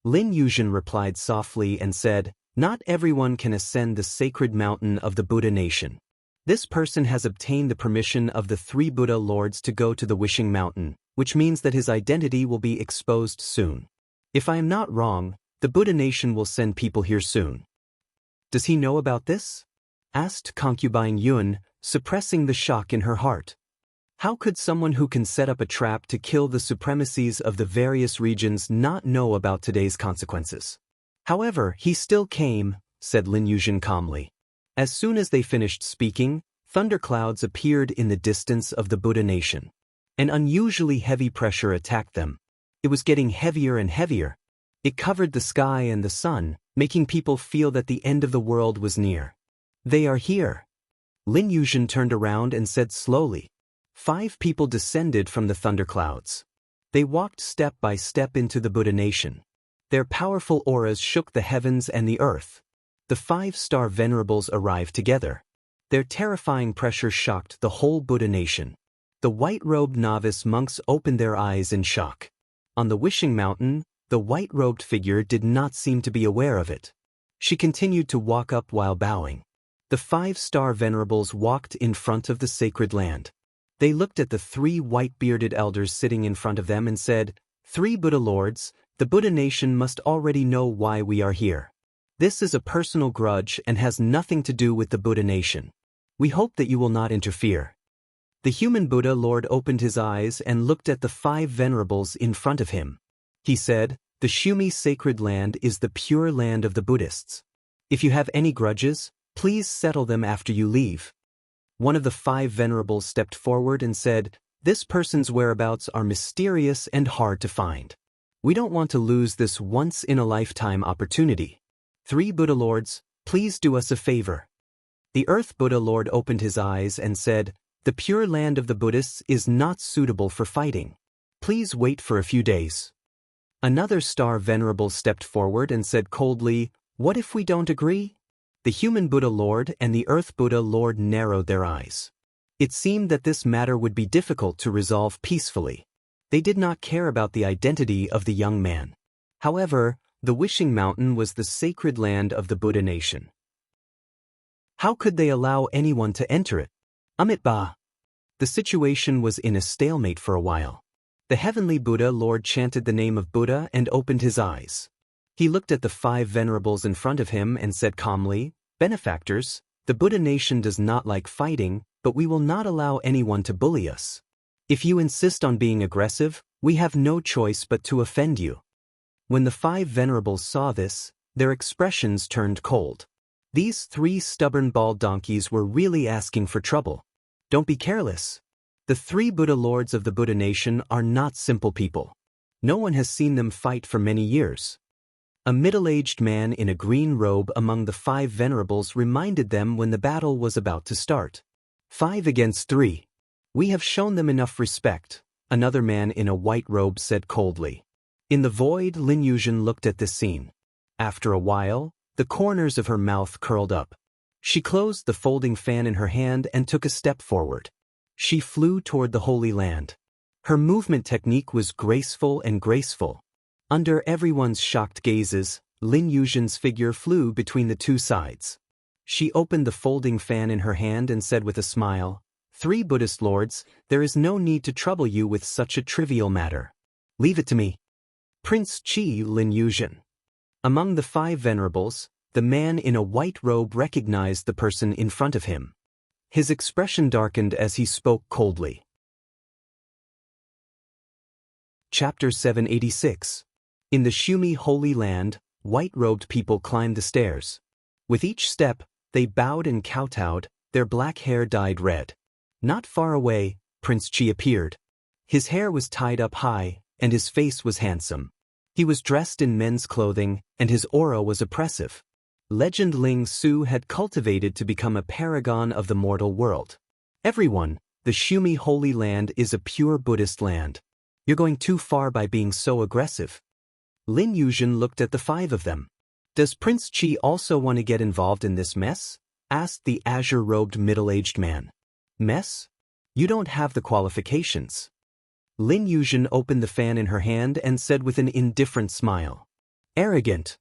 Lin Yuzhen replied softly and said, not everyone can ascend the sacred mountain of the Buddha nation. This person has obtained the permission of the 3 Buddha lords to go to the Wishing Mountain, which means that his identity will be exposed soon. If I am not wrong, the Buddha nation will send people here soon. Does he know about this? Asked Concubine Yun, suppressing the shock in her heart. How could someone who can set up a trap to kill the supremacies of the various regions not know about today's consequences? However, he still came, said Lin Yuzhen calmly. As soon as they finished speaking, thunderclouds appeared in the distance of the Buddha nation. An unusually heavy pressure attacked them. It was getting heavier and heavier. It covered the sky and the sun, making people feel that the end of the world was near. They are here. Lin Yuzhen turned around and said slowly. 5 people descended from the thunderclouds. They walked step by step into the Buddha nation. Their powerful auras shook the heavens and the earth. The 5-star venerables arrived together. Their terrifying pressure shocked the whole Buddha nation. The white-robed novice monks opened their eyes in shock. On the Wishing Mountain, the white-robed figure did not seem to be aware of it. She continued to walk up while bowing. The 5-star venerables walked in front of the sacred land. They looked at the 3 white-bearded elders sitting in front of them and said, 3 Buddha lords, the Buddha nation must already know why we are here. This is a personal grudge and has nothing to do with the Buddha nation. We hope that you will not interfere. The human Buddha Lord opened his eyes and looked at the 5 venerables in front of him. He said, "The Shumi sacred land is the pure land of the Buddhists. If you have any grudges, please settle them after you leave." One of the 5 venerables stepped forward and said, "This person's whereabouts are mysterious and hard to find. We don't want to lose this once-in-a-lifetime opportunity. 3 Buddha Lords, please do us a favor." The Earth Buddha Lord opened his eyes and said, "The pure land of the Buddhists is not suitable for fighting. Please wait for a few days." Another Star Venerable stepped forward and said coldly, "What if we don't agree?" The human Buddha Lord and the Earth Buddha Lord narrowed their eyes. It seemed that this matter would be difficult to resolve peacefully. They did not care about the identity of the young man. However, the Wishing Mountain was the sacred land of the Buddha nation. How could they allow anyone to enter it? Amitabha. The situation was in a stalemate for a while. The heavenly Buddha Lord chanted the name of Buddha and opened his eyes. He looked at the 5 venerables in front of him and said calmly, "Benefactors, the Buddha nation does not like fighting, but we will not allow anyone to bully us. If you insist on being aggressive, we have no choice but to offend you." When the 5 venerables saw this, their expressions turned cold. These 3 stubborn bald donkeys were really asking for trouble. Don't be careless. The 3 Buddha Lords of the Buddha nation are not simple people. No one has seen them fight for many years. A middle-aged man in a green robe among the 5 venerables reminded them when the battle was about to start. 5 against 3. We have shown them enough respect, another man in a white robe said coldly. In the void, Lin Yuzhen looked at this scene. After a while, the corners of her mouth curled up. She closed the folding fan in her hand and took a step forward. She flew toward the Holy Land. Her movement technique was graceful and graceful. Under everyone's shocked gazes, Lin Yuzhen's figure flew between the 2 sides. She opened the folding fan in her hand and said with a smile, "3 Buddhist Lords, there is no need to trouble you with such a trivial matter. Leave it to me." Prince Qi Lin Yuzhen. Among the 5 venerables, the man in a white robe recognized the person in front of him. His expression darkened as he spoke coldly. Chapter 786. In the Shumi Holy Land, white-robed people climbed the stairs. With each step, they bowed and kowtowed, their black hair dyed red. Not far away, Prince Qi appeared. His hair was tied up high, and his face was handsome. He was dressed in men's clothing, and his aura was oppressive. Legend Ling Su had cultivated to become a paragon of the mortal world. "Everyone, the Shumi Holy Land is a pure Buddhist land. You're going too far by being so aggressive." Lin Yuzhen looked at the 5 of them. "Does Prince Qi also want to get involved in this mess?" asked the azure-robed middle-aged man. "Mess? You don't have the qualifications." Lin Yuzhen opened the fan in her hand and said with an indifferent smile, "Arrogant."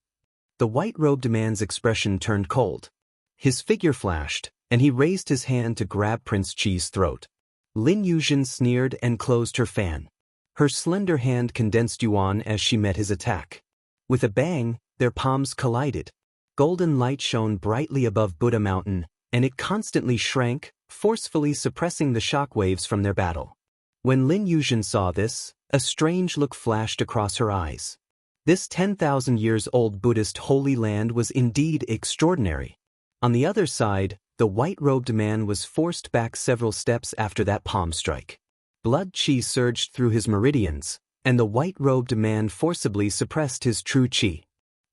The white-robed man's expression turned cold. His figure flashed, and he raised his hand to grab Prince Qi's throat. Lin Yuzhen sneered and closed her fan. Her slender hand condensed yuan as she met his attack. With a bang, their palms collided. Golden light shone brightly above Buddha Mountain, and it constantly shrank, forcefully suppressing the shockwaves from their battle. When Lin Yuzhen saw this, a strange look flashed across her eyes. This 10,000 years old Buddhist holy land was indeed extraordinary. On the other side, the white-robed man was forced back several steps after that palm strike. Blood qi surged through his meridians, and the white-robed man forcibly suppressed his true qi.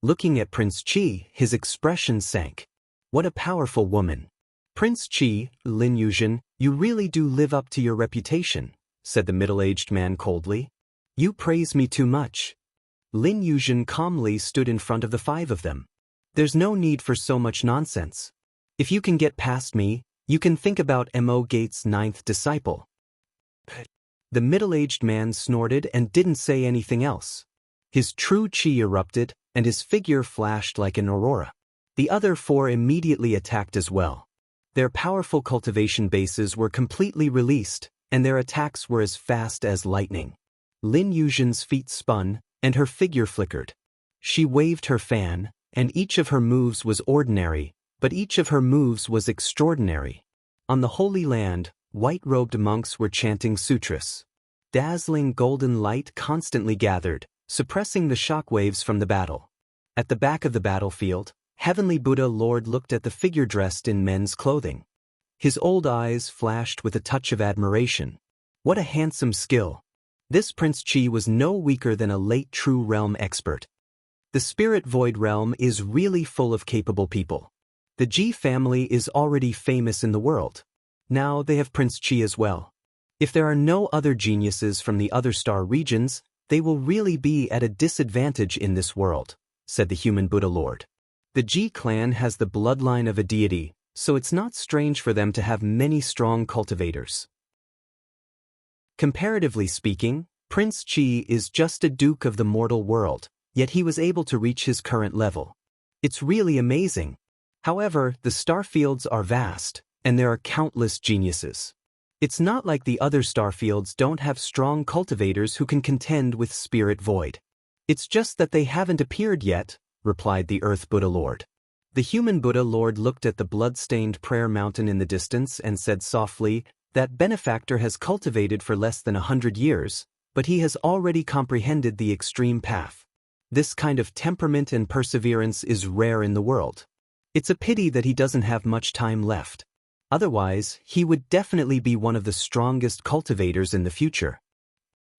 Looking at Prince Qi, his expression sank. What a powerful woman. "Prince Qi, Lin Yuzhen, you really do live up to your reputation," said the middle-aged man coldly. "You praise me too much." Lin Yuzhen calmly stood in front of the 5 of them. "There's no need for so much nonsense. If you can get past me, you can think about Mo Gates' 9th disciple." The middle-aged man snorted and didn't say anything else. His true qi erupted, and his figure flashed like an aurora. The other 4 immediately attacked as well. Their powerful cultivation bases were completely released, and their attacks were as fast as lightning. Lin Yuzhen's feet spun, and her figure flickered. She waved her fan, and each of her moves was ordinary, but each of her moves was extraordinary. On the Holy Land, white-robed monks were chanting sutras. Dazzling golden light constantly gathered, suppressing the shock waves from the battle. At the back of the battlefield, Heavenly Buddha Lord looked at the figure dressed in men's clothing. His old eyes flashed with a touch of admiration. What a handsome skill! This Prince Chi was no weaker than a late True Realm expert. The Spirit Void Realm is really full of capable people. The Ji family is already famous in the world. Now they have Prince Chi as well. If there are no other geniuses from the other star regions, they will really be at a disadvantage in this world, said the human Buddha Lord. The Ji clan has the bloodline of a deity, so it's not strange for them to have many strong cultivators. Comparatively speaking, Prince Chi is just a duke of the mortal world, yet he was able to reach his current level. It's really amazing. However, the star fields are vast, and there are countless geniuses. It's not like the other star fields don't have strong cultivators who can contend with Spirit Void. It's just that they haven't appeared yet, replied the Earth Buddha Lord. The human Buddha Lord looked at the blood-stained prayer mountain in the distance and said softly, that benefactor has cultivated for less than 100 years, but he has already comprehended the extreme path. This kind of temperament and perseverance is rare in the world. It's a pity that he doesn't have much time left. Otherwise, he would definitely be one of the strongest cultivators in the future.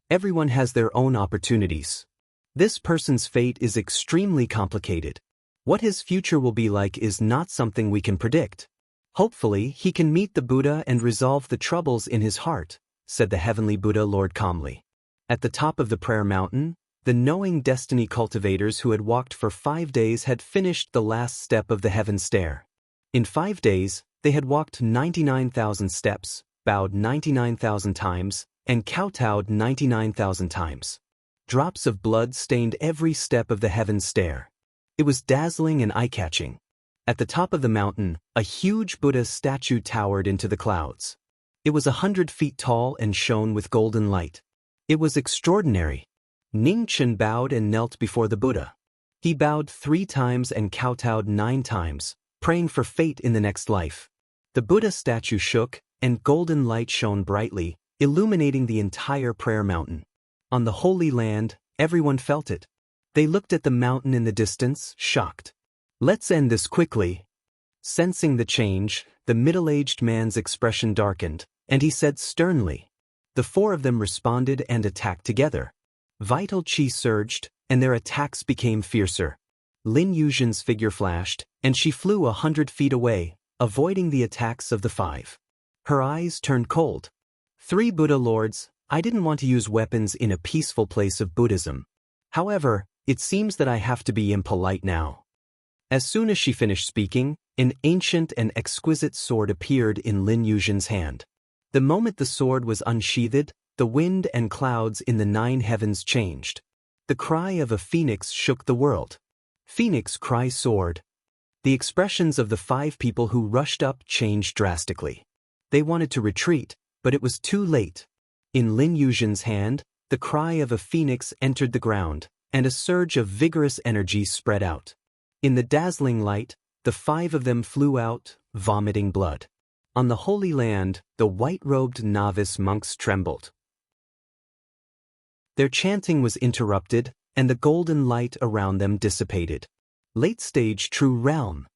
Everyone has their own opportunities. This person's fate is extremely complicated. What his future will be like is not something we can predict. Hopefully, he can meet the Buddha and resolve the troubles in his heart, said the Heavenly Buddha Lord calmly. At the top of the prayer mountain, the knowing destiny cultivators who had walked for 5 days had finished the last step of the heaven stair. In 5 days, they had walked 99,000 steps, bowed 99,000 times, and kowtowed 99,000 times. Drops of blood stained every step of the heaven stair. It was dazzling and eye-catching. At the top of the mountain, a huge Buddha statue towered into the clouds. It was 100 feet tall and shone with golden light. It was extraordinary. Ning Chen bowed and knelt before the Buddha. He bowed 3 times and kowtowed 9 times, praying for fate in the next life. The Buddha statue shook, and golden light shone brightly, illuminating the entire prayer mountain. On the Holy Land, everyone felt it. They looked at the mountain in the distance, shocked. Let's end this quickly. Sensing the change, the middle-aged man's expression darkened, and he said sternly. The 4 of them responded and attacked together. Vital chi surged, and their attacks became fiercer. Lin Yuzhen's figure flashed, and she flew 100 feet away, avoiding the attacks of the 5. Her eyes turned cold. 3 Buddha Lords, I didn't want to use weapons in a peaceful place of Buddhism. However, it seems that I have to be impolite now. As soon as she finished speaking, an ancient and exquisite sword appeared in Lin Yuzhen's hand. The moment the sword was unsheathed, the wind and clouds in the 9 heavens changed. The cry of a phoenix shook the world. Phoenix cry sword. The expressions of the 5 people who rushed up changed drastically. They wanted to retreat, but it was too late. In Lin Yuzhen's hand, the cry of a phoenix entered the ground, and a surge of vigorous energy spread out. In the dazzling light, the 5 of them flew out, vomiting blood. On the Holy Land, the white-robed novice monks trembled. Their chanting was interrupted, and the golden light around them dissipated. Late-stage True Realm.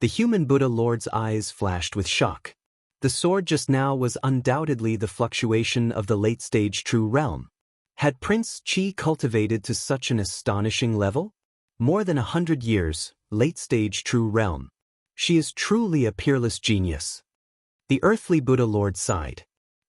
The human Buddha Lord's eyes flashed with shock. The sword just now was undoubtedly the fluctuation of the late-stage True Realm. Had Prince Chi cultivated to such an astonishing level? More than 100 years, late-stage True Realm. She is truly a peerless genius. The earthly Buddha Lord sighed.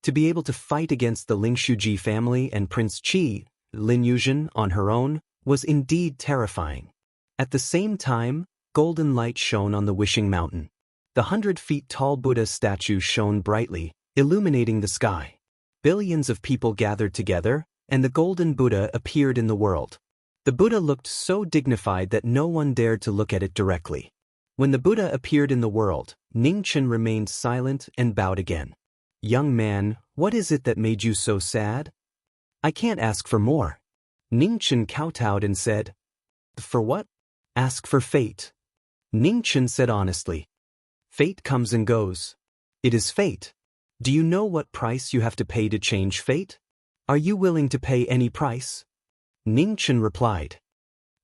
To be able to fight against the Lingshuji family and Prince Chi, Lin Yuzhen, on her own, was indeed terrifying. At the same time, golden light shone on the Wishing Mountain. The 100 feet tall Buddha statue shone brightly, illuminating the sky. Billions of people gathered together, and the golden Buddha appeared in the world. The Buddha looked so dignified that no one dared to look at it directly. When the Buddha appeared in the world, Ning Chen remained silent and bowed again. Young man, what is it that made you so sad? I can't ask for more. Ning Chen kowtowed and said, For what? Ask for fate. Ning Chen said honestly. Fate comes and goes. It is fate. Do you know what price you have to pay to change fate? Are you willing to pay any price? Ning Chen replied.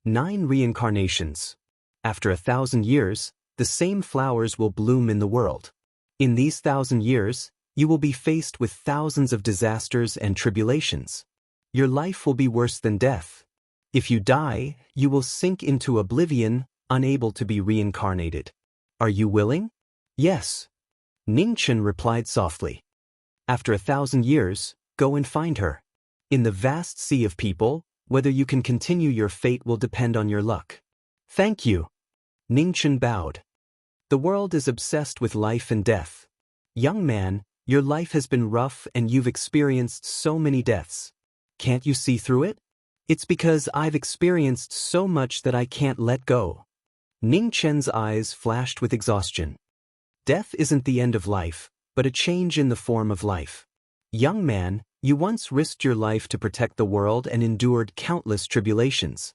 9 reincarnations. After 1,000 years, the same flowers will bloom in the world. In these 1,000 years, you will be faced with thousands of disasters and tribulations. Your life will be worse than death. If you die, you will sink into oblivion, unable to be reincarnated. Are you willing? Yes. Ning Chen replied softly. After 1,000 years, go and find her. In the vast sea of people, whether you can continue your fate will depend on your luck. Thank you. Ning Chen bowed. The world is obsessed with life and death. Young man, your life has been rough and you've experienced so many deaths. Can't you see through it? It's because I've experienced so much that I can't let go. Ning Chen's eyes flashed with exhaustion. Death isn't the end of life, but a change in the form of life. Young man, you once risked your life to protect the world and endured countless tribulations.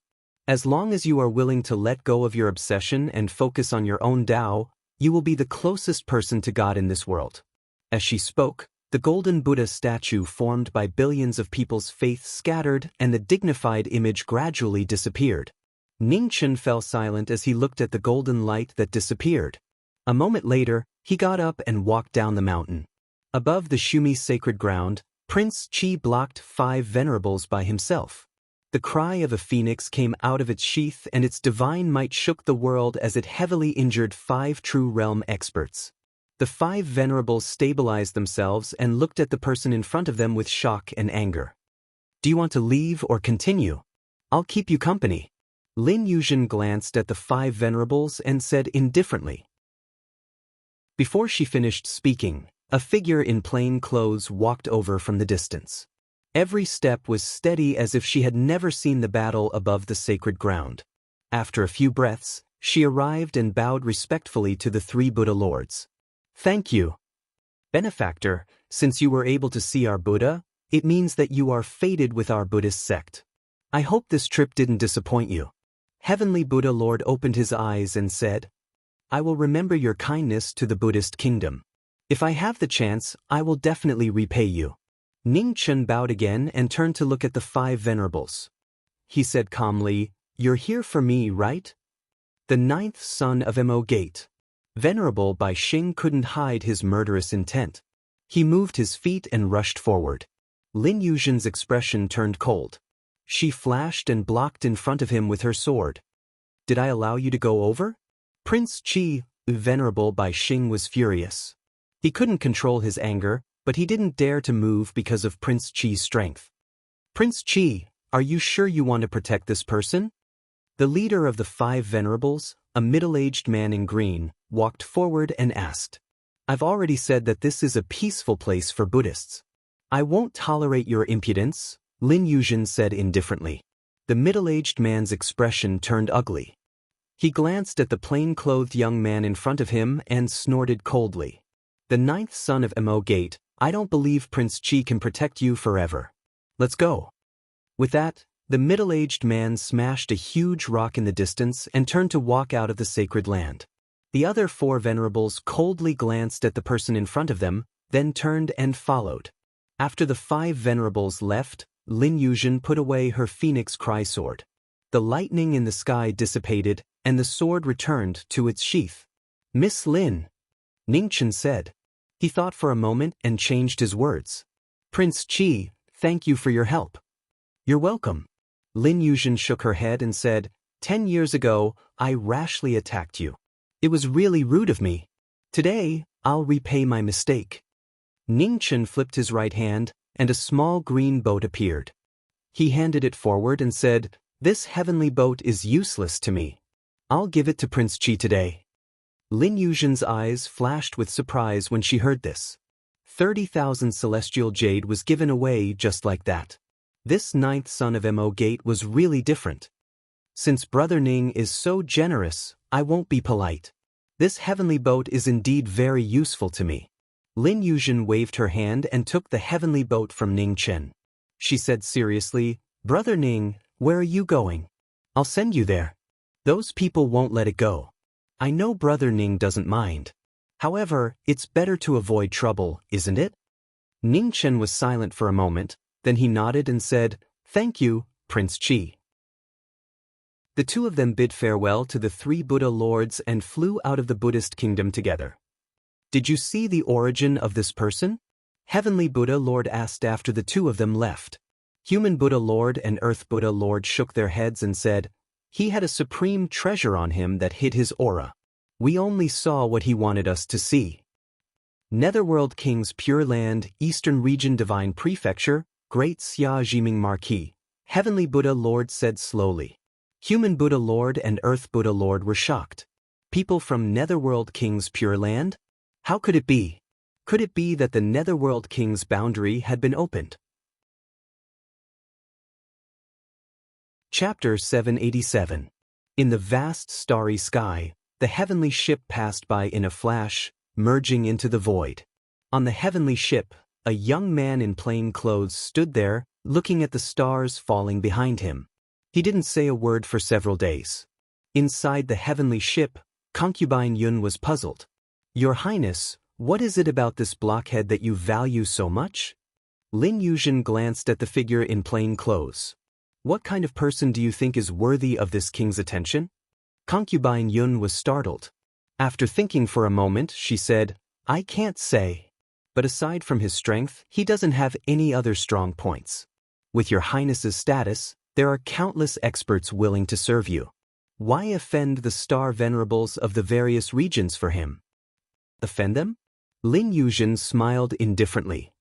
As long as you are willing to let go of your obsession and focus on your own Tao, you will be the closest person to God in this world. As she spoke, the golden Buddha statue formed by billions of people's faith scattered and the dignified image gradually disappeared. Ning Chen fell silent as he looked at the golden light that disappeared. A moment later, he got up and walked down the mountain. Above the Shumi sacred ground, Prince Qi blocked 5 venerables by himself. The cry of a phoenix came out of its sheath and its divine might shook the world as it heavily injured 5 true realm experts. The 5 venerables stabilized themselves and looked at the person in front of them with shock and anger. Do you want to leave or continue? I'll keep you company. Lin Yuzhen glanced at the 5 venerables and said indifferently. Before she finished speaking, a figure in plain clothes walked over from the distance. Every step was steady as if she had never seen the battle above the sacred ground. After a few breaths, she arrived and bowed respectfully to the 3 Buddha lords. Thank you. Benefactor, since you were able to see our Buddha, it means that you are fated with our Buddhist sect. I hope this trip didn't disappoint you. Heavenly Buddha Lord opened his eyes and said, I will remember your kindness to the Buddhist kingdom. If I have the chance, I will definitely repay you. Ning Chen bowed again and turned to look at the 5 venerables. He said calmly, You're here for me, right? The 9th son of Mo Gate. Venerable Bai Xing couldn't hide his murderous intent. He moved his feet and rushed forward. Lin Yuzhen's expression turned cold. She flashed and blocked in front of him with her sword. Did I allow you to go over? Prince Qi, Venerable Bai Xing was furious. He couldn't control his anger, but he didn't dare to move because of Prince Qi's strength. Prince Qi, are you sure you want to protect this person? The leader of the 5 venerables, a middle-aged man in green, walked forward and asked. I've already said that this is a peaceful place for Buddhists. I won't tolerate your impudence, Lin Yuzhen said indifferently. The middle-aged man's expression turned ugly. He glanced at the plain-clothed young man in front of him and snorted coldly. The 9th son of Mo Gate, I don't believe Prince Qi can protect you forever. Let's go. With that, the middle-aged man smashed a huge rock in the distance and turned to walk out of the sacred land. The other 4 venerables coldly glanced at the person in front of them, then turned and followed. After the 5 venerables left, Lin Yuzhen put away her phoenix cry sword. The lightning in the sky dissipated, and the sword returned to its sheath. Miss Lin, Ning Chen said. He thought for a moment and changed his words. Prince Qi, thank you for your help. You're welcome. Lin Yuzhen shook her head and said, 10 years ago, I rashly attacked you. It was really rude of me. Today, I'll repay my mistake. Ning Chen flipped his right hand, and a small green boat appeared. He handed it forward and said, This heavenly boat is useless to me. I'll give it to Prince Qi today. Lin Yuzhen's eyes flashed with surprise when she heard this. 30,000 celestial jade was given away just like that. This 9th son of Mo Gate was really different. Since Brother Ning is so generous, I won't be polite. This heavenly boat is indeed very useful to me. Lin Yuzhen waved her hand and took the heavenly boat from Ning Chen. She said seriously, Brother Ning, where are you going? I'll send you there. Those people won't let it go. I know Brother Ning doesn't mind. However, it's better to avoid trouble, isn't it? Ning Chen was silent for a moment, then he nodded and said, "Thank you, Prince Qi." The two of them bid farewell to the three Buddha lords and flew out of the Buddhist kingdom together. "Did you see the origin of this person?" Heavenly Buddha Lord asked after the two of them left. Human Buddha Lord and Earth Buddha Lord shook their heads and said, "He had a supreme treasure on him that hid his aura. We only saw what he wanted us to see." Netherworld King's Pure Land, Eastern Region Divine Prefecture, Great Xia Jiming Marquis, Heavenly Buddha Lord said slowly. Human Buddha Lord and Earth Buddha Lord were shocked. People from Netherworld King's Pure Land? How could it be? Could it be that the Netherworld King's boundary had been opened? Chapter 787. In the vast starry sky, the heavenly ship passed by in a flash, merging into the void. On the heavenly ship, a young man in plain clothes stood there, looking at the stars falling behind him. He didn't say a word for several days. Inside the heavenly ship, Concubine Yun was puzzled. "Your Highness, what is it about this blockhead that you value so much?" Lin Yuzhen glanced at the figure in plain clothes. "What kind of person do you think is worthy of this king's attention?" Concubine Yun was startled. After thinking for a moment, she said, "I can't say. But aside from his strength, he doesn't have any other strong points. With your Highness's status, there are countless experts willing to serve you. Why offend the star venerables of the various regions for him?" "Offend them?" Lin Yuzhen smiled indifferently.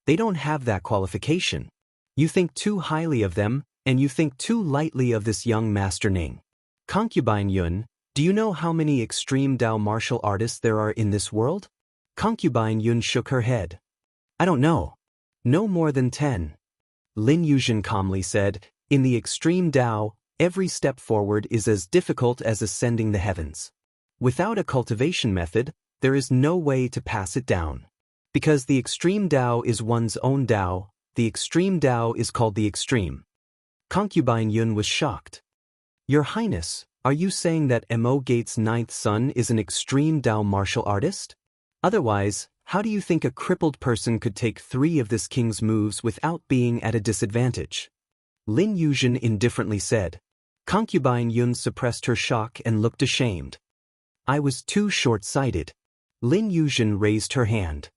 "They don't have that qualification. You think too highly of them, and you think too lightly of this young Master Ning. Concubine Yun, do you know how many extreme Dao martial artists there are in this world?" Concubine Yun shook her head. "I don't know. No more than 10. Lin Yuzhen calmly said, "In the extreme Dao, every step forward is as difficult as ascending the heavens. Without a cultivation method, there is no way to pass it down. Because the extreme Dao is one's own Dao, the extreme Dao is called the extreme." Concubine Yun was shocked. "Your Highness, are you saying that Mo Gate's ninth son is an extreme Dao martial artist? Otherwise, how do you think a crippled person could take 3 of this king's moves without being at a disadvantage?" Lin Yuzhen indifferently said. Concubine Yun suppressed her shock and looked ashamed. "I was too short-sighted." Lin Yuzhen raised her hand.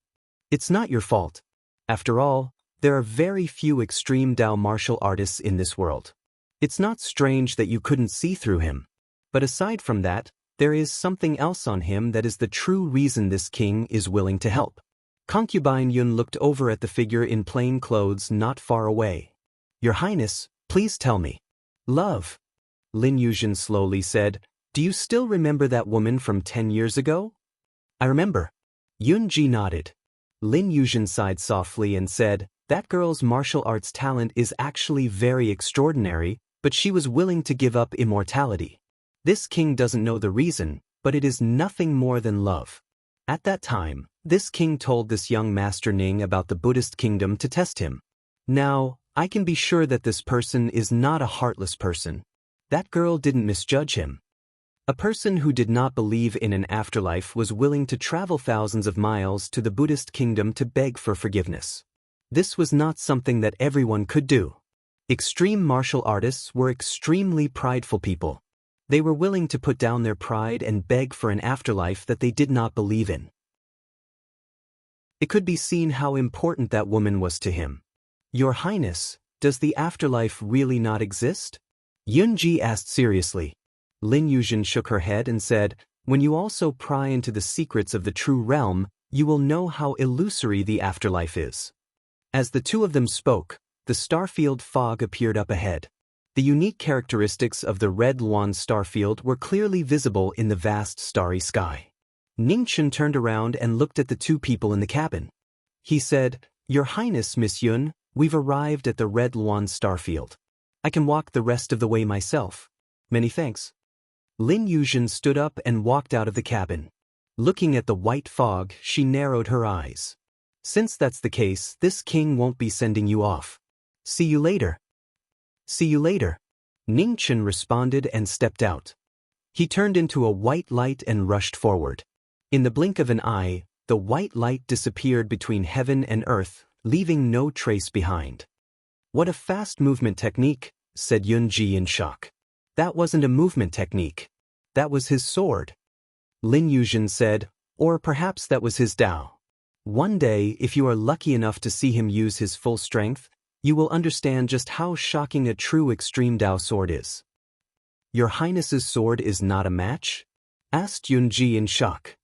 "It's not your fault. After all, there are very few extreme Dao martial artists in this world. It's not strange that you couldn't see through him. But aside from that, there is something else on him that is the true reason this king is willing to help." Concubine Yun looked over at the figure in plain clothes not far away. "Your Highness, please tell me." "Love." Lin Yuzhen slowly said, "Do you still remember that woman from 10 years ago?" "I remember." Yun Ji nodded. Lin Yuzhen sighed softly and said, "That girl's martial arts talent is actually very extraordinary, but she was willing to give up immortality. This king doesn't know the reason, but it is nothing more than love. At that time, this king told this young Master Ning about the Buddhist kingdom to test him. Now, I can be sure that this person is not a heartless person. That girl didn't misjudge him. A person who did not believe in an afterlife was willing to travel thousands of miles to the Buddhist kingdom to beg for forgiveness. This was not something that everyone could do. Extreme martial artists were extremely prideful people. They were willing to put down their pride and beg for an afterlife that they did not believe in. It could be seen how important that woman was to him. "Your Highness, does the afterlife really not exist?" Yun Ji asked seriously. Lin Yuzhen shook her head and said, "When you also pry into the secrets of the true realm, you will know how illusory the afterlife is." As the two of them spoke, the starfield fog appeared up ahead. The unique characteristics of the red Luan starfield were clearly visible in the vast starry sky. Ning Chen turned around and looked at the two people in the cabin. He said, "Your Highness, Miss Yun, we've arrived at the red Luan starfield. I can walk the rest of the way myself. Many thanks." Lin Yuzhen stood up and walked out of the cabin. Looking at the white fog, she narrowed her eyes. "Since that's the case, this king won't be sending you off. See you later." "See you later," Ning Chen responded and stepped out. He turned into a white light and rushed forward. In the blink of an eye, the white light disappeared between heaven and earth, leaving no trace behind. "What a fast movement technique," said Yunji in shock. "That wasn't a movement technique. That was his sword." Lin Yuzhen said, "Or perhaps that was his Dao. One day, if you are lucky enough to see him use his full strength, you will understand just how shocking a true extreme Dao sword is." "Your Highness's sword is not a match?" asked Yunji in shock.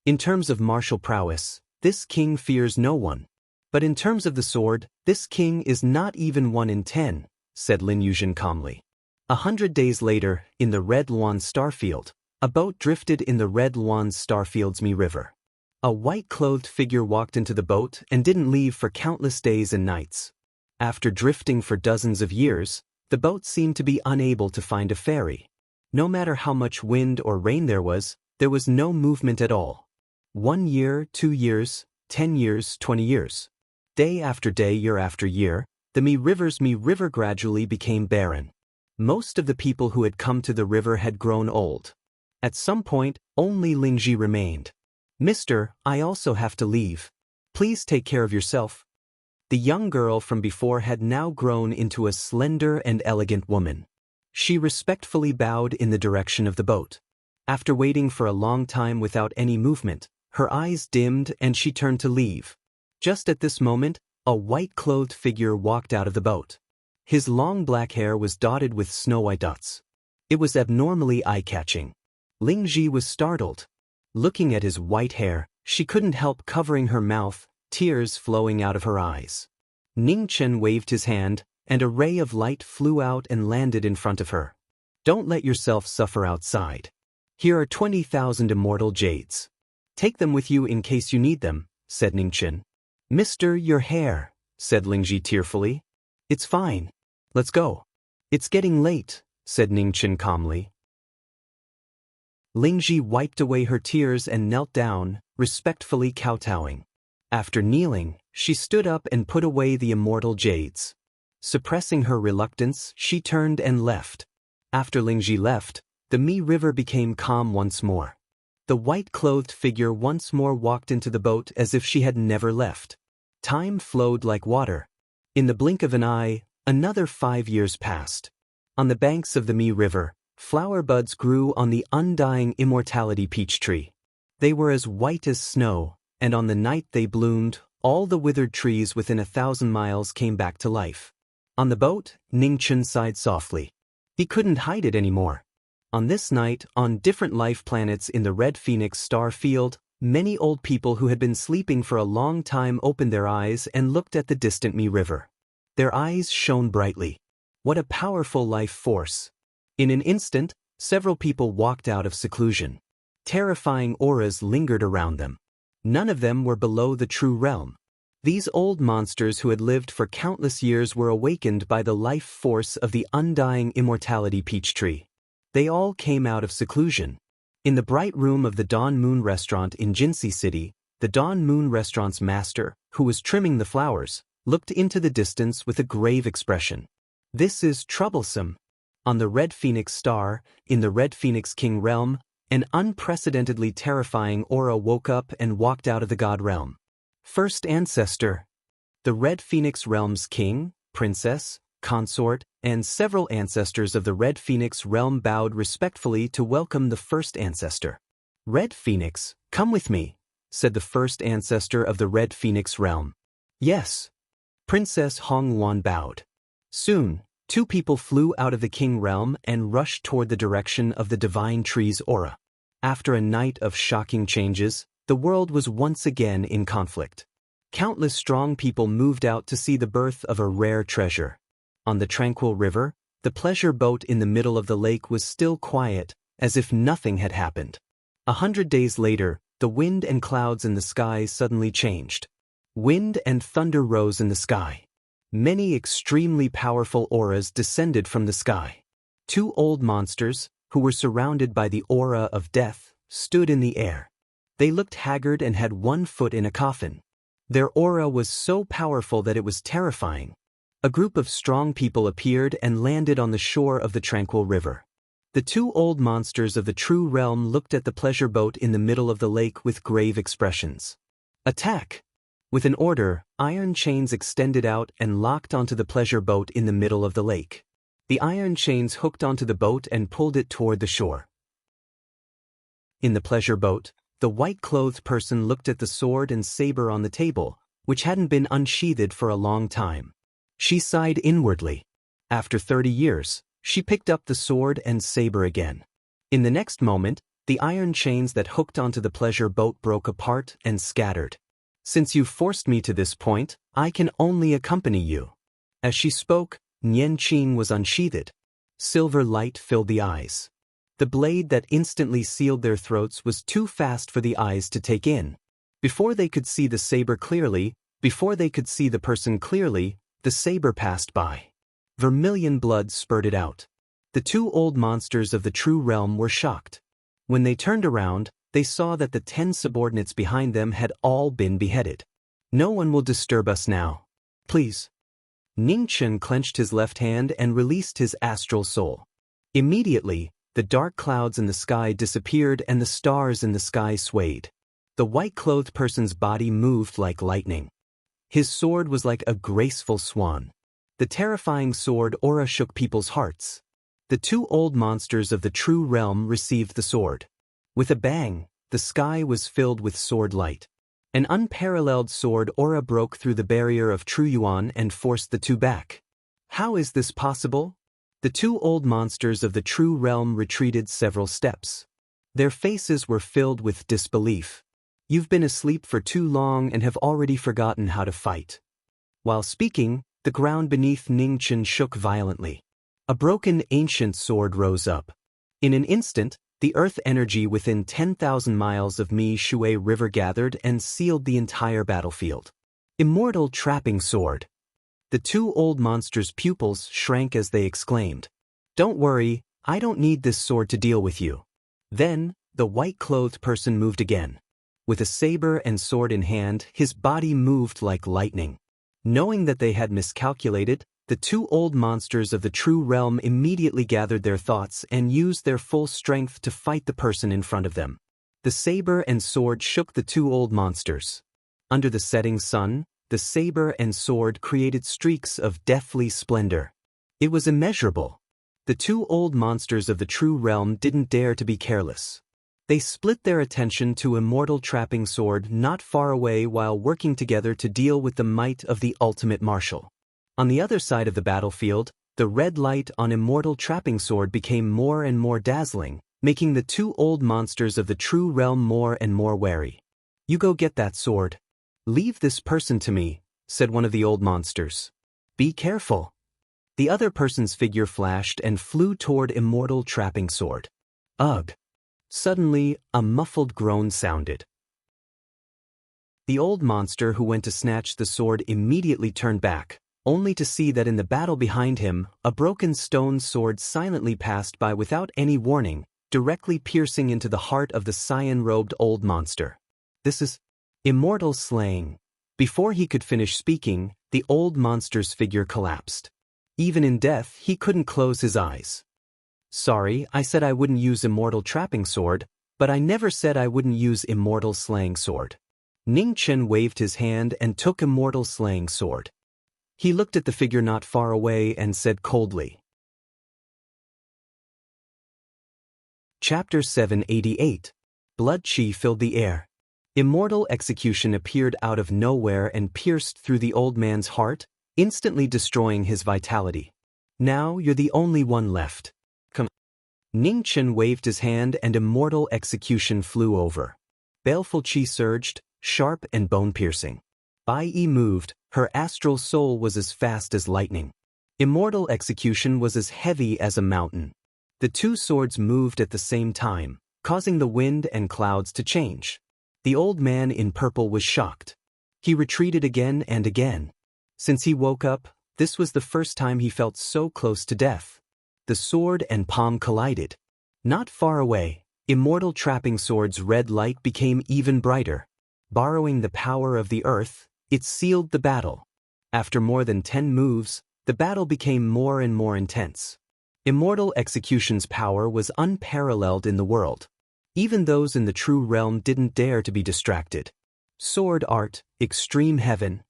"In terms of martial prowess, this king fears no one. But in terms of the sword, this king is not even 1 in 10, said Lin Yuzhen calmly. 100 days later, in the Red Luan starfield, a boat drifted in the Red Luan starfield's Mi River. A white-clothed figure walked into the boat and didn't leave for countless days and nights. After drifting for dozens of years, the boat seemed to be unable to find a ferry. No matter how much wind or rain there was no movement at all. 1 year, 2 years, 10 years, 20 years. Day after day, year after year, the Mi River gradually became barren. Most of the people who had come to the river had grown old. At some point, only Lingji remained. "Mister, I also have to leave. Please take care of yourself." The young girl from before had now grown into a slender and elegant woman. She respectfully bowed in the direction of the boat. After waiting for a long time without any movement, her eyes dimmed and she turned to leave. Just at this moment, a white-clothed figure walked out of the boat. His long black hair was dotted with snow-white dots. It was abnormally eye-catching. Lingji was startled. Looking at his white hair, she couldn't help covering her mouth, tears flowing out of her eyes. Ningchen waved his hand, and a ray of light flew out and landed in front of her. "Don't let yourself suffer outside. Here are 20,000 immortal jades. Take them with you in case you need them," said Ningchen. "Mister, your hair," said Lingji tearfully. "It's fine. Let's go." "It's getting late," said Ningchen calmly. Lingji wiped away her tears and knelt down, respectfully kowtowing. After kneeling, she stood up and put away the immortal jades. Suppressing her reluctance, she turned and left. After Lingji left, the Mi River became calm once more. The white-clothed figure once more walked into the boat as if she had never left. Time flowed like water. In the blink of an eye, another 5 years passed. On the banks of the Mi River, flower buds grew on the undying immortality peach tree. They were as white as snow, and on the night they bloomed, all the withered trees within 1,000 miles came back to life. On the boat, Ningchen sighed softly. He couldn't hide it anymore. On this night, on different life planets in the Red Phoenix star field, many old people who had been sleeping for a long time opened their eyes and looked at the distant Mi River. Their eyes shone brightly. What a powerful life force! In an instant, several people walked out of seclusion. Terrifying auras lingered around them. None of them were below the true realm. These old monsters who had lived for countless years were awakened by the life force of the undying immortality peach tree. They all came out of seclusion. In the bright room of the Dawn Moon restaurant in Jinsei City, the Dawn Moon restaurant's master, who was trimming the flowers, looked into the distance with a grave expression. "This is troublesome." On the Red Phoenix star, in the Red Phoenix King realm, an unprecedentedly terrifying aura woke up and walked out of the god realm. First ancestor. The Red Phoenix realm's king, princess, consort, and several ancestors of the Red Phoenix realm bowed respectfully to welcome the first ancestor. "Red Phoenix, come with me," said the first ancestor of the Red Phoenix realm. "Yes." Princess Hongluan bowed. Soon, 2 people flew out of the king realm and rushed toward the direction of the divine tree's aura. After a night of shocking changes, the world was once again in conflict. Countless strong people moved out to see the birth of a rare treasure. On the tranquil river, the pleasure boat in the middle of the lake was still quiet, as if nothing had happened. 100 days later, the wind and clouds in the sky suddenly changed. Wind and thunder rose in the sky. Many extremely powerful auras descended from the sky. 2 old monsters, who were surrounded by the aura of death, stood in the air. They looked haggard and had 1 foot in a coffin. Their aura was so powerful that it was terrifying. A group of strong people appeared and landed on the shore of the tranquil river. The two old monsters of the true realm looked at the pleasure boat in the middle of the lake with grave expressions. Attack! With an order, iron chains extended out and locked onto the pleasure boat in the middle of the lake. The iron chains hooked onto the boat and pulled it toward the shore. In the pleasure boat, the white-clothed person looked at the sword and saber on the table, which hadn't been unsheathed for a long time. She sighed inwardly. After 30 years, she picked up the sword and saber again. In the next moment, the iron chains that hooked onto the pleasure boat broke apart and scattered. Since you've forced me to this point, I can only accompany you. As she spoke, Nian Qing was unsheathed. Silver light filled the eyes. The blade that instantly sealed their throats was too fast for the eyes to take in. Before they could see the saber clearly, before they could see the person clearly, the saber passed by. Vermilion blood spurted out. The two old monsters of the true realm were shocked. When they turned around, they saw that the 10 subordinates behind them had all been beheaded. No one will disturb us now. Please. Ningchen clenched his left hand and released his astral soul. Immediately, the dark clouds in the sky disappeared and the stars in the sky swayed. The white-clothed person's body moved like lightning. His sword was like a graceful swan. The terrifying sword aura shook people's hearts. The two old monsters of the true realm received the sword. With a bang, the sky was filled with sword light. An unparalleled sword aura broke through the barrier of True Yuan and forced the two back. How is this possible? The two old monsters of the true realm retreated several steps. Their faces were filled with disbelief. You've been asleep for too long and have already forgotten how to fight. While speaking, the ground beneath Ningchen shook violently. A broken ancient sword rose up. In an instant, the earth energy within 10,000 miles of Mi Shui River gathered and sealed the entire battlefield. Immortal trapping sword. The two old monsters' pupils shrank as they exclaimed, "Don't worry, I don't need this sword to deal with you." Then, the white-clothed person moved again. With a saber and sword in hand, his body moved like lightning. Knowing that they had miscalculated, the two old monsters of the true realm immediately gathered their thoughts and used their full strength to fight the person in front of them. The saber and sword shook the two old monsters. Under the setting sun, the saber and sword created streaks of deathly splendor. It was immeasurable. The two old monsters of the true realm didn't dare to be careless. They split their attention to immortal trapping sword not far away while working together to deal with the might of the ultimate martial. On the other side of the battlefield, the red light on immortal trapping sword became more and more dazzling, making the two old monsters of the true realm more and more wary. "You go get that sword. Leave this person to me," said one of the old monsters. "Be careful." The other person's figure flashed and flew toward immortal trapping sword. Ugh! Suddenly, a muffled groan sounded. The old monster who went to snatch the sword immediately turned back, only to see that in the battle behind him, a broken stone sword silently passed by without any warning, directly piercing into the heart of the cyan-robed old monster. This is immortal slaying. Before he could finish speaking, the old monster's figure collapsed. Even in death, he couldn't close his eyes. "Sorry, I said I wouldn't use immortal trapping sword, but I never said I wouldn't use immortal slaying sword." Ningchen waved his hand and took immortal slaying sword. He looked at the figure not far away and said coldly. Chapter 788. Blood Qi filled the air. Immortal execution appeared out of nowhere and pierced through the old man's heart, instantly destroying his vitality. "Now you're the only one left. Come." Ningchen waved his hand and immortal execution flew over. Baleful qi surged, sharp and bone-piercing. Bai Yi moved, her astral soul was as fast as lightning. Immortal execution was as heavy as a mountain. The two swords moved at the same time, causing the wind and clouds to change. The old man in purple was shocked. He retreated again and again. Since he woke up, this was the first time he felt so close to death. The sword and palm collided. Not far away, immortal trapping sword's red light became even brighter. Borrowing the power of the earth, it sealed the battle. After more than 10 moves, the battle became more and more intense. Immortal Execution's power was unparalleled in the world. Even those in the true realm didn't dare to be distracted. Sword art, Extreme Heaven.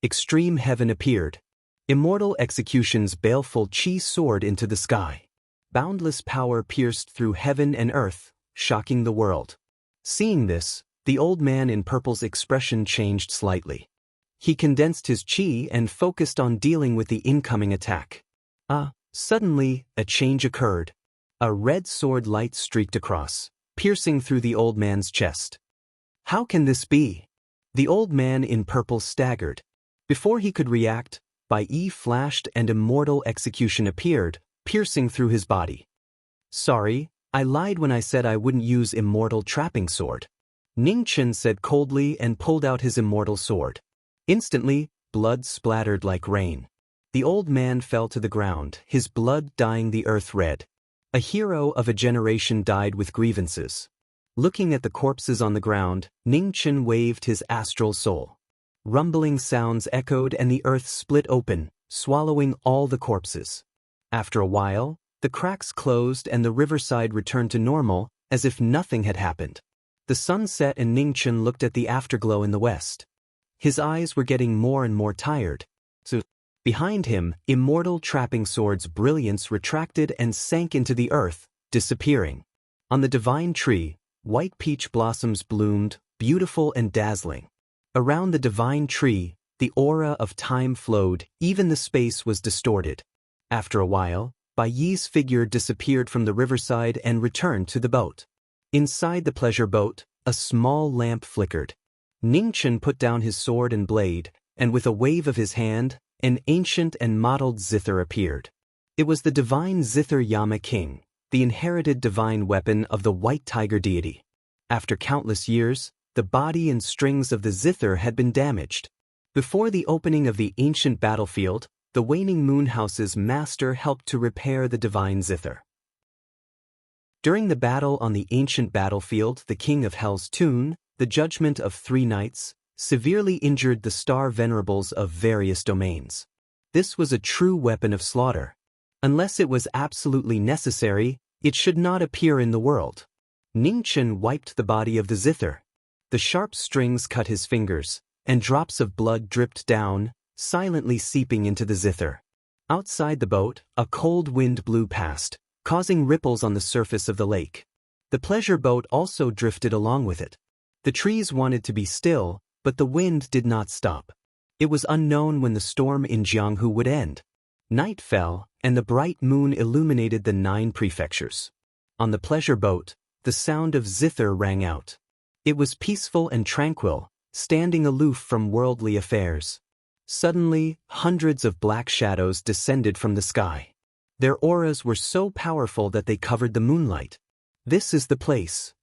Extreme Heaven appeared. Immortal Execution's baleful chi soared into the sky. Boundless power pierced through heaven and earth, shocking the world. Seeing this, the old man in purple's expression changed slightly. He condensed his chi and focused on dealing with the incoming attack. Suddenly, a change occurred. A red sword light streaked across, piercing through the old man's chest. How can this be? The old man in purple staggered. Before he could react, Bai Yi flashed and Immortal Execution appeared, piercing through his body. Sorry, I lied when I said I wouldn't use Immortal Trapping Sword. Ning Chen said coldly and pulled out his immortal sword. Instantly, blood splattered like rain. The old man fell to the ground, his blood dyeing the earth red. A hero of a generation died with grievances. Looking at the corpses on the ground, Ning Chen waved his astral soul. Rumbling sounds echoed and the earth split open, swallowing all the corpses. After a while, the cracks closed and the riverside returned to normal, as if nothing had happened. The sun set and Ning Chen looked at the afterglow in the west. His eyes were getting more and more tired. Behind him, Immortal Trapping Sword's brilliance retracted and sank into the earth, disappearing. On the divine tree, white peach blossoms bloomed, beautiful and dazzling. Around the divine tree, the aura of time flowed, even the space was distorted. After a while, Bai Yi's figure disappeared from the riverside and returned to the boat. Inside the pleasure boat, a small lamp flickered. Ning Chen put down his sword and blade, and with a wave of his hand, an ancient and mottled zither appeared. It was the divine zither Yama King, the inherited divine weapon of the White Tiger deity. After countless years, the body and strings of the zither had been damaged. Before the opening of the ancient battlefield, the waning moon house's master helped to repair the divine zither. During the battle on the ancient battlefield, the king of Hell's Tune, the judgment of 3 knights, severely injured the star venerables of various domains. This was a true weapon of slaughter. Unless it was absolutely necessary, it should not appear in the world. Ning Chen wiped the body of the zither. The sharp strings cut his fingers, and drops of blood dripped down, silently seeping into the zither. Outside the boat, a cold wind blew past, causing ripples on the surface of the lake. The pleasure boat also drifted along with it. The trees wanted to be still, but the wind did not stop. It was unknown when the storm in Jianghu would end. Night fell, and the bright moon illuminated the 9 prefectures. On the pleasure boat, the sound of zither rang out. It was peaceful and tranquil, standing aloof from worldly affairs. Suddenly, hundreds of black shadows descended from the sky. Their auras were so powerful that they covered the moonlight. This is the place.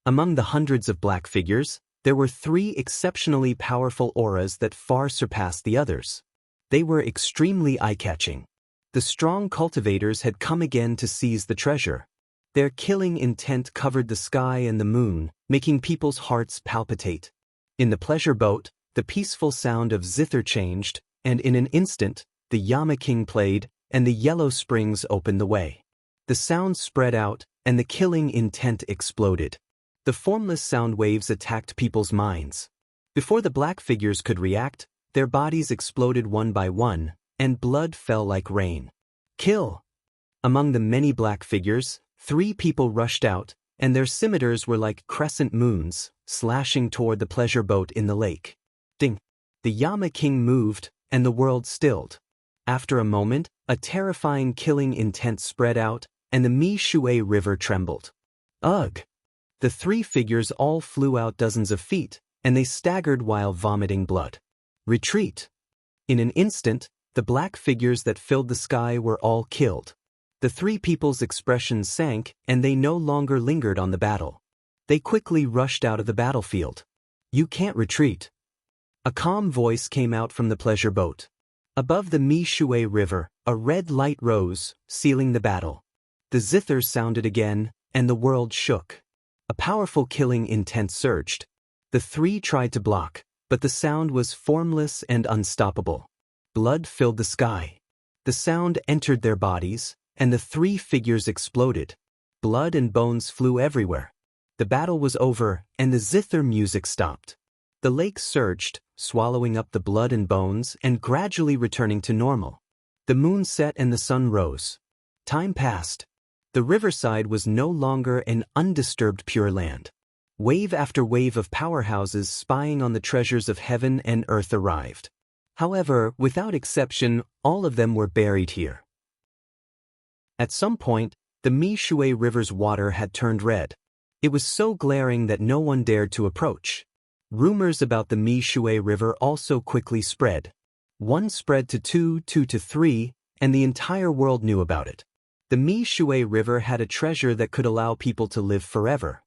Among the hundreds of black figures, there were 3 exceptionally powerful auras that far surpassed the others. They were extremely eye-catching. The strong cultivators had come again to seize the treasure. Their killing intent covered the sky and the moon, making people's hearts palpitate. In the pleasure boat, the peaceful sound of zither changed, and in an instant, the Yama King played, and the yellow springs opened the way. The sound spread out, and the killing intent exploded. The formless sound waves attacked people's minds. Before the black figures could react, their bodies exploded one by one, and blood fell like rain. Kill! Among the many black figures, 3 people rushed out, and their scimitars were like crescent moons, slashing toward the pleasure boat in the lake. Ding! The Yama King moved, and the world stilled. After a moment, a terrifying killing intent spread out, and the Mi Shui River trembled. Ugh! The 3 figures all flew out dozens of feet, and they staggered while vomiting blood. Retreat! In an instant, the black figures that filled the sky were all killed. The 3 people's expressions sank, and they no longer lingered on the battle. They quickly rushed out of the battlefield. You can't retreat. A calm voice came out from the pleasure boat. Above the Mi Shui River, a red light rose, sealing the battle. The zither sounded again, and the world shook. A powerful killing intent surged. The 3 tried to block, but the sound was formless and unstoppable. Blood filled the sky. The sound entered their bodies, and the three figures exploded. Blood and bones flew everywhere. The battle was over, and the zither music stopped. The lake surged, swallowing up the blood and bones and gradually returning to normal. The moon set and the sun rose. Time passed. The riverside was no longer an undisturbed Pure Land. Wave after wave of powerhouses spying on the treasures of heaven and earth arrived. However, without exception, all of them were buried here. At some point, the Mi-Shui River's water had turned red. It was so glaring that no one dared to approach. Rumors about the Mi-Shui River also quickly spread. One spread to two to three, and the entire world knew about it. The Mi-Shui River had a treasure that could allow people to live forever.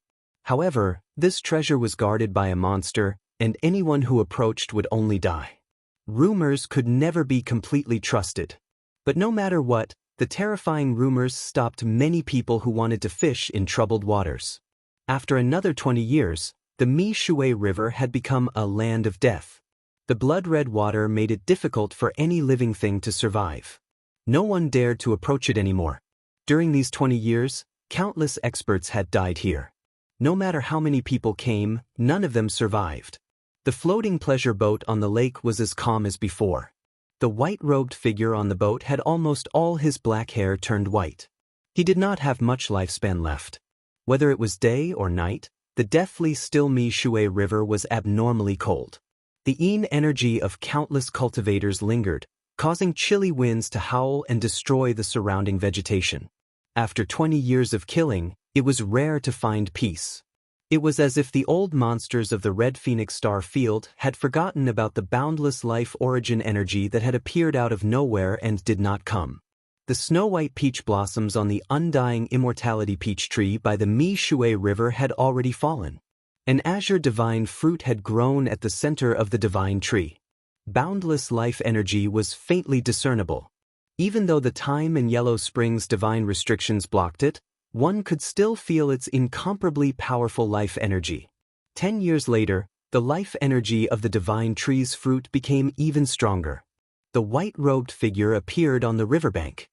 However, this treasure was guarded by a monster, and anyone who approached would only die. Rumors could never be completely trusted. But no matter what, the terrifying rumors stopped many people who wanted to fish in troubled waters. After another 20 years, the Mi-Shui River had become a land of death. The blood-red water made it difficult for any living thing to survive. No one dared to approach it anymore. During these 20 years, countless experts had died here. No matter how many people came, none of them survived. The floating pleasure boat on the lake was as calm as before. The white-robed figure on the boat had almost all his black hair turned white. He did not have much lifespan left. Whether it was day or night, the deathly still Mi-Shui River was abnormally cold. The yin energy of countless cultivators lingered, causing chilly winds to howl and destroy the surrounding vegetation. After 20 years of killing, it was rare to find peace. It was as if the old monsters of the Red Phoenix Star Field had forgotten about the boundless life origin energy that had appeared out of nowhere and did not come. The snow-white peach blossoms on the undying immortality peach tree by the Mi-Shui River had already fallen. An azure divine fruit had grown at the center of the divine tree. Boundless life energy was faintly discernible. Even though the time and Yellow Springs divine restrictions blocked it, one could still feel its incomparably powerful life energy. 10 years later, the life energy of the divine tree's fruit became even stronger. The white-robed figure appeared on the riverbank.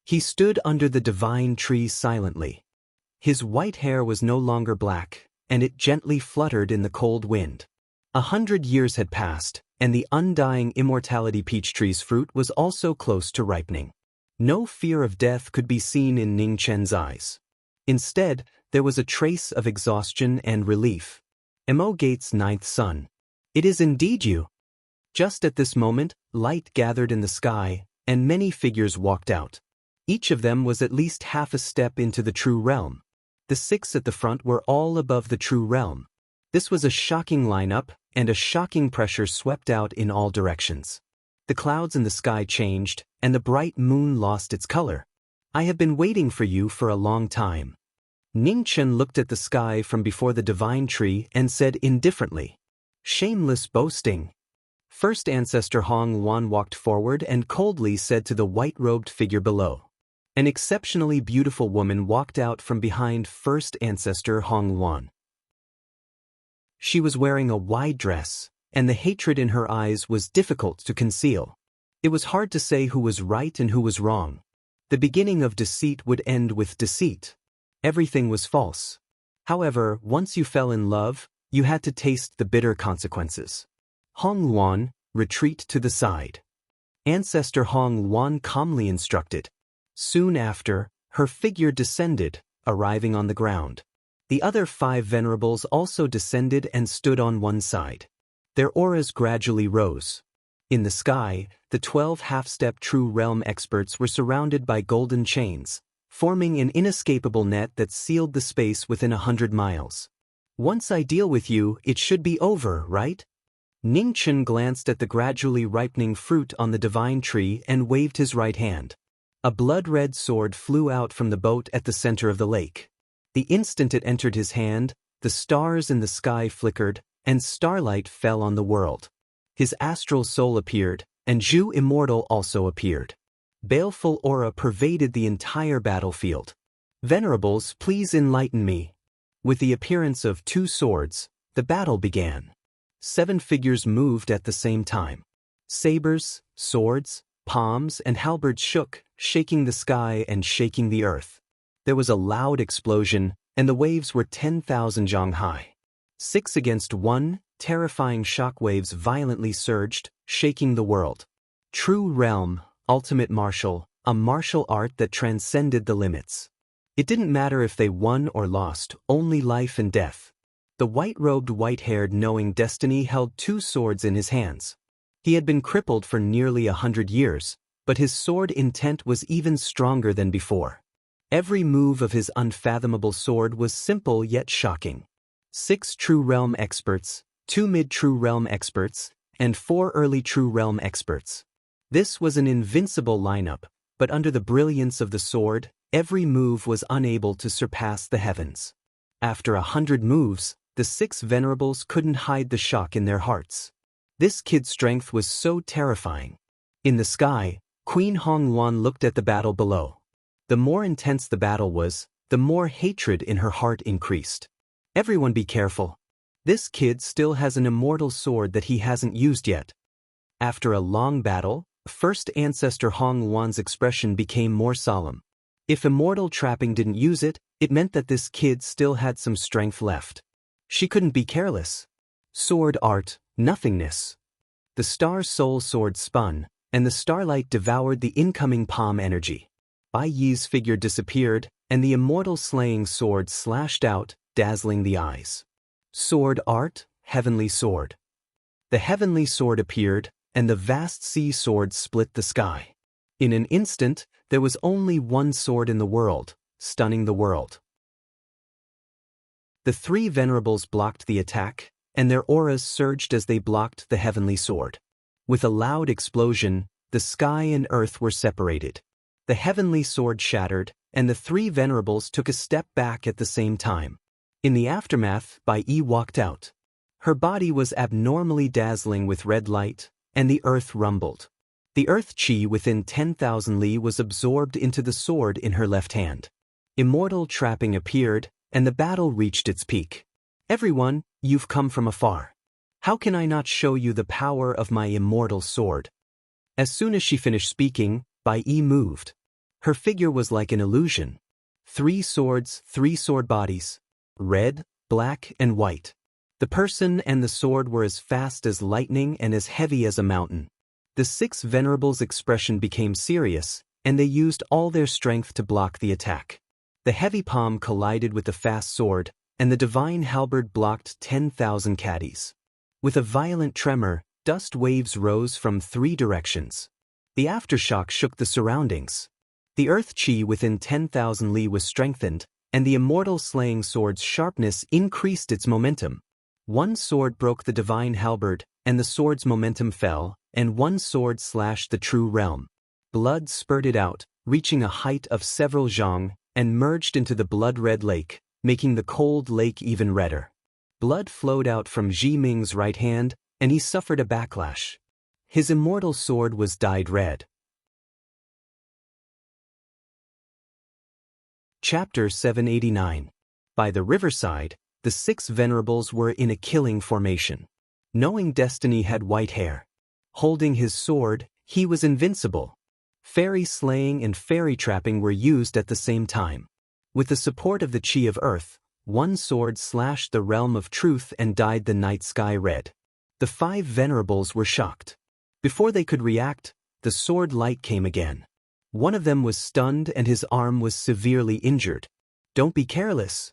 He stood under the divine tree silently. His white hair was no longer black, and it gently fluttered in the cold wind. 100 years had passed, and the undying immortality peach tree's fruit was also close to ripening. No fear of death could be seen in Ning Chen's eyes. Instead, there was a trace of exhaustion and relief. Mo Gate's ninth son. It is indeed you. Just at this moment, light gathered in the sky, and many figures walked out. Each of them was at least half a step into the true realm. The 6 at the front were all above the true realm. This was a shocking lineup, and a shocking pressure swept out in all directions. The clouds in the sky changed, and the bright moon lost its color. I have been waiting for you for a long time. Ning Chen looked at the sky from before the divine tree and said indifferently, "Shameless boasting." First Ancestor Hong Wan walked forward and coldly said to the white-robed figure below. An exceptionally beautiful woman walked out from behind First Ancestor Hong Wan. She was wearing a wide dress, and the hatred in her eyes was difficult to conceal. It was hard to say who was right and who was wrong. The beginning of deceit would end with deceit. Everything was false. However, once you fell in love, you had to taste the bitter consequences. Hong Luan, retreat to the side. Ancestor Hong Luan calmly instructed. Soon after, her figure descended, arriving on the ground. The other 5 venerables also descended and stood on one side. Their auras gradually rose. In the sky, the 12 half-step true realm experts were surrounded by golden chains, forming an inescapable net that sealed the space within 100 miles. Once I deal with you, it should be over, right? Ning Chen glanced at the gradually ripening fruit on the divine tree and waved his right hand. A blood-red sword flew out from the boat at the center of the lake. The instant it entered his hand, the stars in the sky flickered, and starlight fell on the world. His astral soul appeared, and Zhu Immortal also appeared. Baleful aura pervaded the entire battlefield. Venerables, please enlighten me. With the appearance of 2 swords, the battle began. 7 figures moved at the same time. Sabers, swords, palms and halberds shook, shaking the sky and shaking the earth. There was a loud explosion, and the waves were 10,000 jong high. 6 against 1, terrifying shock waves violently surged, shaking the world. True realm, ultimate martial, a martial art that transcended the limits. It didn't matter if they won or lost, only life and death. The white-robed, white-haired knowing destiny held 2 swords in his hands. He had been crippled for nearly 100 years, but his sword intent was even stronger than before. Every move of his unfathomable sword was simple yet shocking. 6 true realm experts, 2 mid-true realm experts, and 4 early true realm experts. This was an invincible lineup, but under the brilliance of the sword, every move was unable to surpass the heavens. After 100 moves, the 6 venerables couldn't hide the shock in their hearts. This kid's strength was so terrifying. In the sky, Queen Hong Luan looked at the battle below. The more intense the battle was, the more hatred in her heart increased. Everyone be careful. This kid still has an immortal sword that he hasn't used yet. After a long battle, First Ancestor Hong Luan's expression became more solemn. If immortal trapping didn't use it, it meant that this kid still had some strength left. She couldn't be careless. Sword art, nothingness. The star soul sword spun, and the starlight devoured the incoming palm energy. Bai Yi's figure disappeared, and the immortal slaying sword slashed out, dazzling the eyes. Sword art, heavenly sword. The heavenly sword appeared, and the vast sea sword split the sky. In an instant, there was only one sword in the world, stunning the world. The 3 venerables blocked the attack, and their auras surged as they blocked the heavenly sword. With a loud explosion, the sky and earth were separated. The heavenly sword shattered, and the 3 venerables took a step back at the same time. In the aftermath, Bai Yi walked out. Her body was abnormally dazzling with red light, and the earth rumbled. The earth chi within 10,000 li was absorbed into the sword in her left hand. Immortal trapping appeared, and the battle reached its peak. Everyone, you've come from afar. How can I not show you the power of my immortal sword? As soon as she finished speaking, Bai Yi moved. Her figure was like an illusion. 3 swords, 3 sword bodies. Red, black, and white. The person and the sword were as fast as lightning and as heavy as a mountain. The 6 venerables' expression became serious, and they used all their strength to block the attack. The heavy palm collided with the fast sword, and the divine halberd blocked 10,000 caddies. With a violent tremor, dust waves rose from 3 directions. The aftershock shook the surroundings. The earth chi within 10,000 li was strengthened, and the immortal slaying sword's sharpness increased its momentum. 1 sword broke the divine halberd, and the sword's momentum fell, and 1 sword slashed the true realm. Blood spurted out, reaching a height of several zhang, and merged into the blood-red lake, making the cold lake even redder. Blood flowed out from Ji Ming's right hand, and he suffered a backlash. His immortal sword was dyed red. Chapter 789. By the riverside, the 6 venerables were in a killing formation. Knowing destiny had white hair. Holding his sword, he was invincible. Fairy slaying and fairy trapping were used at the same time. With the support of the chi of earth, 1 sword slashed the realm of truth and dyed the night sky red. The 5 venerables were shocked. Before they could react, the sword light came again. One of them was stunned and his arm was severely injured. Don't be careless.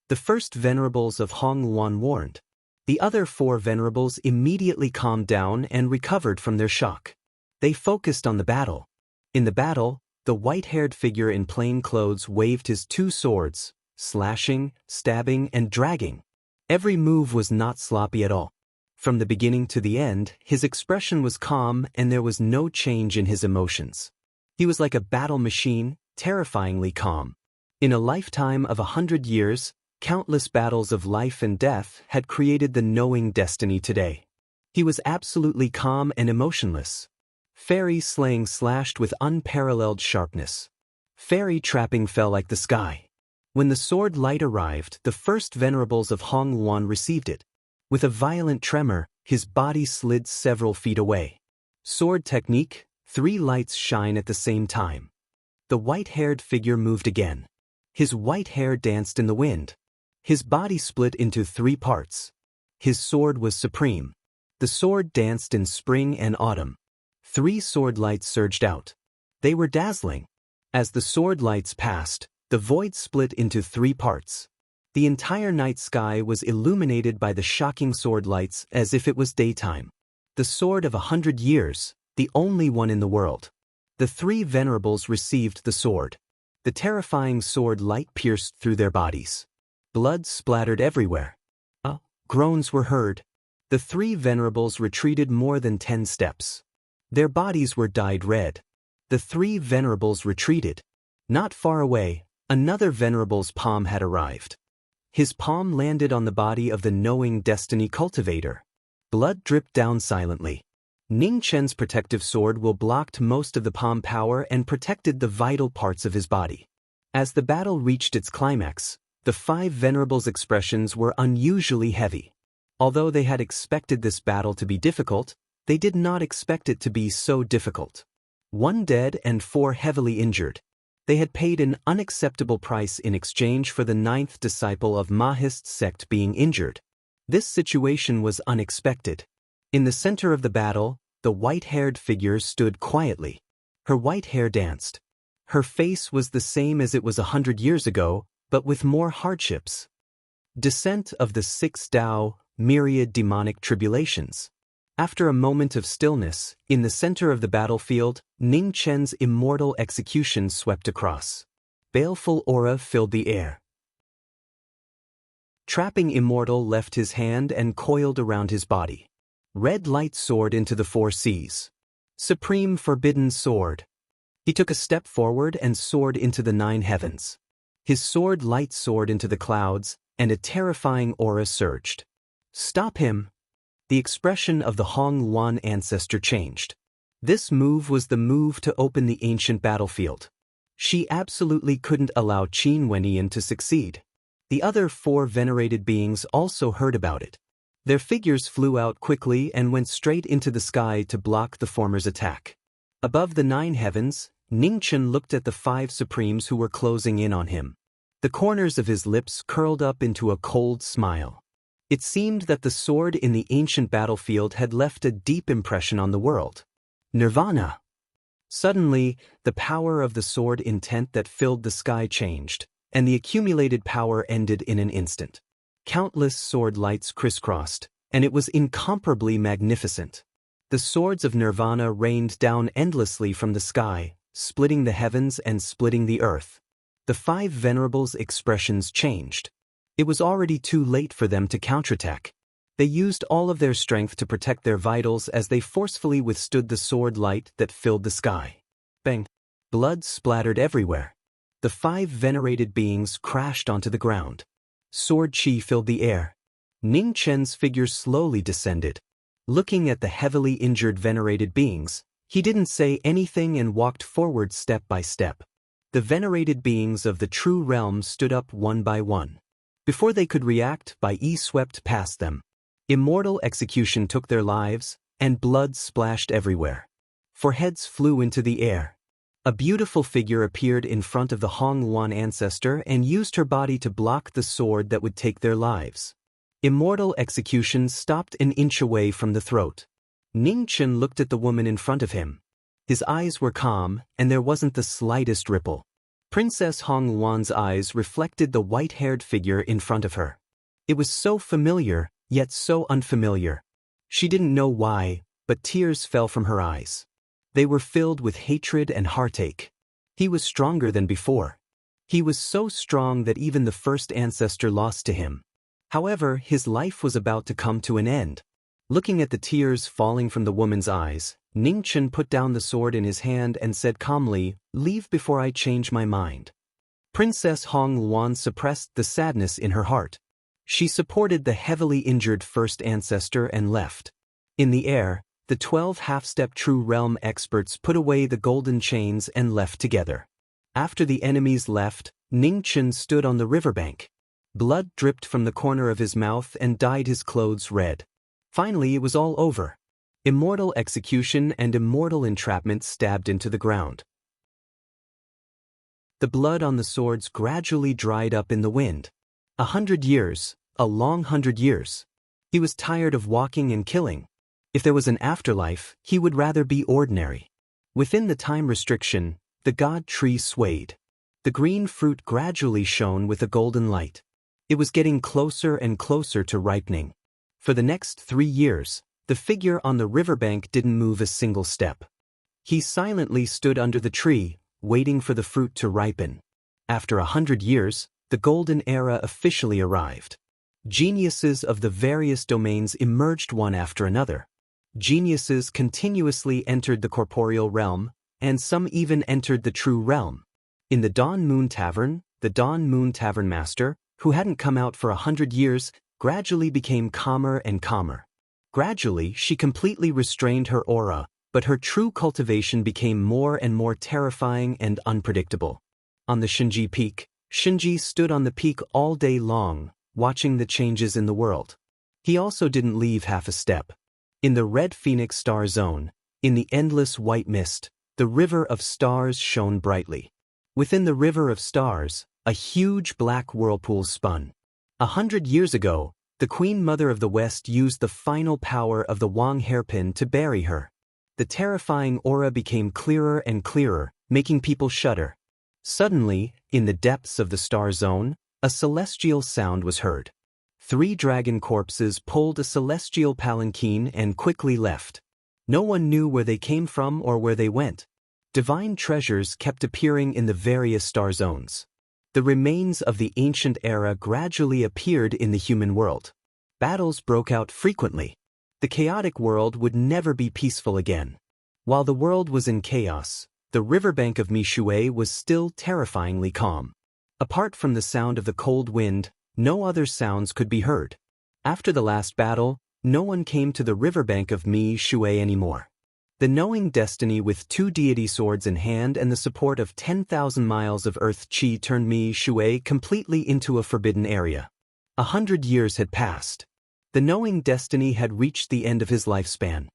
The first venerables of Hong Luan warned. The other 4 venerables immediately calmed down and recovered from their shock. They focused on the battle. In the battle, the white-haired figure in plain clothes waved his 2 swords, slashing, stabbing, and dragging. Every move was not sloppy at all. From the beginning to the end, his expression was calm and there was no change in his emotions. He was like a battle machine, terrifyingly calm. In a lifetime of 100 years, countless battles of life and death had created the knowing destiny today. He was absolutely calm and emotionless. Fairy slaying slashed with unparalleled sharpness. Fairy trapping fell like the sky. When the sword light arrived, the first venerables of Hong Luan received it. With a violent tremor, his body slid several feet away. Sword technique, 3 lights shine at the same time. The white-haired figure moved again. His white hair danced in the wind. His body split into 3 parts. His sword was supreme. The sword danced in spring and autumn. 3 sword lights surged out. They were dazzling. As the sword lights passed, the void split into 3 parts. The entire night sky was illuminated by the shocking sword lights as if it was daytime. The sword of 100 years, the only one in the world. The 3 venerables received the sword. The terrifying sword light pierced through their bodies. Blood splattered everywhere. Groans were heard. The 3 venerables retreated more than 10 steps. Their bodies were dyed red. The 3 venerables retreated. Not far away, another venerable's palm had arrived. His palm landed on the body of the knowing destiny cultivator. Blood dripped down silently. Ning Chen's protective sword will blocked most of the palm power and protected the vital parts of his body. As the battle reached its climax, the 5 venerables' expressions were unusually heavy. Although they had expected this battle to be difficult, they did not expect it to be so difficult. 1 dead and 4 heavily injured. They had paid an unacceptable price in exchange for the 9th disciple of Mahist's sect being injured. This situation was unexpected. In the center of the battle, the white-haired figure stood quietly. Her white hair danced. Her face was the same as it was 100 years ago, but with more hardships. Descent of the 6 Tao, myriad demonic tribulations. After a moment of stillness, in the center of the battlefield, Ning Chen's immortal execution swept across. Baleful aura filled the air. Trapping immortal left his hand and coiled around his body. Red light soared into the 4 seas. Supreme forbidden sword. He took a step forward and soared into the 9 heavens. His sword light soared into the clouds, and a terrifying aura surged. Stop him! The expression of the Hong Luan ancestor changed. This move was the move to open the ancient battlefield. She absolutely couldn't allow Qin Wenyan to succeed. The other 4 venerated beings also heard about it. Their figures flew out quickly and went straight into the sky to block the former's attack. Above the 9 heavens, Ning Chen looked at the 5 supremes who were closing in on him. The corners of his lips curled up into a cold smile. It seemed that the sword in the ancient battlefield had left a deep impression on the world. Nirvana! Suddenly, the power of the sword intent that filled the sky changed, and the accumulated power ended in an instant. Countless sword lights crisscrossed, and it was incomparably magnificent. The swords of Nirvana rained down endlessly from the sky, splitting the heavens and splitting the earth. The 5 venerables' expressions changed. It was already too late for them to counterattack. They used all of their strength to protect their vitals as they forcefully withstood the sword light that filled the sky. Bang! Blood splattered everywhere. The 5 venerated beings crashed onto the ground. Sword chi filled the air. Ning Chen's figure slowly descended. Looking at the heavily injured venerated beings, he didn't say anything and walked forward step by step. The venerated beings of the true realm stood up one by one. Before they could react, Bai Yi swept past them. Immortal execution took their lives, and blood splashed everywhere. 4 heads flew into the air. A beautiful figure appeared in front of the Hong Luan ancestor and used her body to block the sword that would take their lives. Immortal execution stopped an inch away from the throat. Ning Chen looked at the woman in front of him. His eyes were calm, and there wasn't the slightest ripple. Princess Hong Luan's eyes reflected the white-haired figure in front of her. It was so familiar, yet so unfamiliar. She didn't know why, but tears fell from her eyes. They were filled with hatred and heartache. He was stronger than before. He was so strong that even the first ancestor lost to him. However, his life was about to come to an end. Looking at the tears falling from the woman's eyes, Ning Chen put down the sword in his hand and said calmly, "Leave before I change my mind." Princess Hong Luan suppressed the sadness in her heart. She supported the heavily injured first ancestor and left. In the air, the 12 half-step true realm experts put away the golden chains and left together. After the enemies left, Ning Chen stood on the riverbank. Blood dripped from the corner of his mouth and dyed his clothes red. Finally, it was all over. Immortal execution and immortal entrapment stabbed into the ground. The blood on the swords gradually dried up in the wind. 100 years, a long 100 years. He was tired of walking and killing. If there was an afterlife, he would rather be ordinary. Within the time restriction, the god tree swayed. The green fruit gradually shone with a golden light. It was getting closer and closer to ripening. For the next 3 years, the figure on the riverbank didn't move a single step. He silently stood under the tree, waiting for the fruit to ripen. After 100 years, the golden era officially arrived. Geniuses of the various domains emerged one after another. Geniuses continuously entered the corporeal realm, and some even entered the true realm. In the Dawn Moon Tavern, the Dawn Moon Tavern Master, who hadn't come out for 100 years, gradually became calmer and calmer. Gradually, she completely restrained her aura, but her true cultivation became more and more terrifying and unpredictable. On the Shinji Peak, Shinji stood on the peak all day long, watching the changes in the world. He also didn't leave half a step. In the red Phoenix star zone, in the endless white mist, the river of stars shone brightly. Within the river of stars, a huge black whirlpool spun. 100 years ago, the Queen Mother of the West used the final power of the Wang hairpin to bury her. The terrifying aura became clearer and clearer, making people shudder. Suddenly, in the depths of the star zone, a celestial sound was heard. 3 dragon corpses pulled a celestial palanquin and quickly left. No one knew where they came from or where they went. Divine treasures kept appearing in the various star zones. The remains of the ancient era gradually appeared in the human world. Battles broke out frequently. The chaotic world would never be peaceful again. While the world was in chaos, the riverbank of Mishui was still terrifyingly calm. Apart from the sound of the cold wind, no other sounds could be heard. After the last battle, no one came to the riverbank of Mishui anymore. The knowing destiny with 2 deity swords in hand and the support of 10,000 miles of earth chi turned Mishui completely into a forbidden area. 100 years had passed. The knowing destiny had reached the end of his lifespan.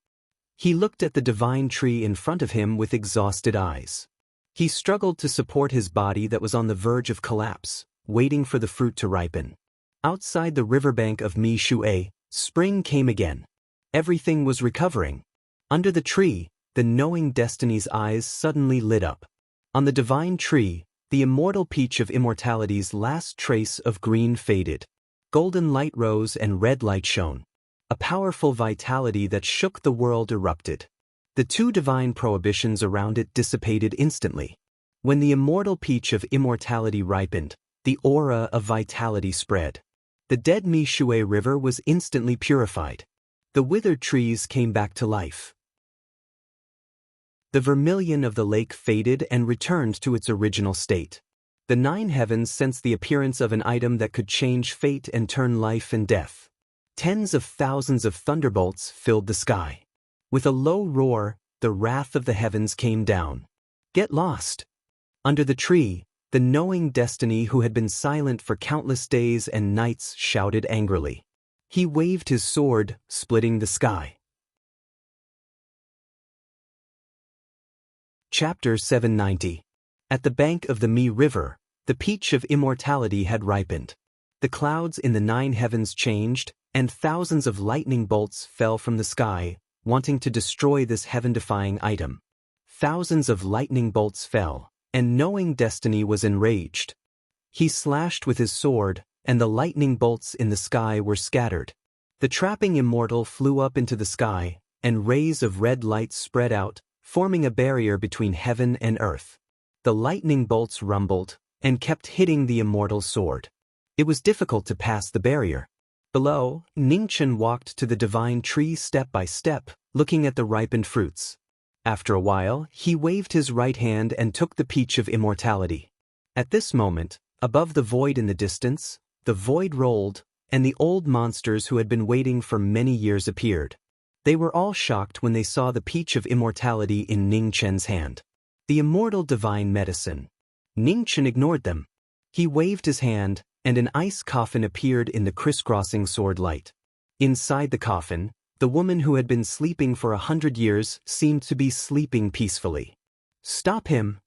He looked at the divine tree in front of him with exhausted eyes. He struggled to support his body that was on the verge of collapse, waiting for the fruit to ripen. Outside the riverbank of Mishui, spring came again. Everything was recovering. Under the tree, the knowing destiny's eyes suddenly lit up. On the divine tree, the immortal peach of immortality's last trace of green faded. Golden light rose and red light shone. A powerful vitality that shook the world erupted. The 2 divine prohibitions around it dissipated instantly. When the immortal peach of immortality ripened, the aura of vitality spread. The dead Mishui River was instantly purified. The withered trees came back to life. The vermilion of the lake faded and returned to its original state. The 9 heavens sensed the appearance of an item that could change fate and turn life and death. Tens of thousands of thunderbolts filled the sky. With a low roar, the wrath of the heavens came down. Get lost! Under the tree, the knowing destiny who had been silent for countless days and nights shouted angrily. He waved his sword, splitting the sky. Chapter 790. At the bank of the Mi River, the peach of immortality had ripened. The clouds in the 9 heavens changed, and thousands of lightning bolts fell from the sky, wanting to destroy this heaven-defying item. Thousands of lightning bolts fell, and knowing destiny was enraged. He slashed with his sword, and the lightning bolts in the sky were scattered. The trapping immortal flew up into the sky, and rays of red light spread out, forming a barrier between heaven and earth. The lightning bolts rumbled, and kept hitting the immortal sword. It was difficult to pass the barrier. Below, Ningchen walked to the divine tree step by step, looking at the ripened fruits. After a while, he waved his right hand and took the peach of immortality. At this moment, above the void in the distance, the void rolled, and the old monsters who had been waiting for many years appeared. They were all shocked when they saw the peach of immortality in Ningchen's hand. The immortal divine medicine. Ningchen ignored them. He waved his hand, and an ice coffin appeared in the crisscrossing sword light. Inside the coffin, The woman who had been sleeping for 100 years seemed to be sleeping peacefully. "Stop him!"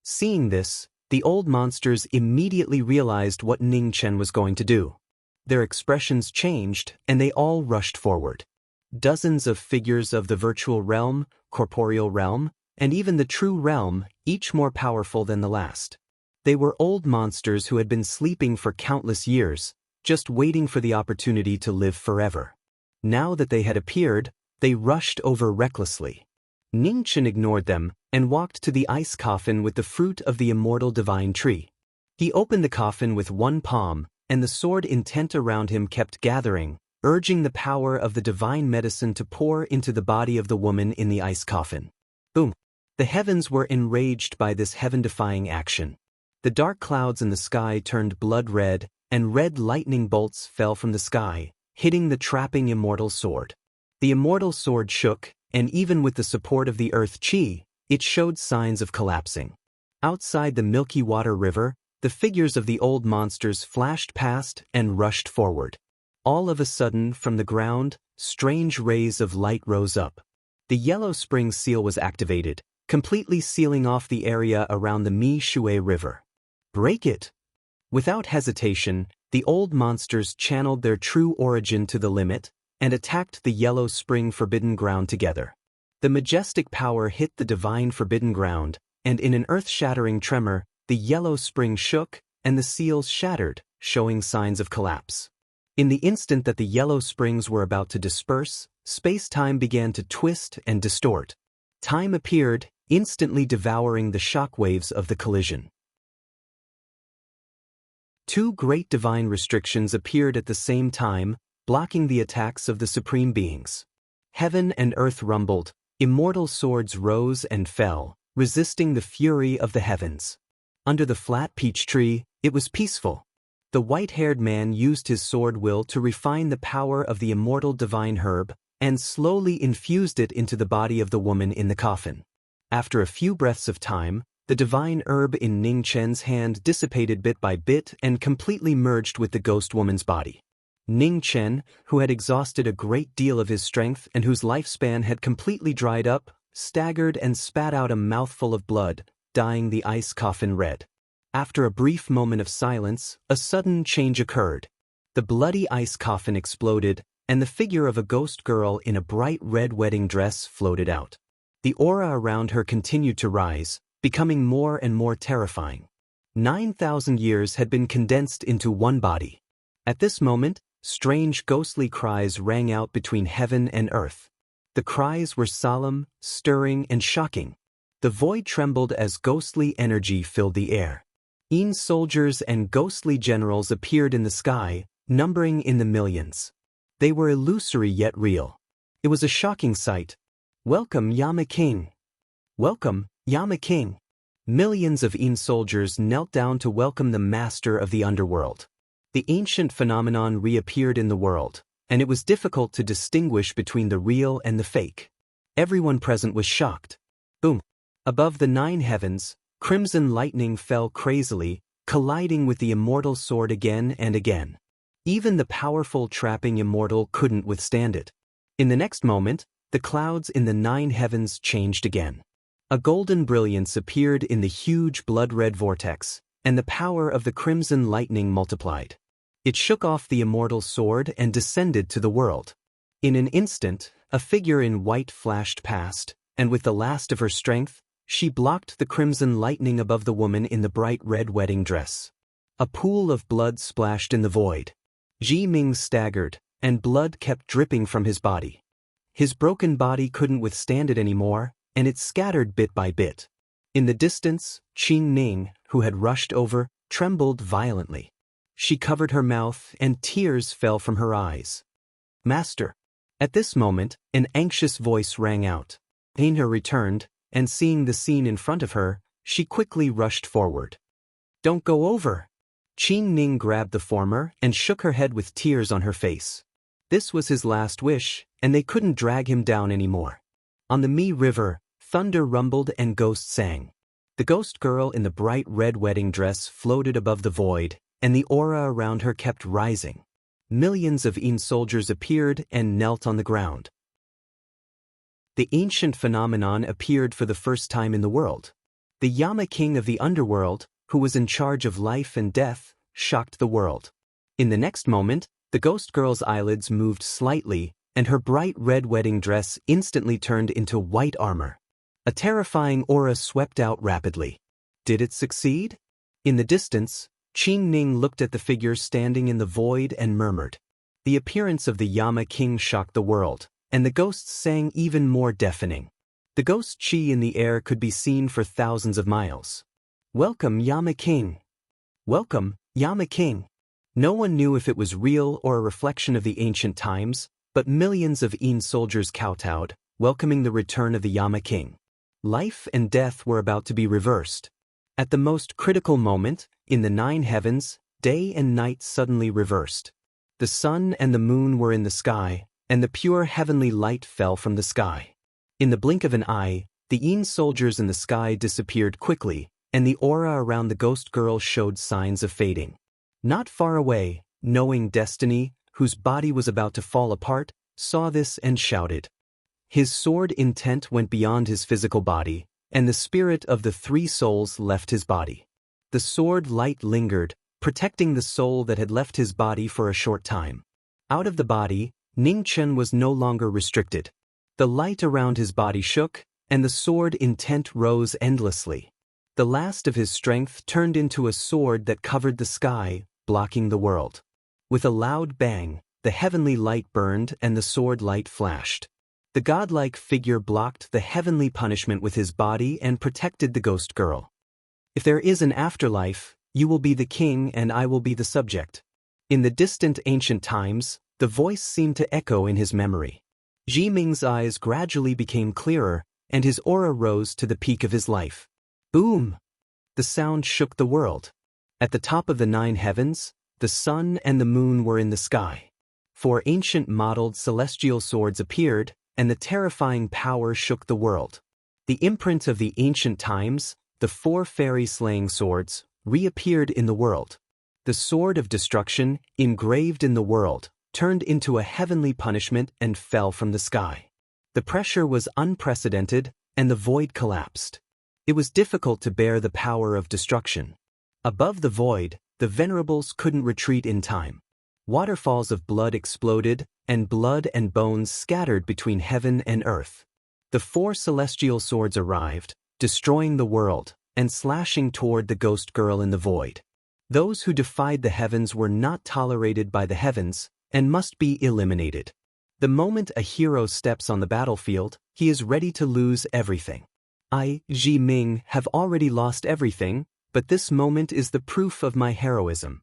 Seeing this, the old monsters immediately realized what Ning Chen was going to do. Their expressions changed, and they all rushed forward. Dozens of figures of the virtual realm, corporeal realm, and even the true realm, each more powerful than the last. They were old monsters who had been sleeping for countless years, just waiting for the opportunity to live forever. Now that they had appeared, they rushed over recklessly. Ning Chen ignored them and walked to the ice coffin with the fruit of the immortal divine tree. He opened the coffin with one palm, and the sword intent around him kept gathering, urging the power of the divine medicine to pour into the body of the woman in the ice coffin. Boom! The heavens were enraged by this heaven-defying action. The dark clouds in the sky turned blood red, and red lightning bolts fell from the sky, hitting the trapping immortal sword. The immortal sword shook, and even with the support of the earth chi, it showed signs of collapsing. Outside the milky water river, the figures of the old monsters flashed past and rushed forward. All of a sudden, from the ground, strange rays of light rose up. The yellow spring seal was activated, completely sealing off the area around the Mi Shui River. "Break it!" Without hesitation, the old monsters channeled their true origin to the limit and attacked the yellow spring forbidden ground together. The majestic power hit the divine forbidden ground, and in an earth-shattering tremor, the yellow spring shook and the seals shattered, showing signs of collapse. In the instant that the yellow springs were about to disperse, space-time began to twist and distort. Time appeared, instantly devouring the shock waves of the collision. Two great divine restrictions appeared at the same time, blocking the attacks of the supreme beings. Heaven and earth rumbled, immortal swords rose and fell, resisting the fury of the heavens. Under the flat peach tree, it was peaceful. The white-haired man used his sword will to refine the power of the immortal divine herb and slowly infused it into the body of the woman in the coffin. After a few breaths of time, the divine herb in Ning Chen's hand dissipated bit by bit and completely merged with the ghost woman's body. Ning Chen, who had exhausted a great deal of his strength and whose lifespan had completely dried up, staggered and spat out a mouthful of blood, dyeing the ice coffin red. After a brief moment of silence, a sudden change occurred. The bloody ice coffin exploded, and the figure of a ghost girl in a bright red wedding dress floated out. The aura around her continued to rise, becoming more and more terrifying. 9,000 years had been condensed into one body. At this moment, strange ghostly cries rang out between heaven and earth. The cries were solemn, stirring, and shocking. The void trembled as ghostly energy filled the air. Soldiers and ghostly generals appeared in the sky, numbering in the millions. They were illusory yet real. It was a shocking sight. "Welcome, Yama King! Welcome, Yama King!" Millions of soldiers knelt down to welcome the master of the underworld. The ancient phenomenon reappeared in the world, and it was difficult to distinguish between the real and the fake. Everyone present was shocked. Boom! Above the 9 heavens, crimson lightning fell crazily, colliding with the immortal sword again and again. Even the powerful trapping immortal couldn't withstand it. In the next moment, the clouds in the 9 heavens changed again. A golden brilliance appeared in the huge blood-red vortex, and the power of the crimson lightning multiplied. It shook off the immortal sword and descended to the world. In an instant, a figure in white flashed past, and with the last of her strength, she blocked the crimson lightning above the woman in the bright red wedding dress. A pool of blood splashed in the void. Ji Ming staggered, and blood kept dripping from his body. His broken body couldn't withstand it anymore, and it scattered bit by bit. In the distance, Qing Ning, who had rushed over, trembled violently. She covered her mouth, and tears fell from her eyes. "Master!" At this moment, an anxious voice rang out. Aina returned, and seeing the scene in front of her, she quickly rushed forward. "Don't go over!" Qing Ning grabbed the former and shook her head with tears on her face. This was his last wish, and they couldn't drag him down anymore. On the Mi River, thunder rumbled and ghosts sang. The ghost girl in the bright red wedding dress floated above the void, and the aura around her kept rising. Millions of soldiers appeared and knelt on the ground. the ancient phenomenon appeared for the first time in the world. The Yama king of the underworld, who was in charge of life and death, shocked the world. In the next moment, the ghost girl's eyelids moved slightly, and her bright red wedding dress instantly turned into white armor. A terrifying aura swept out rapidly. Did it succeed? In the distance, Qin Ning looked at the figure standing in the void and murmured. The appearance of the Yama king shocked the world, and the ghosts sang even more deafening. The ghost chi in the air could be seen for thousands of miles. Welcome, Yama king. Welcome, Yama king. No one knew if it was real or a reflection of the ancient times, but millions of Yin soldiers kowtowed, welcoming the return of the Yama king. Life and death were about to be reversed. At the most critical moment, in the 9 heavens, day and night suddenly reversed. The sun and the moon were in the sky, and the pure heavenly light fell from the sky. In the blink of an eye, the Yin soldiers in the sky disappeared quickly, and the aura around the ghost girl showed signs of fading. Not far away, knowing Destiny, whose body was about to fall apart, saw this and shouted. His sword intent went beyond his physical body, and the spirit of the 3 souls left his body. The sword light lingered, protecting the soul that had left his body for a short time. Out of the body, Ning Chen was no longer restricted. The light around his body shook, and the sword intent rose endlessly. The last of his strength turned into a sword that covered the sky, blocking the world. With a loud bang, the heavenly light burned and the sword light flashed. The godlike figure blocked the heavenly punishment with his body and protected the ghost girl. If there is an afterlife, you will be the king and I will be the subject. In the distant ancient times, the voice seemed to echo in his memory. Ji Ming's eyes gradually became clearer, and his aura rose to the peak of his life. Boom! The sound shook the world. At the top of the 9 heavens, the sun and the moon were in the sky. 4 ancient modeled celestial swords appeared, and the terrifying power shook the world. The imprint of the ancient times, the 4 fairy-slaying swords, reappeared in the world. The sword of destruction, engraved in the world, turned into a heavenly punishment and fell from the sky. The pressure was unprecedented, and the void collapsed. It was difficult to bear the power of destruction. Above the void, the venerables couldn't retreat in time. Waterfalls of blood exploded, and blood and bones scattered between heaven and earth. The 4 celestial swords arrived, destroying the world, and slashing toward the ghost girl in the void. Those who defied the heavens were not tolerated by the heavens, and must be eliminated. The moment a hero steps on the battlefield, he is ready to lose everything. I, Ji Ming, have already lost everything, but this moment is the proof of my heroism.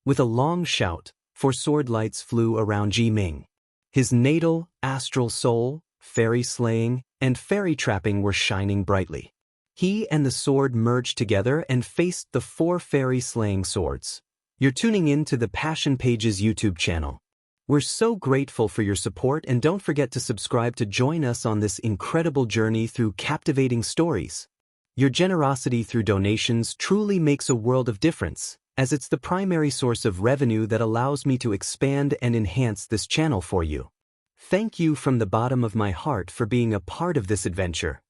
With a long shout, 4 sword lights flew around Ji Ming. His natal, astral soul, fairy slaying, and fairy trapping were shining brightly. He and the sword merged together and faced the 4 fairy slaying swords. You're tuning in to the Passion Pages YouTube channel. We're so grateful for your support, and don't forget to subscribe to join us on this incredible journey through captivating stories. Your generosity through donations truly makes a world of difference, as it's the primary source of revenue that allows me to expand and enhance this channel for you. Thank you from the bottom of my heart for being a part of this adventure.